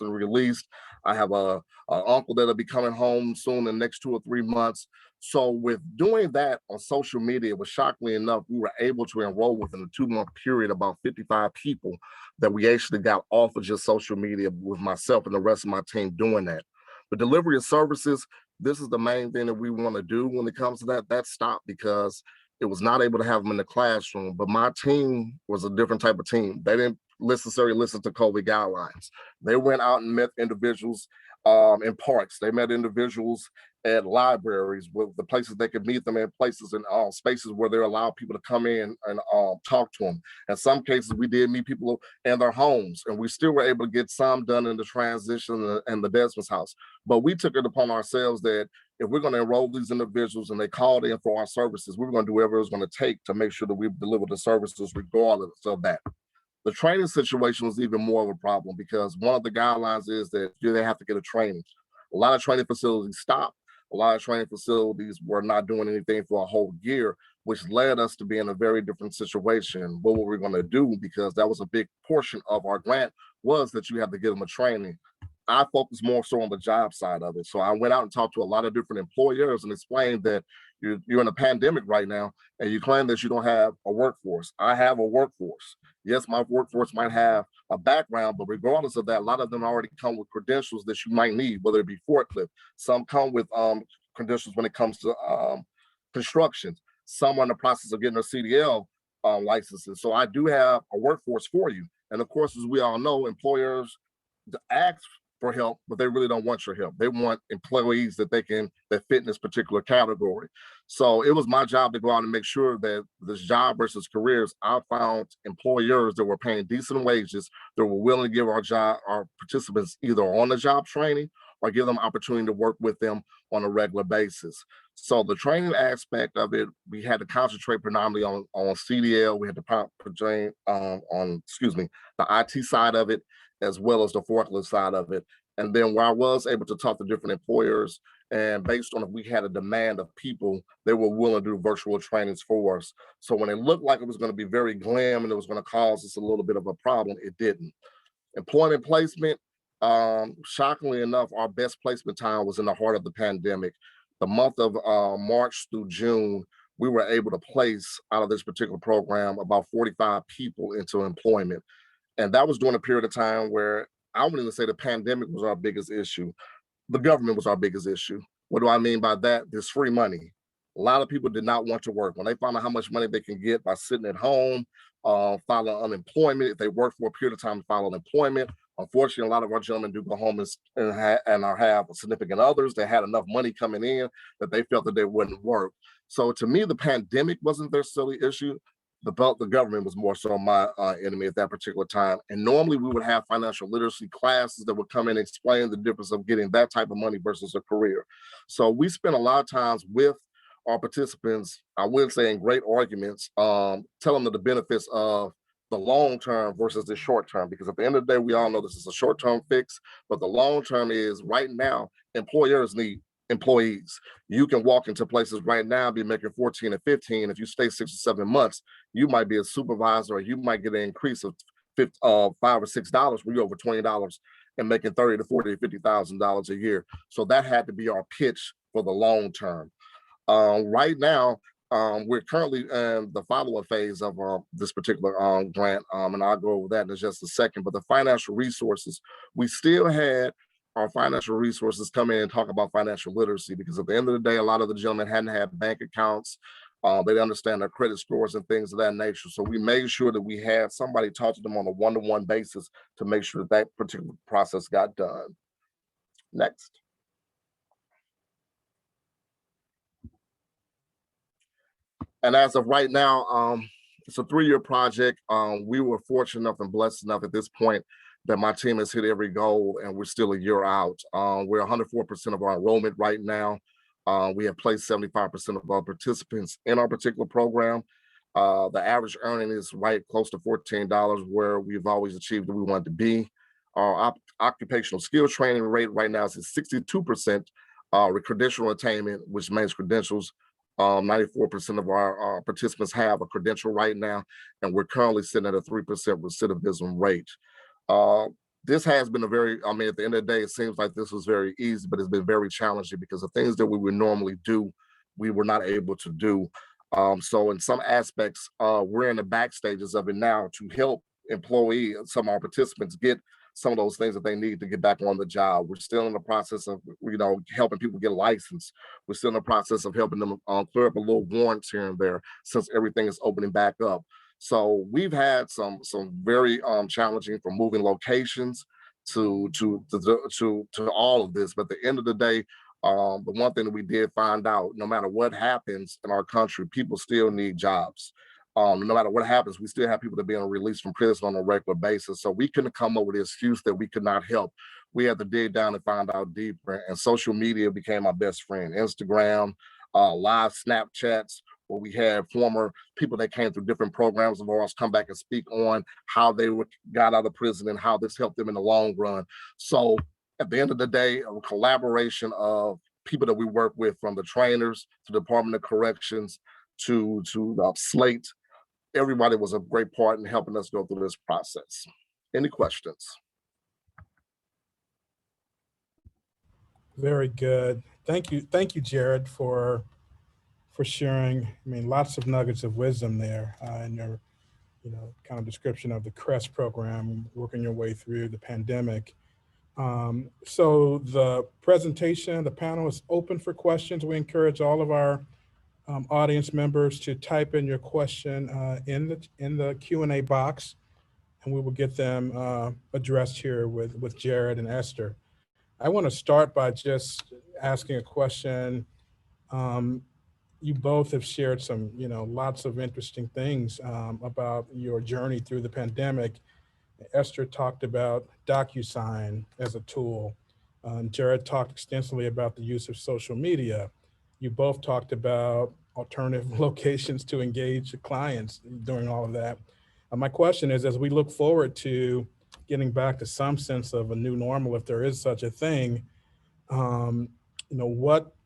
released. I have a uncle that'll be coming home soon in the next 2 or 3 months. So with doing that on social media, was shockingly enough, we were able to enroll within a 2-month period about 55 people that we actually got off of just social media, with myself and the rest of my team doing that. The delivery of services, this is the main thing that we want to do when it comes to that. That stopped because it was not able to have them in the classroom, but my team was a different type of team. They didn't necessarily listen to COVID guidelines. They went out and met individuals in parks. They met individuals at libraries, with the places they could meet them in, places and spaces where they allow people to come in and talk to them. In some cases, we did meet people in their homes, and we still were able to get some done in the transition and the Desmond's house. But we took it upon ourselves that if we're going to enroll these individuals and they called in for our services, we were going to do whatever it was going to take to make sure that we deliver the services regardless of that. The training situation was even more of a problem because one of the guidelines is that they have to get a training. A lot of training facilities stopped. A lot of training facilities were not doing anything for a whole year, which led us to be in a very different situation. What were we going to do? Because that was a big portion of our grant, was that you have to get them a training. I focus more so on the job side of it. So I went out and talked to a lot of different employers and explained that you're in a pandemic right now and you claim that you don't have a workforce. I have a workforce. Yes, my workforce might have a background, but regardless of that, a lot of them already come with credentials that you might need, whether it be forklift. Some come with credentials when it comes to construction. Some are in the process of getting their CDL licenses. So I do have a workforce for you. And of course, as we all know, employers ask for help, but they really don't want your help. They want employees that fit in this particular category. So it was my job to go out and make sure that this job versus careers, I found employers that were paying decent wages, that were willing to give our participants either on the job training or give them opportunity to work with them on a regular basis. So the training aspect of it, we had to concentrate predominantly on CDL. We had to concentrate on the IT side of it, as well as the forklift side of it. And then where I was able to talk to different employers, and based on if we had a demand of people, they were willing to do virtual trainings for us. So when it looked like it was going to be very glam and it was going to cause us a little bit of a problem, it didn't. Employment placement, shockingly enough, our best placement time was in the heart of the pandemic. The month of March through June, we were able to place out of this particular program about 45 people into employment. And that was during a period of time where I wouldn't even say the pandemic was our biggest issue. The government was our biggest issue. What do I mean by that? There's free money. A lot of people did not want to work. When they found out how much money they can get by sitting at home, filing unemployment, if they work for a period of time to file unemployment. Unfortunately, a lot of our gentlemen do go home and have significant others that had enough money coming in that they felt that they wouldn't work. So to me, the pandemic wasn't their silly issue. The government was more so my enemy at that particular time. And normally we would have financial literacy classes that would come in and explain the difference of getting that type of money versus a career. So we spent a lot of times with our participants, I wouldn't say in great arguments, telling them the benefits of the long term versus the short term, because at the end of the day, we all know this is a short term fix, but the long term is right now, employers need employees. You can walk into places right now, be making 14 or 15. If you stay 6 or 7 months, you might be a supervisor, or you might get an increase of $5 or $6 where you're over $20 and making $30 to $40 to $50,000 a year. So that had to be our pitch for the long term. Right now, we're currently in the follow-up phase of this particular grant, and I'll go over that in just a second. But the financial resources, we still had our financial resources come in and talk about financial literacy, because at the end of the day, a lot of the gentlemen hadn't had bank accounts. They didn't understand their credit scores and things of that nature. So we made sure that we had somebody talk to them on a one-to-one basis to make sure that that particular process got done. Next. And as of right now, it's a 3-year project. We were fortunate enough and blessed enough at this point that my team has hit every goal, and we're still a year out. We're 104% of our enrollment right now. We have placed 75% of our participants in our particular program. The average earning is right close to $14, where we've always achieved where we want to be. Our occupational skill training rate right now is at 62% with credential attainment, which means credentials. 94% of our participants have a credential right now, and we're currently sitting at a 3% recidivism rate. This has been at the end of the day, it seems like this was very easy, but it's been very challenging because the things that we would normally do, we were not able to do. So in some aspects, we're in the back stages of it now to help some of our participants get some of those things that they need to get back on the job. We're still in the process of, helping people get licensed. We're still in the process of helping them clear up a little warrants here and there, since everything is opening back up. So we've had some very challenging, from moving locations to all of this. But at the end of the day, the one thing that we did find out, no matter what happens in our country, people still need jobs. No matter what happens, we still have people that are being released from prison on a regular basis. So we couldn't come up with the excuse that we could not help. We had to dig down and find out deeper. And social media became our best friend. Instagram, live Snapchats, where we had former people that came through different programs of ours come back and speak on how they got out of prison and how this helped them in the long run. So at the end of the day, a collaboration of people that we work with, from the trainers to the Department of Corrections to the slate, everybody was a great part in helping us go through this process. Any questions? Very good. Thank you, Jared, for sharing. I mean, lots of nuggets of wisdom there in your, kind of description of the CREST program, working your way through the pandemic. So the presentation, the panel is open for questions. We encourage all of our audience members to type in your question in the Q&A box, and we will get them addressed here with Jared and Esther. I want to start by just asking a question. You both have shared some, lots of interesting things about your journey through the pandemic. Esther talked about DocuSign as a tool. Jared talked extensively about the use of social media. You both talked about alternative locations to engage clients during all of that. My question is, as we look forward to getting back to some sense of a new normal, if there is such a thing,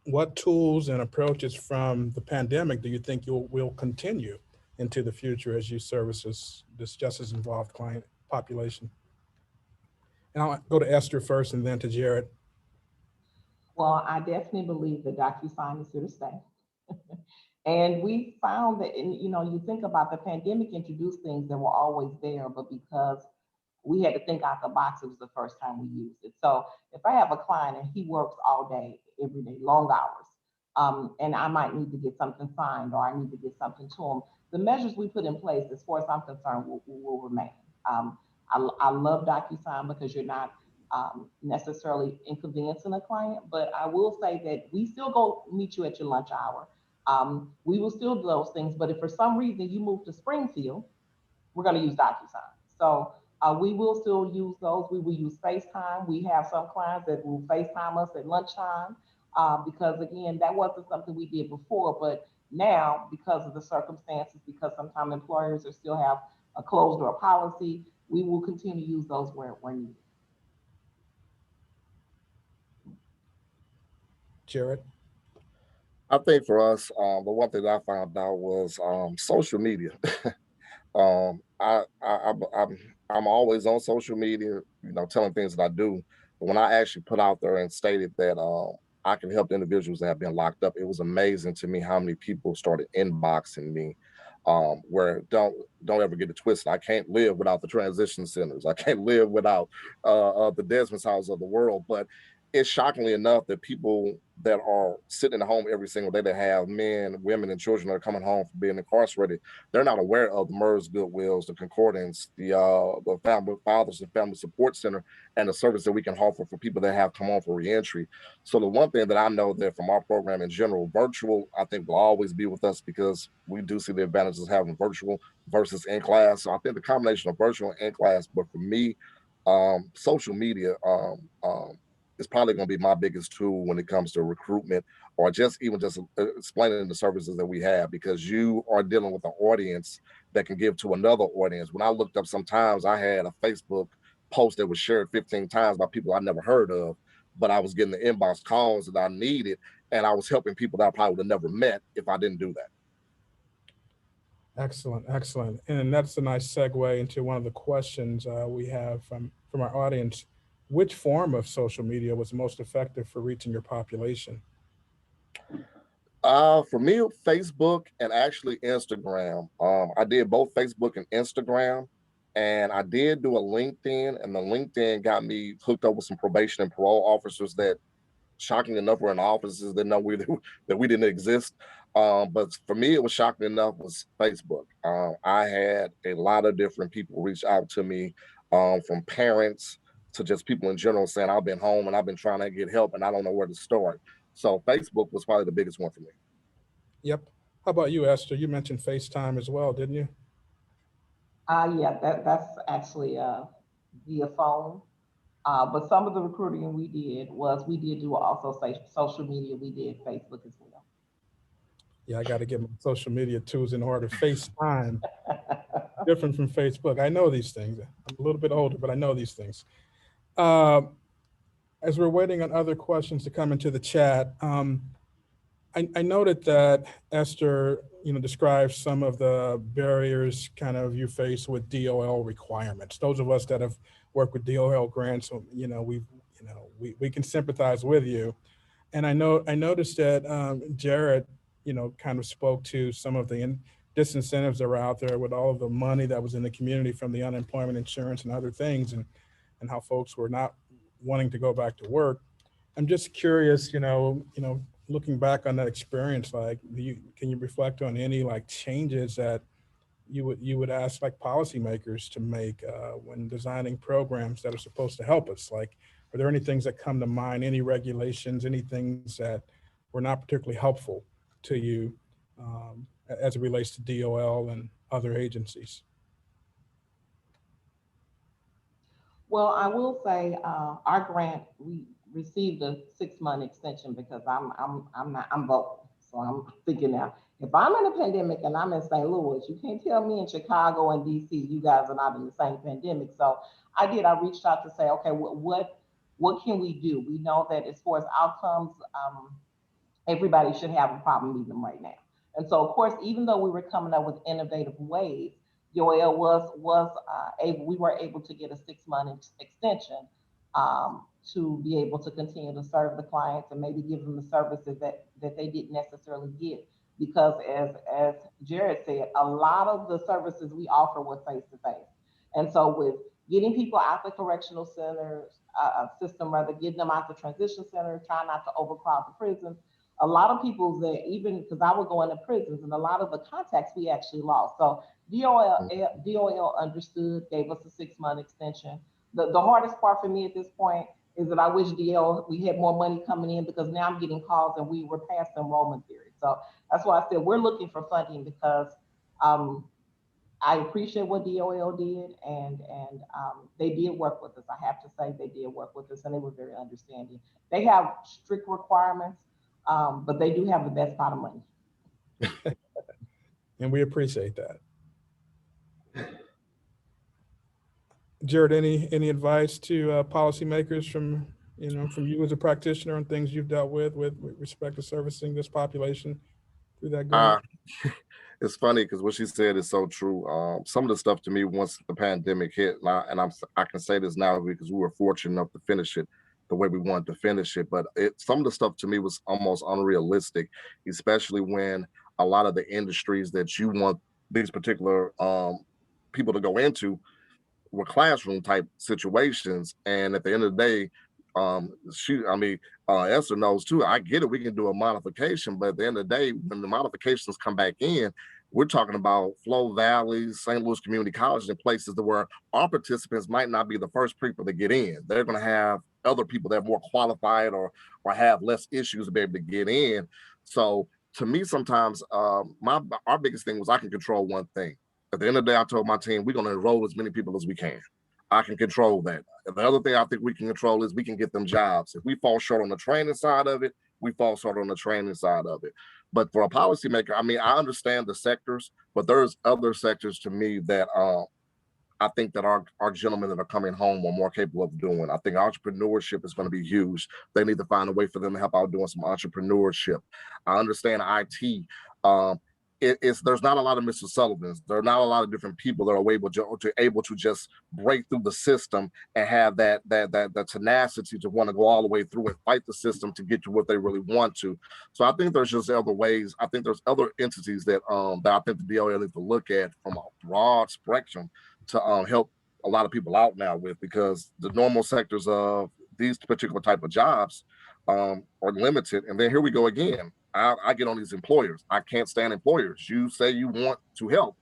what tools and approaches from the pandemic do you think will continue into the future as you service this justice involved client population? And I'll go to Esther first and then to Jared. Well, I definitely believe that DocuSign is here to stay. And we found that, you think about the pandemic introduced things that were always there, but because we had to think out the box, it was the first time we used it. So if I have a client and he works all day, every day, long hours, and I might need to get something signed or I need to get something to him, the measures we put in place, as far as I'm concerned, will remain. I love DocuSign because you're not necessarily inconveniencing a client, but I will say that we still go meet you at your lunch hour. We will still do those things, but if for some reason you move to Springfield, we're going to use DocuSign. So we will still use those. We will use FaceTime. We have some clients that will FaceTime us at lunchtime because, again, that wasn't something we did before, but now, because of the circumstances, because sometimes employers still have a closed door policy, we will continue to use those where needed. Jared? I think for us, the one thing that I found out was social media. I'm always on social media, telling things that I do. But when I actually put out there and stated that I can help individuals that have been locked up, it was amazing to me how many people started inboxing me. Where don't ever get it twisted. I can't live without the transition centers. I can't live without the Desmond's house of the world. But it's shockingly enough that people that are sitting at home every single day, that have men, women, and children that are coming home from being incarcerated, they're not aware of the MERS Goodwills, the Concordance, the Family Fathers and Family Support Center, and the service that we can offer for people that have come home for reentry. So the one thing that I know that from our program in general, virtual, I think will always be with us because we do see the advantages of having virtual versus in class. So I think the combination of virtual and in class, but for me, social media, is probably going to be my biggest tool when it comes to recruitment, or just explaining the services that we have, because you are dealing with an audience that can give to another audience. When I looked up, sometimes I had a Facebook post that was shared 15 times by people I never heard of, but I was getting the inbox calls that I needed, and I was helping people that I probably would have never met if I didn't do that. Excellent, excellent. And that's a nice segue into one of the questions we have from our audience. Which form of social media was most effective for reaching your population? For me, Facebook and actually Instagram. I did both Facebook and Instagram, and I did do a LinkedIn, and the LinkedIn got me hooked up with some probation and parole officers that shocking enough, we're in offices that know that we didn't exist. But for me, it was shocking enough was Facebook. I had a lot of different people reach out to me, from parents to just people in general saying, I've been home and I've been trying to get help and I don't know where to start. So Facebook was probably the biggest one for me. Yep. How about you, Esther? You mentioned FaceTime as well, didn't you? Yeah, that's actually via phone. But some of the recruiting we did do also social media. We did Facebook as well. Yeah, I got to get my social media tools in order. FaceTime, different from Facebook. I know these things. I'm a little bit older, but I know these things. As we're waiting on other questions to come into the chat, I noted that Esther, describes some of the barriers kind of you face with DOL requirements. Those of us that have worked with DOL grants, we can sympathize with you. And I noticed that Jared, kind of spoke to some of the disincentives that were out there with all of the money that was in the community from the unemployment insurance and other things, and how folks were not wanting to go back to work. I'm just curious, looking back on that experience, like, can you reflect on any changes that you would ask policymakers to make when designing programs that are supposed to help us? Like, are there any things that come to mind, any regulations, any things that were not particularly helpful to you as it relates to DOL and other agencies? Well, I will say our grant, we received a 6-month extension because I'm vocal. So I'm thinking now, if I'm in a pandemic and I'm in St. Louis, you can't tell me in Chicago and DC, you guys are not in the same pandemic. So I reached out to say, okay, what can we do? We know that as far as outcomes, everybody should have a problem meeting them right now. And so, of course, even though we were coming up with innovative ways, DOL was able, we were able to get a 6-month extension to be able to continue to serve the clients and maybe give them the services that they didn't necessarily get. Because as Jared said, a lot of the services we offer were face-to-face. And so with getting people out the correctional center system, rather getting them out the transition center, trying not to overcrowd the prisons, a lot of people that even, because I would go into prisons and a lot of the contacts we actually lost. So DOL understood, gave us a 6-month extension. The hardest part for me at this point is that I wish we had more money coming in, because now I'm getting calls and we were past the enrollment period. So that's why I said we're looking for funding, because I appreciate what DOL did, and they did work with us. I have to say they did work with us, and they were very understanding. They have strict requirements, but they do have the best pot of money. And we appreciate that. Jared, any advice to policymakers from you as a practitioner on things you've dealt with respect to servicing this population through that grant? It's funny because what she said is so true. Some of the stuff to me, once the pandemic hit, and I can say this now because we were fortunate enough to finish it the way we wanted to finish it, but some of the stuff to me was almost unrealistic, especially when a lot of the industries that you want these particular people to go into were classroom type situations. And at the end of the day, Esther knows too, I get it, we can do a modification, but at the end of the day, when the modifications come back in, we're talking about Flow Valley, St. Louis Community College, and places where our participants might not be the first people to get in. They're going to have other people that are more qualified or have less issues to be able to get in. So to me, sometimes our biggest thing was I can control one thing. At the end of the day, I told my team, we're going to enroll as many people as we can. I can control that. And the other thing I think we can control is we can get them jobs. If we fall short on the training side of it, we fall short on the training side of it. But for a policymaker, I understand the sectors, but there's other sectors to me that I think that our gentlemen that are coming home are more capable of doing. I think entrepreneurship is going to be huge. They need to find a way for them to help out doing some entrepreneurship. I understand IT. There's not a lot of Mr. Sullivans. There are not a lot of different people that are able to just break through the system and have that tenacity to want to go all the way through and fight the system to get to what they really want to. So I think there's just other ways. I think there's other entities that I think the DOL needs to look at from a broad spectrum to help a lot of people out now with, because the normal sectors of these particular type of jobs are limited. And then here we go again. I get on these employers. I can't stand employers. You say you want to help,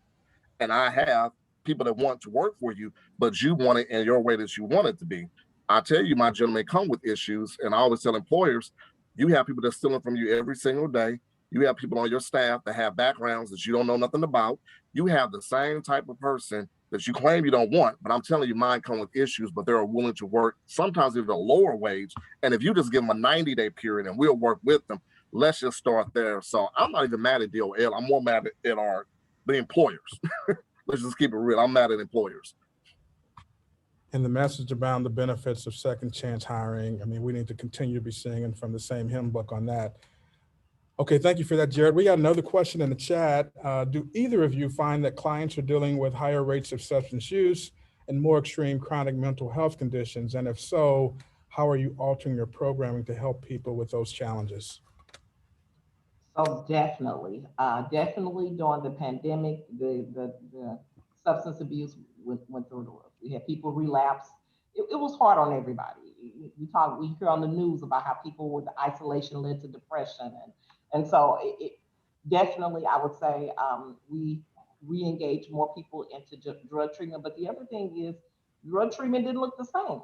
and I have people that want to work for you, but you want it in your way that you want it to be. I tell you, my gentlemen come with issues, and I always tell employers, you have people that's stealing from you every single day. You have people on your staff that have backgrounds that you don't know nothing about. You have the same type of person that you claim you don't want, but I'm telling you, mine come with issues, but they're willing to work sometimes even a lower wage. And if you just give them a 90-day period and we'll work with them, let's just start there. So I'm not even mad at DOL. I'm more mad at the employers. Let's just keep it real. I'm mad at employers. And the message about the benefits of second chance hiring, I mean, we need to continue to be singing from the same hymn book on that. Okay, thank you for that, Jared. We got another question in the chat. Do either of you find that clients are dealing with higher rates of substance use and more extreme chronic mental health conditions? And if so, how are you altering your programming to help people with those challenges? So definitely during the pandemic, the substance abuse went through the roof. We had people relapse. It was hard on everybody. We hear on the news about how people with isolation led to depression. And so it definitely, I would say, we re-engage more people into drug treatment. But the other thing is drug treatment didn't look the same.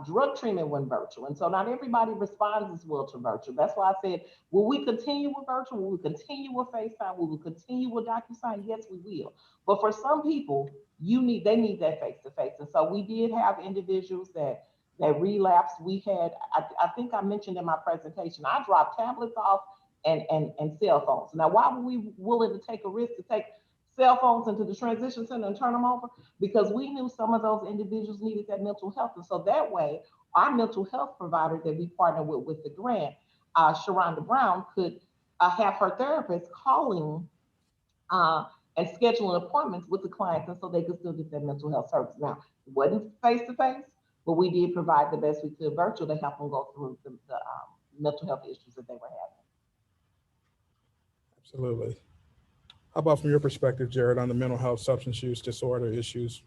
Drug treatment went virtual. And so not everybody responds as well to virtual. That's why I said, will we continue with virtual? Will we continue with FaceTime? Will we continue with DocuSign? Yes, we will. But for some people, they need that face-to-face. And so we did have individuals that relapsed. We had, I think I mentioned in my presentation, I dropped tablets off and cell phones. Now, why were we willing to take a risk to take cell phones into the transition center and turn them over? Because we knew some of those individuals needed that mental health. And so that way, our mental health provider that we partner with the grant, Sharonda Brown, could have her therapist calling and scheduling appointments with the clients, and so they could still get that mental health service. Now, it wasn't face-to-face, but we did provide the best we could virtual to help them go through the mental health issues that they were having. Absolutely. How about from your perspective, Jared, on the mental health substance use disorder issues?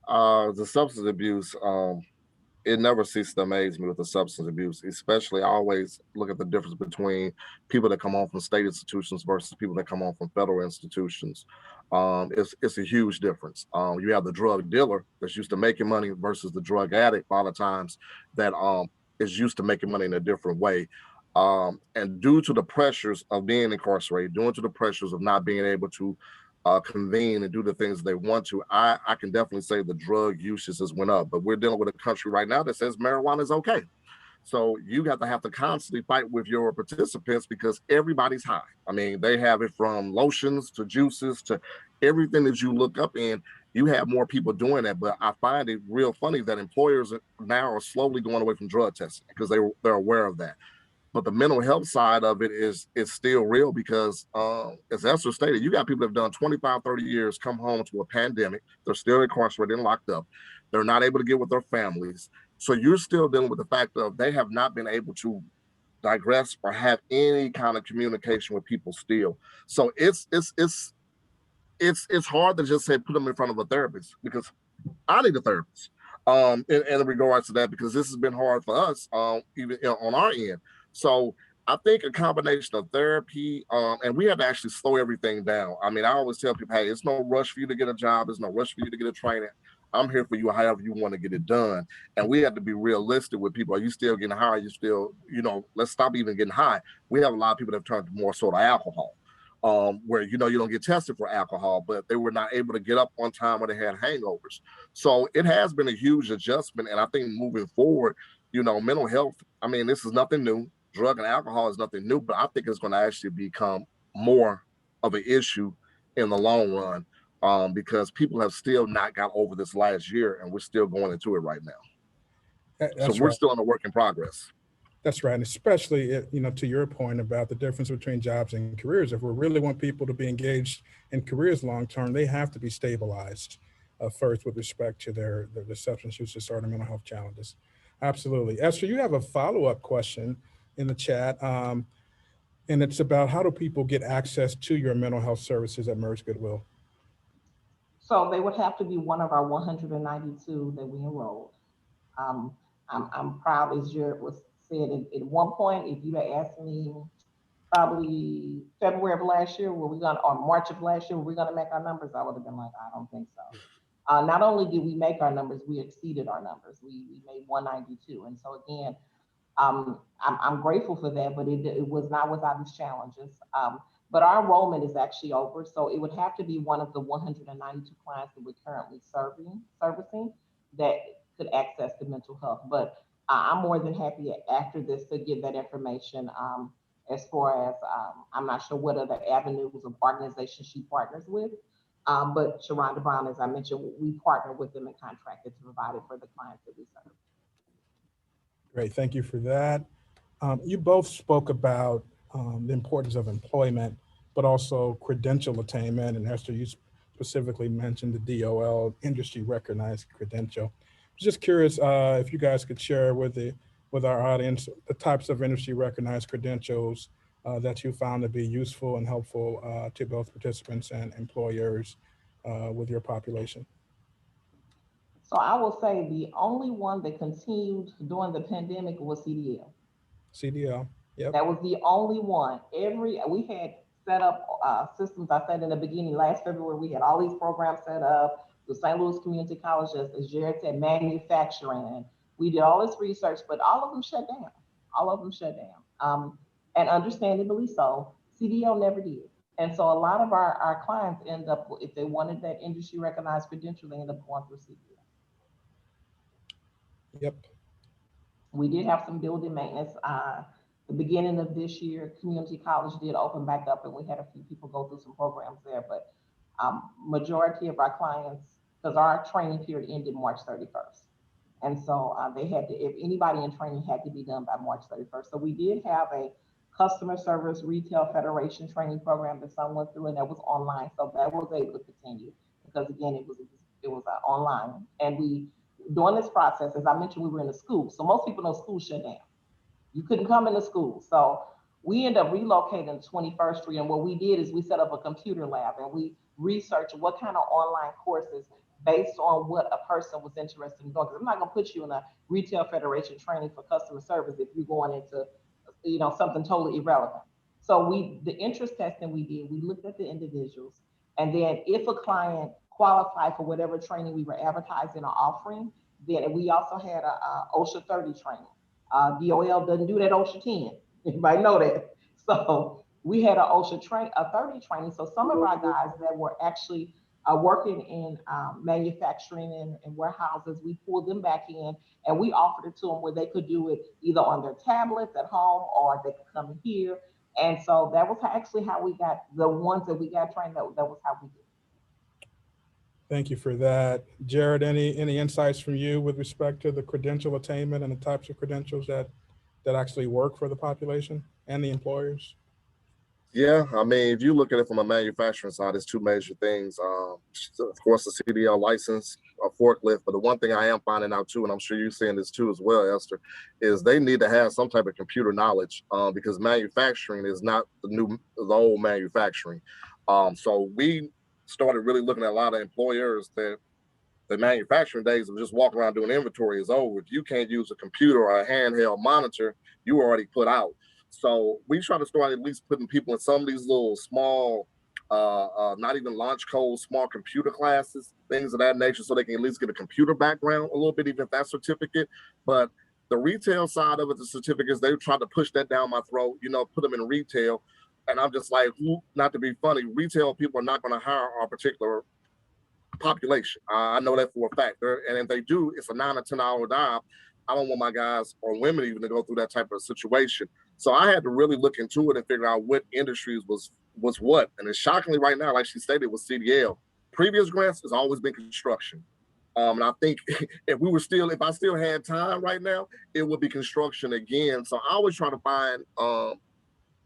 The substance abuse, it never ceases to amaze me with the substance abuse, especially I always look at the difference between people that come on from state institutions versus people that come on from federal institutions. It's a huge difference. You have the drug dealer that's used to making money versus the drug addict a lot of times that is used to making money in a different way. And due to the pressures of being incarcerated, due to the pressures of not being able to convene and do the things they want to, I can definitely say the drug usage has went up. But we're dealing with a country right now that says marijuana is okay. So you have to constantly fight with your participants because everybody's high. I mean, they have it from lotions to juices to everything that you look up in. You have more people doing that, but I find it real funny that employers now are slowly going away from drug testing because they're aware of that. But the mental health side of it is still real because, as Esther stated, you got people that have done 25, 30 years come home to a pandemic. They're still incarcerated and locked up. They're not able to get with their families. So you're still dealing with the fact of they have not been able to digress or have any kind of communication with people still. So it's hard to just say put them in front of a therapist because I need a therapist in regards to that because this has been hard for us even on our end. So I think a combination of therapy, and we have to actually slow everything down. I mean, I always tell people, hey, it's no rush for you to get a job. It's no rush for you to get a training. I'm here for you however you want to get it done. And we have to be realistic with people. Are you still getting high? Are you still, let's stop even getting high. We have a lot of people that have turned to more sort of alcohol, where, you don't get tested for alcohol, but they were not able to get up on time when they had hangovers. So it has been a huge adjustment. And I think moving forward, mental health, I mean, this is nothing new. Drug and alcohol is nothing new, but I think it's going to actually become more of an issue in the long run because people have still not got over this last year and we're still going into it right now. So we're still in a work in progress. That's right. And especially, to your point about the difference between jobs and careers, if we really want people to be engaged in careers long-term, they have to be stabilized first with respect to their substance use disorder, mental health challenges. Absolutely. Esther, you have a follow-up question in the chat, and it's about how do people get access to your mental health services at Merge Goodwill? So they would have to be one of our 192 that we enrolled. I'm proud, as Jared was said, at one point, if you'd have asked me probably February of last year, or March of last year, were we gonna make our numbers? I would have been like, I don't think so. Not only did we make our numbers, we exceeded our numbers. We made 192. And so again, I'm grateful for that, but it was not without its challenges. But our enrollment is actually over. So it would have to be one of the 192 clients that we're currently servicing that could access the mental health. But I'm more than happy after this to give that information. As far as, I'm not sure what other avenues of organizations she partners with. But Sharonda Brown, as I mentioned, we partner with them and contracted to provide it for the clients that we serve. Great, thank you for that. You both spoke about the importance of employment, but also credential attainment. And Esther, you specifically mentioned the DOL, industry recognized credential. Just curious if you guys could share with our audience the types of industry recognized credentials that you found to be useful and helpful to both participants and employers with your population. So I will say the only one that continued during the pandemic was CDL. CDL, yep. That was the only one. We had set up systems. I said in the beginning, last February, we had all these programs set up. The St. Louis Community College, as Jared said, manufacturing. And we did all this research, but all of them shut down. All of them shut down. And understandably so, CDL never did. And so a lot of our clients end up, if they wanted that industry recognized credential, they end up going through CDL. Yep. We did have some building maintenance. The beginning of this year, community college did open back up and we had a few people go through some programs there, but majority of our clients, because our training period ended March 31st. And so they had to, if anybody in training had to be done by March 31st. So we did have a customer service retail federation training program that some went through, and that was online. So that was able to continue because again, it was online. And during this process, as I mentioned, we were in a school. So most people know school shut down. You couldn't come into school. So we ended up relocating to 21st Street. And what we did is we set up a computer lab and we researched what kind of online courses based on what a person was interested in doing. Because I'm not gonna put you in a retail federation training for customer service if you're going into something totally irrelevant. So the interest testing we did, we looked at the individuals. And then if a client qualified for whatever training we were advertising or offering, then we also had a OSHA 30 training. DOL doesn't do that OSHA 10. Everybody know that. So we had a OSHA 30 training. So some of our guys that were actually working in manufacturing and warehouses, we pulled them back in and we offered it to them where they could do it either on their tablets at home or they could come here. And so that was actually how we got the ones that we got trained. That was how we did it. Thank you for that. Jared, any insights from you with respect to the credential attainment and the types of credentials that actually work for the population and the employers? Yeah, I mean, if you look at it from a manufacturing side, there's two major things. Of course, the CDL license, a forklift, but the one thing I am finding out too, and I'm sure you're seeing this too as well, Esther, is they need to have some type of computer knowledge because manufacturing is not the old manufacturing. So we started really looking at a lot of employers that the manufacturing days of just walking around doing inventory is over. If you can't use a computer or a handheld monitor, you already put out. So we try to start at least putting people in some of these little small, not even launch codes, small computer classes, things of that nature, so they can at least get a computer background a little bit, even if that's certificate. But the retail side of it, the certificates, they try to push that down my throat, put them in retail. And I'm just like, not to be funny, retail people are not going to hire our particular population. I know that for a fact. And if they do, it's a 9 or 10 hour job. I don't want my guys or women even to go through that type of situation. So I had to really look into it and figure out what industries was what. And it's shockingly right now, like she stated, was CDL. Previous grants has always been construction. And I think if I still had time right now, it would be construction again. So I always try to find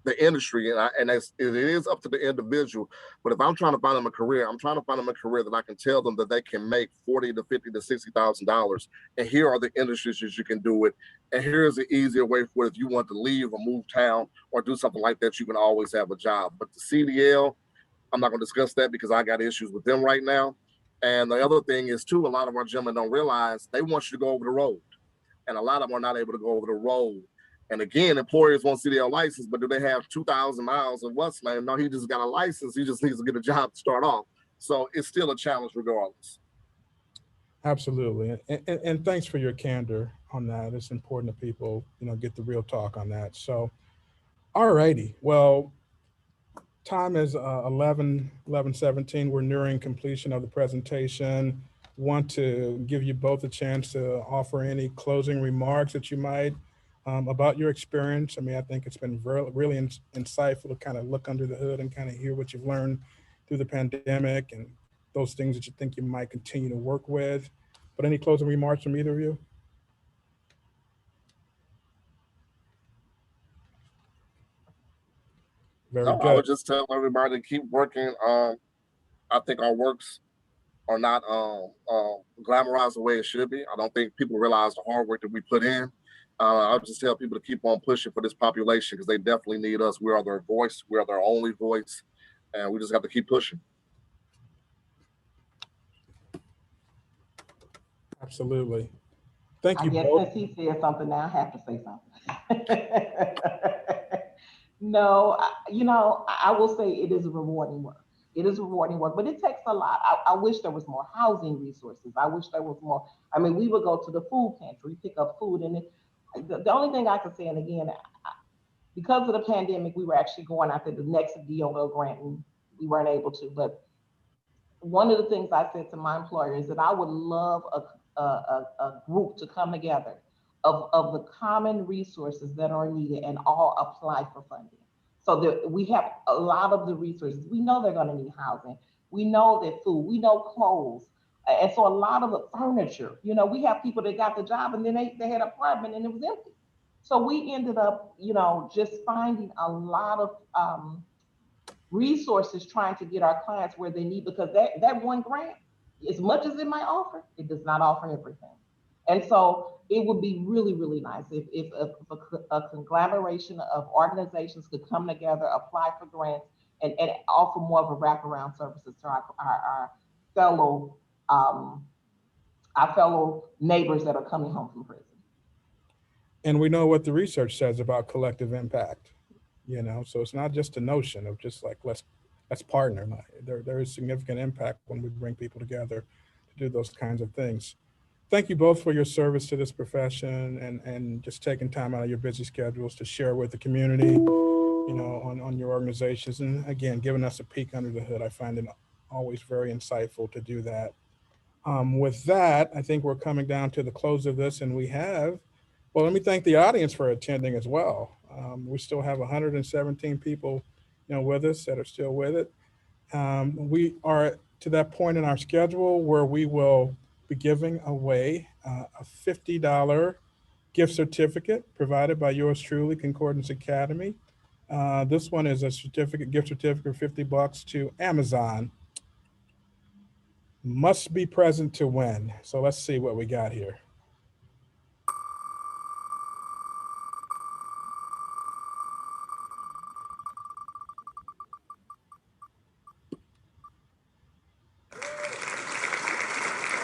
the industry, and it is up to the individual. But if I'm trying to find them a career, I'm trying to find them a career that I can tell them that they can make $40,000 to $50,000 to $60,000. And here are the industries that you can do it. And here's an easier way for it. If you want to leave or move town or do something like that, you can always have a job. But the CDL, I'm not going to discuss that because I got issues with them right now. And the other thing is too, a lot of our gentlemen don't realize they want you to go over the road. and a lot of them are not able to go over the road. And again, employers won't see their license, but do they have 2,000 miles of what's name? No, he just got a license. He just needs to get a job to start off. So it's still a challenge regardless. Absolutely. And thanks for your candor on that. It's important that people, get the real talk on that. So, all righty. Well, time is 11:17. We're nearing completion of the presentation. Want to give you both a chance to offer any closing remarks that you might about your experience. I mean, I think it's been really insightful to kind of look under the hood and kind of hear what you've learned through the pandemic and those things that you think you might continue to work with. But any closing remarks from either of you? Very No, good. I would just tell everybody to keep working. I think our works are not glamorized the way it should be. I don't think people realize the hard work that we put in. I'll just tell people to keep on pushing for this population because they definitely need us. We are their voice. We are their only voice. And we just have to keep pushing. Absolutely. Thank you I guess both. since he said something now, I have to say something. No, I will say it is rewarding work. It is rewarding work, but it takes a lot. I wish there was more housing resources. I wish there was more. I mean, we would go to the food pantry, pick up food, and the only thing I can say, and again, because of the pandemic, we were actually going after the next DOL grant, and we weren't able to. But one of the things I said to my employer is that I would love a group to come together of the common resources that are needed and all apply for funding. So that we have a lot of the resources. We know they're going to need housing. We know that food, we know clothes. And so a lot of the furniture, we have people that got the job and then they had an apartment and it was empty. So we ended up, just finding a lot of resources trying to get our clients where they need, because that one grant, as much as it might offer, it does not offer everything. And so it would be really, really nice if a conglomeration of organizations could come together, apply for grants, and offer more of a wraparound services to our fellow neighbors that are coming home from prison. And we know what the research says about collective impact, so it's not just a notion of just like, let's partner. There is significant impact when we bring people together to do those kinds of things. Thank you both for your service to this profession and just taking time out of your busy schedules to share with the community, on your organizations. And again, giving us a peek under the hood. I find it always very insightful to do that. With that, I think we're coming down to the close of this, and well, let me thank the audience for attending as well. We still have 117 people, with us that are still with it. We are to that point in our schedule where we will be giving away a $50 gift certificate provided by yours truly, Concordance Academy. This one is a gift certificate, $50 to Amazon. Must be present to win. So let's see what we got here.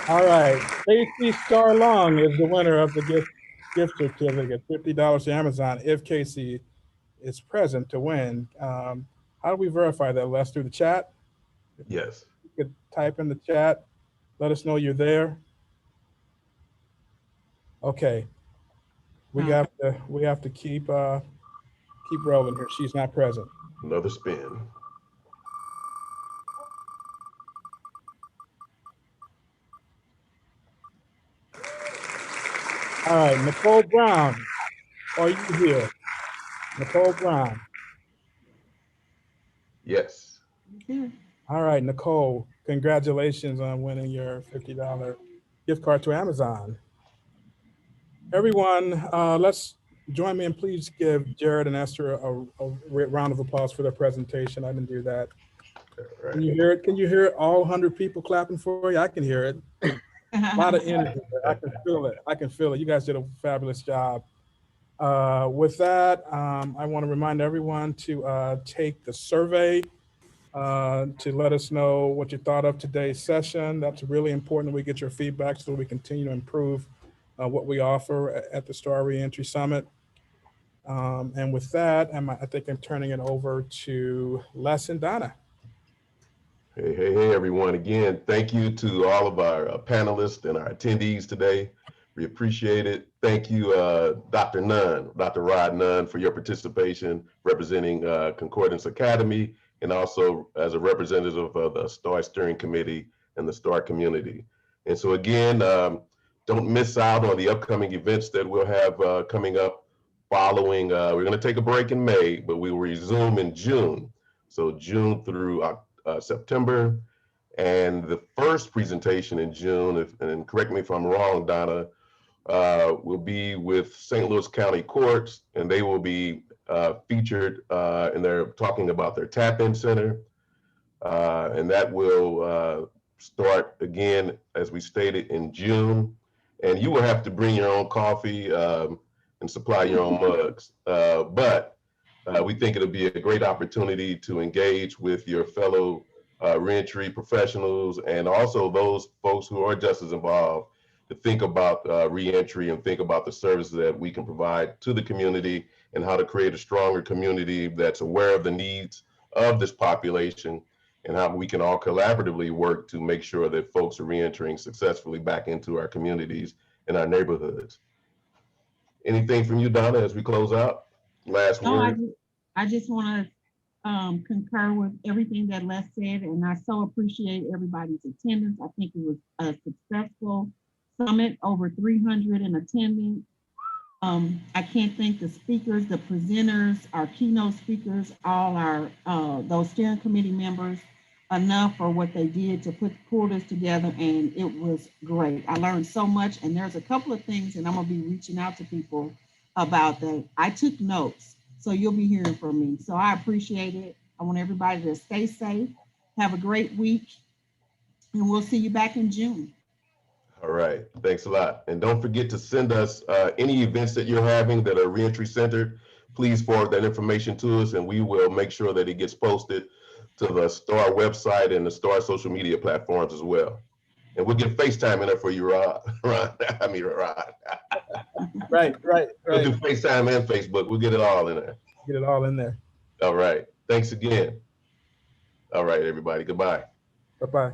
All right, Casey Starlong is the winner of the gift certificate, $50 to Amazon, if Casey is present to win. How do we verify that, Les? Through the chat? Yes. You could type in the chat, let us know you're there. Okay, we have to keep rolling here. She's not present. Another spin. All right, Nicole Brown, are you here? Nicole Brown. Yes. All right, Nicole, congratulations on winning your $50 gift card to Amazon. Everyone, let's join me and please give Jared and Esther a round of applause for their presentation. I didn't do that. Right. Can you hear it? Can you hear it? All 100 people clapping for you? I can hear it. A lot of energy. I can feel it. I can feel it. You guys did a fabulous job. With that, I want to remind everyone to take the survey to let us know what you thought of today's session. That's really important that we get your feedback so we continue to improve what we offer at the Star Reentry Summit. And with that, I think I'm turning it over to Les and Donna. Hey, everyone. Again, thank you to all of our panelists and our attendees today. We appreciate it. Thank you, Dr. Nunn, Dr. Rod Nunn, for your participation representing Concordance Academy and also as a representative of the STAR Steering Committee and the STAR community. And so again, don't miss out on the upcoming events that we'll have coming up following. We're going to take a break in May, but we will resume in June. So June through September. And the first presentation in June, and correct me if I'm wrong, Donna, will be with St. Louis County Courts, and they will be featured, and they're talking about their tap-in center. And that will start again, as we stated, in June. And you will have to bring your own coffee and supply your own mugs. But we think it'll be a great opportunity to engage with your fellow reentry professionals and also those folks who are just as involved to think about reentry and think about the services that we can provide to the community and how to create a stronger community that's aware of the needs of this population and how we can all collaboratively work to make sure that folks are reentering successfully back into our communities and our neighborhoods. Anything from you, Donna, as we close out? Last word. I just want to concur with everything that Les said, and I so appreciate everybody's attendance. I think it was a successful summit, over 300 in attending. I can't thank the speakers, the presenters, our keynote speakers, all our those steering committee members enough for what they did to pull this together, and it was great. I learned so much, and there's a couple of things, and I'm gonna be reaching out to people about that. I took notes, so you'll be hearing from me. So I appreciate it. I want everybody to stay safe, have a great week, and we'll see you back in June. All right, thanks a lot. And don't forget to send us any events that you're having that are reentry centered. Please forward that information to us, and we will make sure that it gets posted to the STAR website and the STAR social media platforms as well. And we'll get FaceTime in there for you, Rod. Rod. Right. We'll do FaceTime and Facebook. We'll get it all in there. Get it all in there. All right. Thanks again. All right, everybody. Goodbye. Bye-bye.